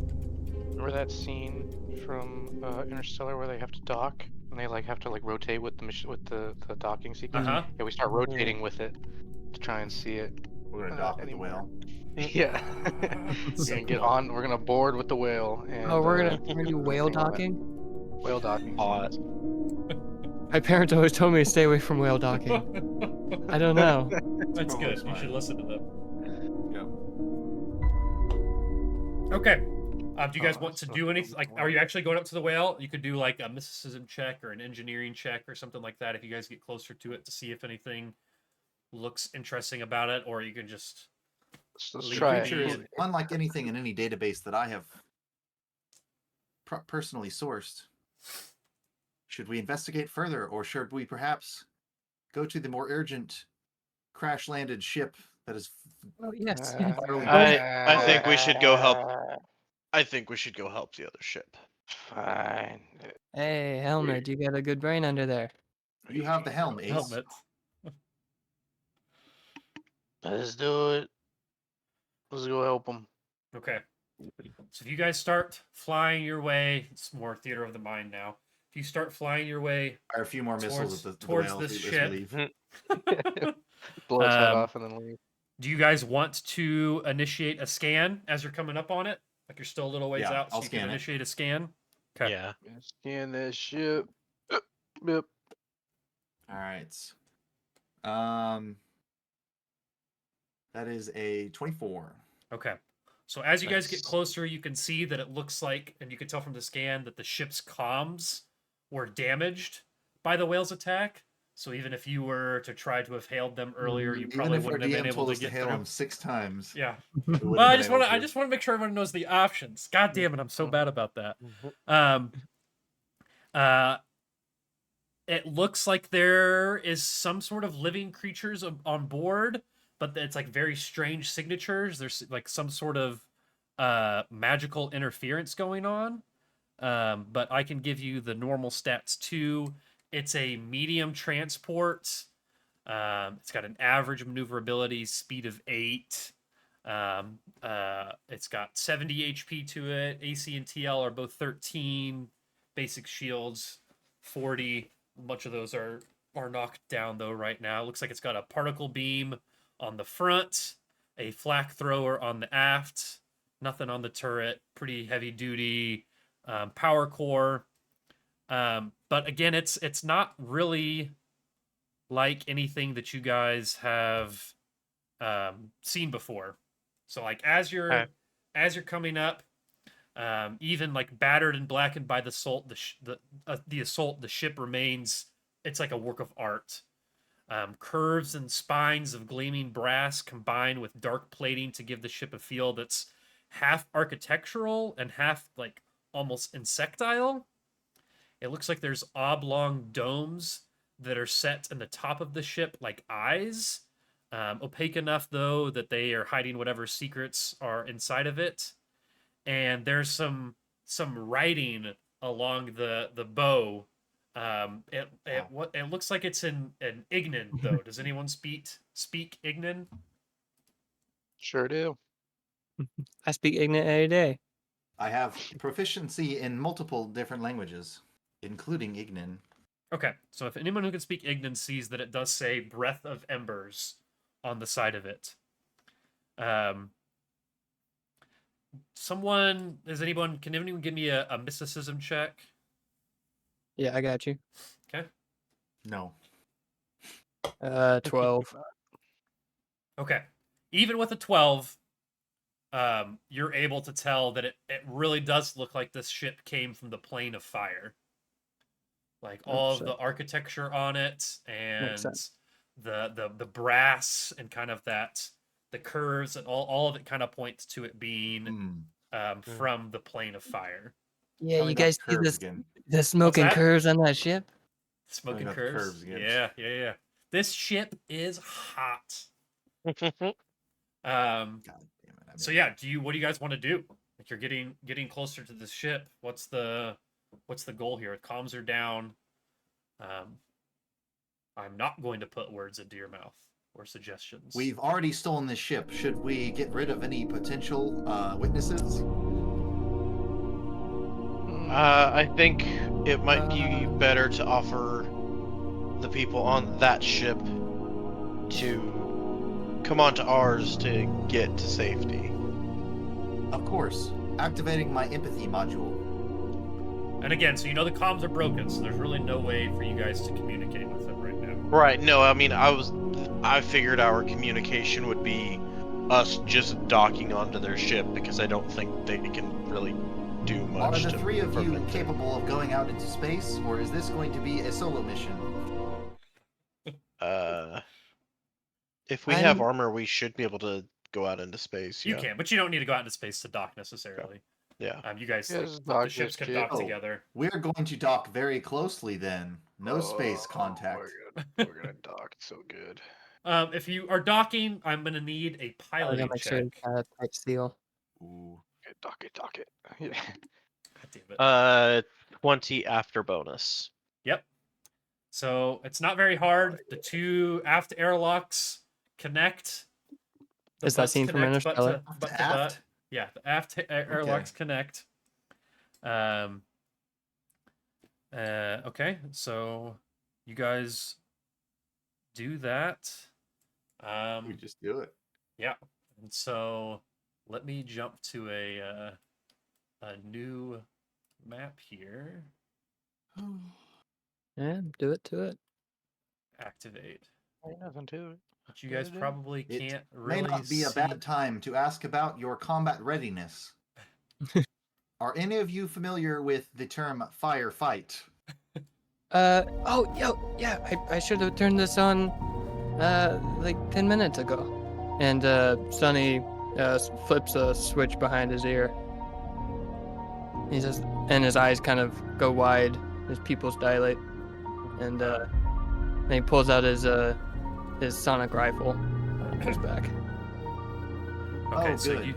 Remember that scene from Interstellar where they have to dock and they have to rotate with the docking sequence? Uh-huh. Yeah, we start rotating with it to try and see it. We're gonna dock with the whale. Yeah. We're gonna get on. We're gonna board with the whale. And, we're gonna do whale hang on it. docking. Whale docking. Hot. My parents always told me to stay away from whale docking. I don't know. That's good. You should listen to them. Yep. Okay. Do you guys want to do anything? Are you actually going up to the whale? You could do a mysticism check or an engineering check or something like that if you guys get closer to it to see if anything looks interesting about it, or you can just. Let's The try creature is it. unlike anything in any database that I have personally sourced. Should we investigate further, or should we perhaps go to the more urgent crash-landed ship that is? Oh yes. I think we should go help. I think we should go help the other ship. Fine. Hey, Helmet, you got a good brain under there. You have the helm, Ace. Helmet. Let's do it. Let's go help them. Okay. So if you guys start flying your way, it's more theater of the mind now. If you start flying your way Fire a few more missiles at the towards whale this as we ship. leave. Blow its head off and then leave. Do you guys want to initiate a scan as you're coming up on it? Like you're still a little ways Yeah, out, so I'll you can scan it. initiate a scan? Okay. Yeah. Scan that ship. Yep. All right. That is a 24. Okay. So as you guys get Nice. closer, you can see that it looks like, and you can tell from the scan that the ship's comms were damaged by the whale's attack. So even if you were to try to have hailed them earlier, you Even probably if our wouldn't have been DM able told to us to get hail through. him 6 times, Yeah. we wouldn't Well, have I been just able want to. I to. just want to make sure everyone knows the options. God damn it, I'm so bad about that. Mhm. Um. It looks like there is some sort of living creatures on board, but it's like very strange signatures. There's like some sort of magical interference going on. But I can give you the normal stats too. It's a medium transport. It's got an average maneuverability speed of 8. It's got 70 HP to it. AC and TL are both 13. Basic shields 40. A bunch of those are knocked down though right now. It looks like it's got a particle beam on the front, a flak thrower on the aft, nothing on the turret. Pretty heavy duty power core. But again, it's not really like anything that you guys have seen before. So like as you're Okay. coming up, even like battered and blackened by the assault, the assault, the ship remains. It's like a work of art. Curves and spines of gleaming brass combine with dark plating to give the ship a feel that's half architectural and half like almost insectile. It looks like there's oblong domes that are set in the top of the ship like eyes. Opaque enough though that they are hiding whatever secrets are inside of it. And there's some writing along the bow. It looks like it's in Ignan though. Does anyone speak Ignan? Sure do. I speak ignorant every day. I have proficiency in multiple different languages, including Ignan. Okay, so if anyone who can speak Ignan sees that it does say "Breath of Embers" on the side of it. Can anyone give me a mysticism check? Yeah, I got you. Okay. No. 12. Okay. Even with a 12, you're able to tell that it really does look like this ship came from the plane of fire. Like all of the architecture on it and sense. the brass and kind of the curves and all of it kind of points to it being from the plane of fire. Yeah, Tell me you about guys the see curves this again. the smoking that? curves on that ship? Smoking about the curves. curves again. Yeah. This ship is hot. God damn it. So yeah, what do you guys want to do? Like you're getting closer to the ship. What's the goal here? Comms are down. I'm not going to put words into your mouth or suggestions. We've already stolen this ship. Should we get rid of any potential witnesses? I think it might be better to offer the people on that ship to come onto ours to get to safety. Of course. Activating my empathy module. And again, so you know the comms are broken, so there's really no way for you guys to communicate with them right now. Right. No, I mean, I figured our communication would be us just docking onto their ship because I don't think they can really do much. Are the to 3 of you prevent it. capable of going out into space, or is this going to be a solo mission? If we have I'm- armor, we should be able to go out into space. You Yeah. can, but you don't need to go out into space to dock necessarily. Yeah. You guys, Yeah, like, just the dock ships this can shit. dock together. We're going to dock very closely then. No space contact. We're gonna dock. It's so good. If you are docking, I'm gonna need a I piloting gotta make sure check. it's got a tight seal. Ooh. Okay, dock it. Yeah. God damn it. 20 after bonus. Yep. So it's not very hard. The two aft airlocks connect. The Is that butts scene from connect butt Interstellar? to butt. Aft? Yeah, the aft airlocks connect. Okay, so you guys do that. We just do it. Yeah, and so let me jump to a new map here. Yeah, do it to it. Activate. Ain't nothing to it. But you guys probably It can't may really not be a see. bad time to ask about your combat readiness. Are any of you familiar with the term firefight? Oh, yeah, I should have turned this on, like 10 minutes ago. And, Sonny, flips a switch behind his ear. He says, and his eyes kind of go wide, his pupils dilate. And, then he pulls out his sonic rifle, goes back. Okay, Oh, so good. you.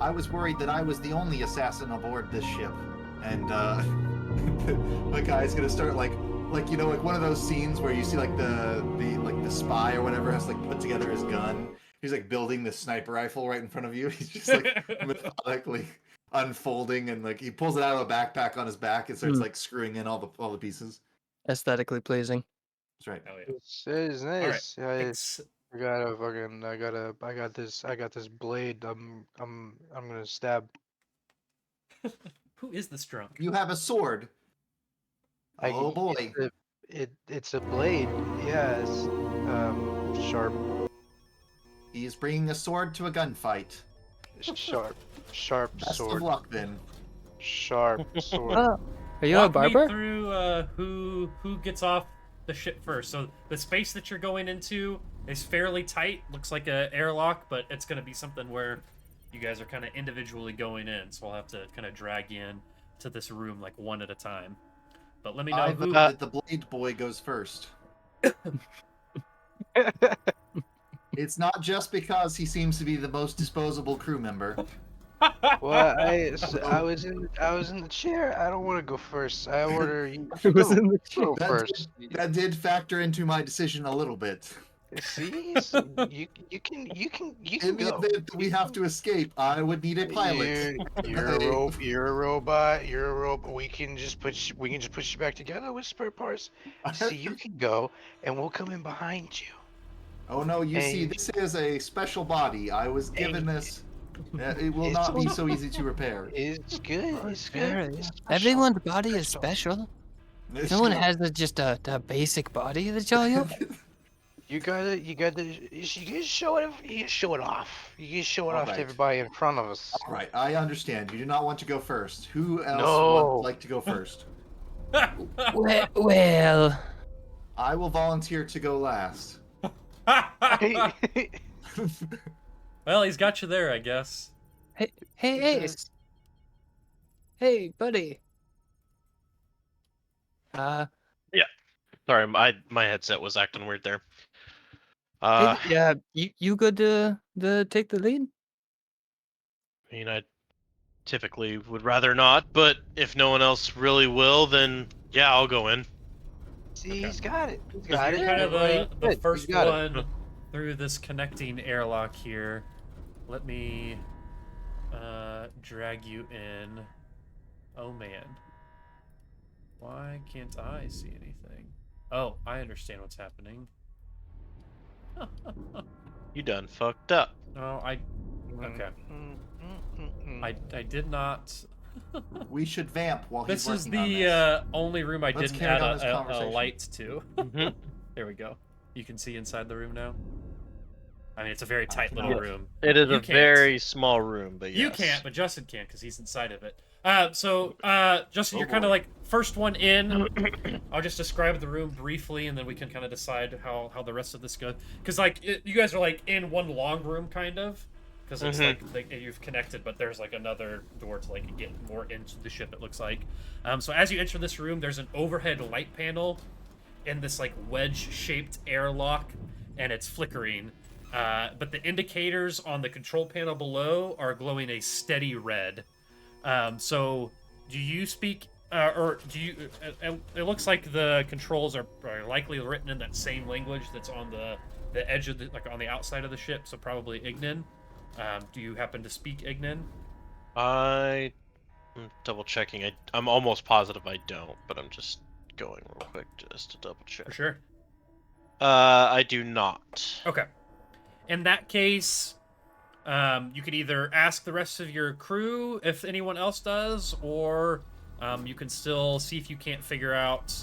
I was worried that I was the only assassin aboard this ship, and the guy's gonna start like one of those scenes where you see like the spy or whatever has to like put together his gun. He's like building the sniper rifle right in front of you. He's just like methodically unfolding, and like he pulls it out of a backpack on his back and starts like screwing in all the pieces. Aesthetically pleasing. That's right. Oh yeah. It's All right. nice. I got this blade. I'm gonna stab. Who is this drunk? You have a sword. Oh boy. It's a blade. Yes. Sharp, He is bringing a sword to a gunfight. sharp Best sword. of luck then. Sharp sword. Oh, are you Walk a barber? me through who gets off the ship first. So the space that you're going into is fairly tight. Looks like a airlock, but it's going to be something where you guys are kind of individually going in. So I'll have to kind of drag you in to this room like one at a time. But let me know I who. vote that the Blade Boy goes first. It's not just because he seems to be the most disposable crew member. Well, I was in the chair. I don't want to go first. I order you It was go, in the go That first. That did factor into my decision a little bit. See, so you can In the go. event that we have to escape, I would need a pilot. You're a robot. You're a robot. We can just put you back together with spare parts. See, you can go, and we'll come in behind you. Oh no, you see, Hey. this is a special body. I was given Hey. this. It will not be so easy to repair. It's good. It's good. Very- It's special. Everyone's body is special. No one has just a basic body. That's all you. You gotta show it. You show it off. You can show it off Alright. to everybody in front of us. All right, I understand. You do not want to go first. Who else No. would like to go first? Well, I will volunteer to go last. Well, he's got you there, I guess. hey, It Ace. does. Hey, buddy. Sorry, my headset was acting weird there. Hey, yeah, you good to take the lead? I mean, I typically would rather not, but if no one else really will, then yeah, I'll go in. See, Okay. he's got it. He's So got you're it. kind of He's the good. He's first got it. one through this connecting airlock here. Let me drag you in. Oh man. Why can't I see anything? Oh, I understand what's happening. You done fucked up. Oh, okay. Mm. I did not. We should vamp while he's This is working on this. the only room I Let's didn't carry add on this a conversation. light to. Mhm. There we go. You can see inside the room now. I mean, it's a very tight little cannot. room. It is You a can't. very small room, but yes. You can't, but Justin can because he's inside of it. So, Justin, Oh, you're kind of boy. like first one in. I'll just describe the room briefly, and then we can kind of decide how the rest of this goes. Because like you guys are like in one long room, kind of, because it's like you've connected, but there's like another door to like get more into the ship. It looks like. So as you enter this room, there's an overhead light panel in this like wedge-shaped airlock, and it's flickering. But the indicators on the control panel below are glowing a steady red. So, do you speak, or do you? It looks like the controls are likely written in that same language that's on the edge of the, like on the outside of the ship. So probably Ignan. Do you happen to speak Ignan? I'm double checking. I'm almost positive I don't, but I'm just going real quick just to double check. For sure. I do not. Okay. In that case, you could either ask the rest of your crew if anyone else does, or you can still see if you can't figure out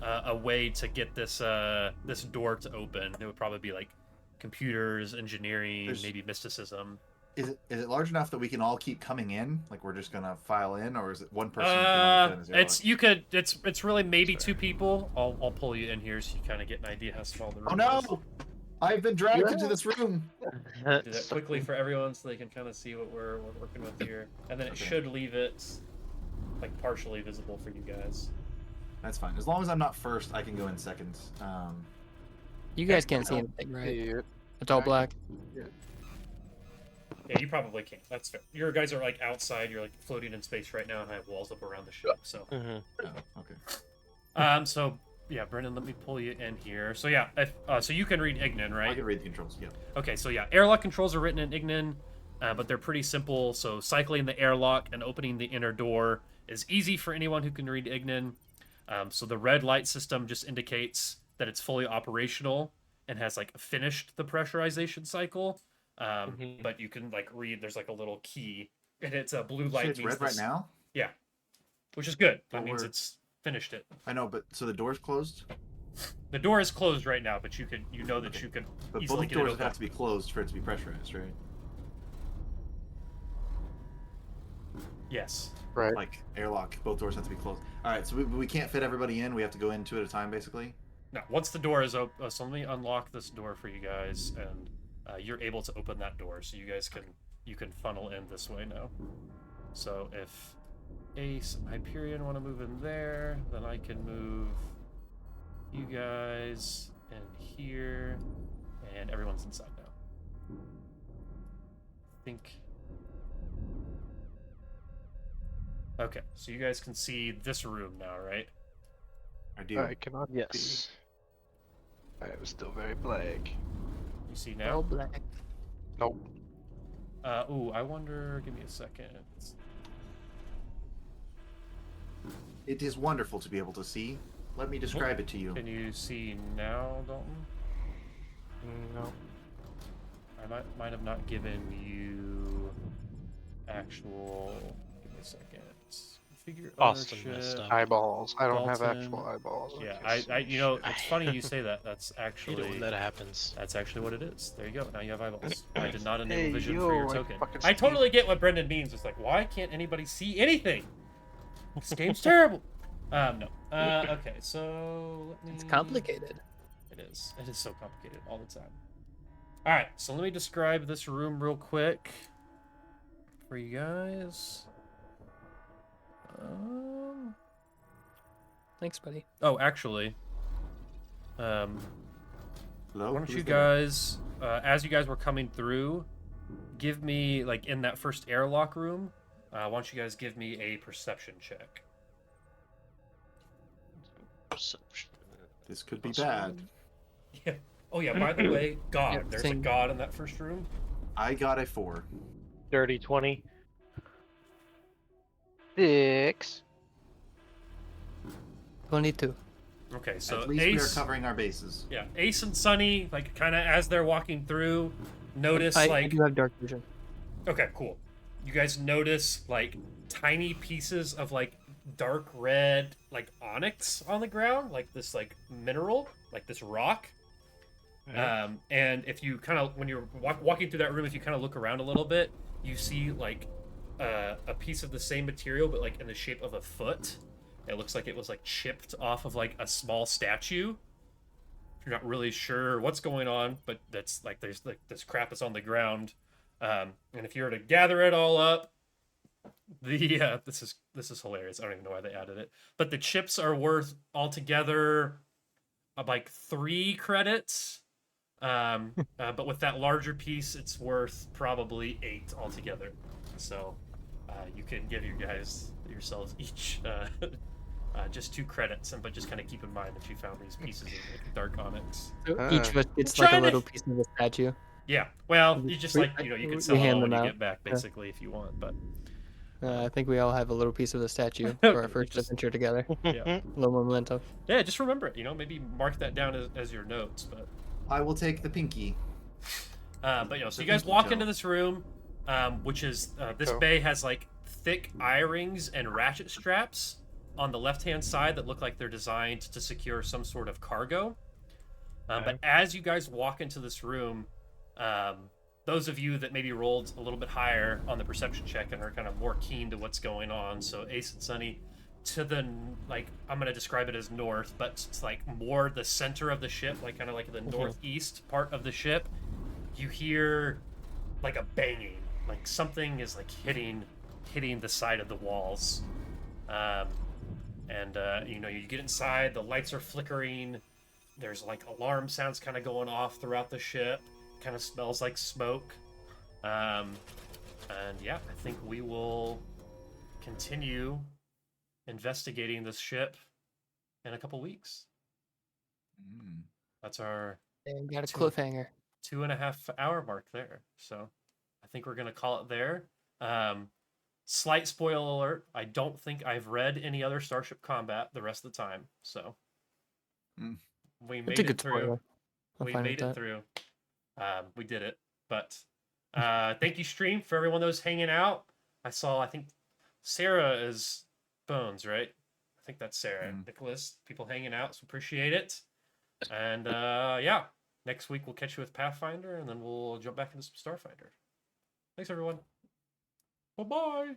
a way to get this this door to open. It would probably be like computers, engineering, There's- maybe mysticism. Is it large enough that we can all keep coming in? Like we're just gonna file in, or is it one person who can only fit in his It's airlock? you could it's really maybe 2 people. I'll pull you in here so you kind of get an idea how small the room Oh is. no! I've been dragged into this room. Do that quickly for everyone so they can kind of see what we're working with here, and then it Okay. should leave it like partially visible for you guys. That's fine. As long as I'm not first, I can go in second. You guys can't see anything, right? Yeah. It's all black. Yeah, you probably can't. That's fair. Your guys are like outside. You're like floating in space right now, and I have walls up around the ship. So, Mhm. Oh, okay. so yeah, Brendan, let me pull you in here. So yeah, if, so you can read Ignin, I right? can read the controls. Yeah. Okay, so yeah, airlock controls are written in Ignin, but they're pretty simple. So cycling the airlock and opening the inner door is easy for anyone who can read Ignin. So the red light system just indicates that it's fully operational and has like finished the pressurization cycle. Mhm. But you can like read. There's like a little key, and it's a blue You say light. it's means red right this- now. Yeah, which is good. That But means we're- it's finished it. I know, but so the door's closed. The door is closed right now, but you know that Okay. you can But easily both get it doors open. have to be closed for it to be pressurized, right? Yes. Right. Like airlock, both doors have to be closed. All right, so we can't fit everybody in. We have to go in two at a time, basically. No, once the door is open, so let me unlock this door for you guys, and you're able to open that door, so you guys can funnel in this way now. So if Ace and Hyperion want to move in there, then I can move you guys in here, and everyone's inside now. I think. Okay, so you guys can see this room now, right? I do. I cannot Yes. be. I am still very black. You see All now? black. Nope. Ooh, I wonder. Give me a second. It is wonderful to be able to see. Let me describe it to you. Can you see now, Dalton? No. I might have not given you actual. Give me a second. Configure Austin ownership. messed up. Eyeballs. I don't have Dalton. actual eyeballs. Yeah, can't I see you know, shit. it's funny you say that. That's I hate it actually when that happens. that's actually what it is. There you go. Now you have eyeballs. I did not enable Hey, vision for your yo, I token. fucking I see. totally get what Brendan means. It's like, why can't anybody see anything? This game's terrible. No. Okay, so let me... It's complicated. It is. It is so complicated all the time. All right, so let me describe this room real quick for you guys. Thanks, buddy. Oh, actually, Hello. why don't Who's you there? guys, as you guys were coming through, give me like in that first airlock room. Why don't you guys give me a perception check? Perception. This could be Plus bad. one. Yeah. Oh yeah. By the way, God, Yeah, there's a same. God in that first room. I got a 4. Dirty 20. 6. 22. Okay, so At least we are Ace. covering our bases. Yeah, Ace and Sunny, like kind of as they're walking through, notice I like. do have dark vision. Okay, cool. You guys notice like tiny pieces of like dark red like onyx on the ground, like this like mineral, like this rock. And if you kind of when you're walking through that room, if you kind of look around a little bit, you see like a piece of the same material, but like in the shape of a foot. It looks like it was like chipped off of like a small statue. You're not really sure what's going on, but that's like there's like this crap is on the ground. And if you were to gather it all up, the this is hilarious. I don't even know why they added it, but the chips are worth altogether like 3 credits. But with that larger piece, it's worth probably 8 altogether. So you can give yourselves each just 2 credits, but just kind of keep in mind that you found these pieces of like, dark onyx. So Ah. each of us gets like a trying to- little piece of the statue. Yeah, well, We- you just we- like you can we sell it hand all when them you out. get back, Yeah. basically, if you want. But I think we all have a little piece of the statue for our We first just- adventure together. yeah, A little memento. yeah, just remember it. Maybe mark that down as your notes. But I will take the pinky. so you The guys pinky walk toe. into this room, which is this Toe. bay has like thick eye rings and ratchet straps on the left-hand side that look like they're designed to secure some sort of cargo. But as you guys walk into this room, those of you that maybe rolled a little bit higher on the perception check and are kind of more keen to what's going on, so Ace and Sunny, to the, like, I'm going to describe it as north, but it's like more the center of the ship, like kind of like the northeast part of the ship, you hear like a banging, like something is like hitting the side of the walls. You know, you get inside, the lights are flickering, there's like alarm sounds kind of going off throughout the ship, kind of smells like smoke. And yeah, I think we will continue investigating this ship in a couple weeks. That's our And got a Two. cliffhanger. 2.5 hour mark there. So I think we're going to call it there. Slight spoiler alert, I don't think I've read any other Starship Combat the rest of the time. So we It's made a it good through. spoiler. I'm We fine made with it that. through. We did it. But thank you, stream, for everyone that was hanging out. I think Sarah is Bones, right? I think that's Sarah. Nicholas, people hanging out, so appreciate it. And yeah, next week we'll catch you with Pathfinder, and then we'll jump back into some Starfinder. Thanks, everyone. Bye-bye.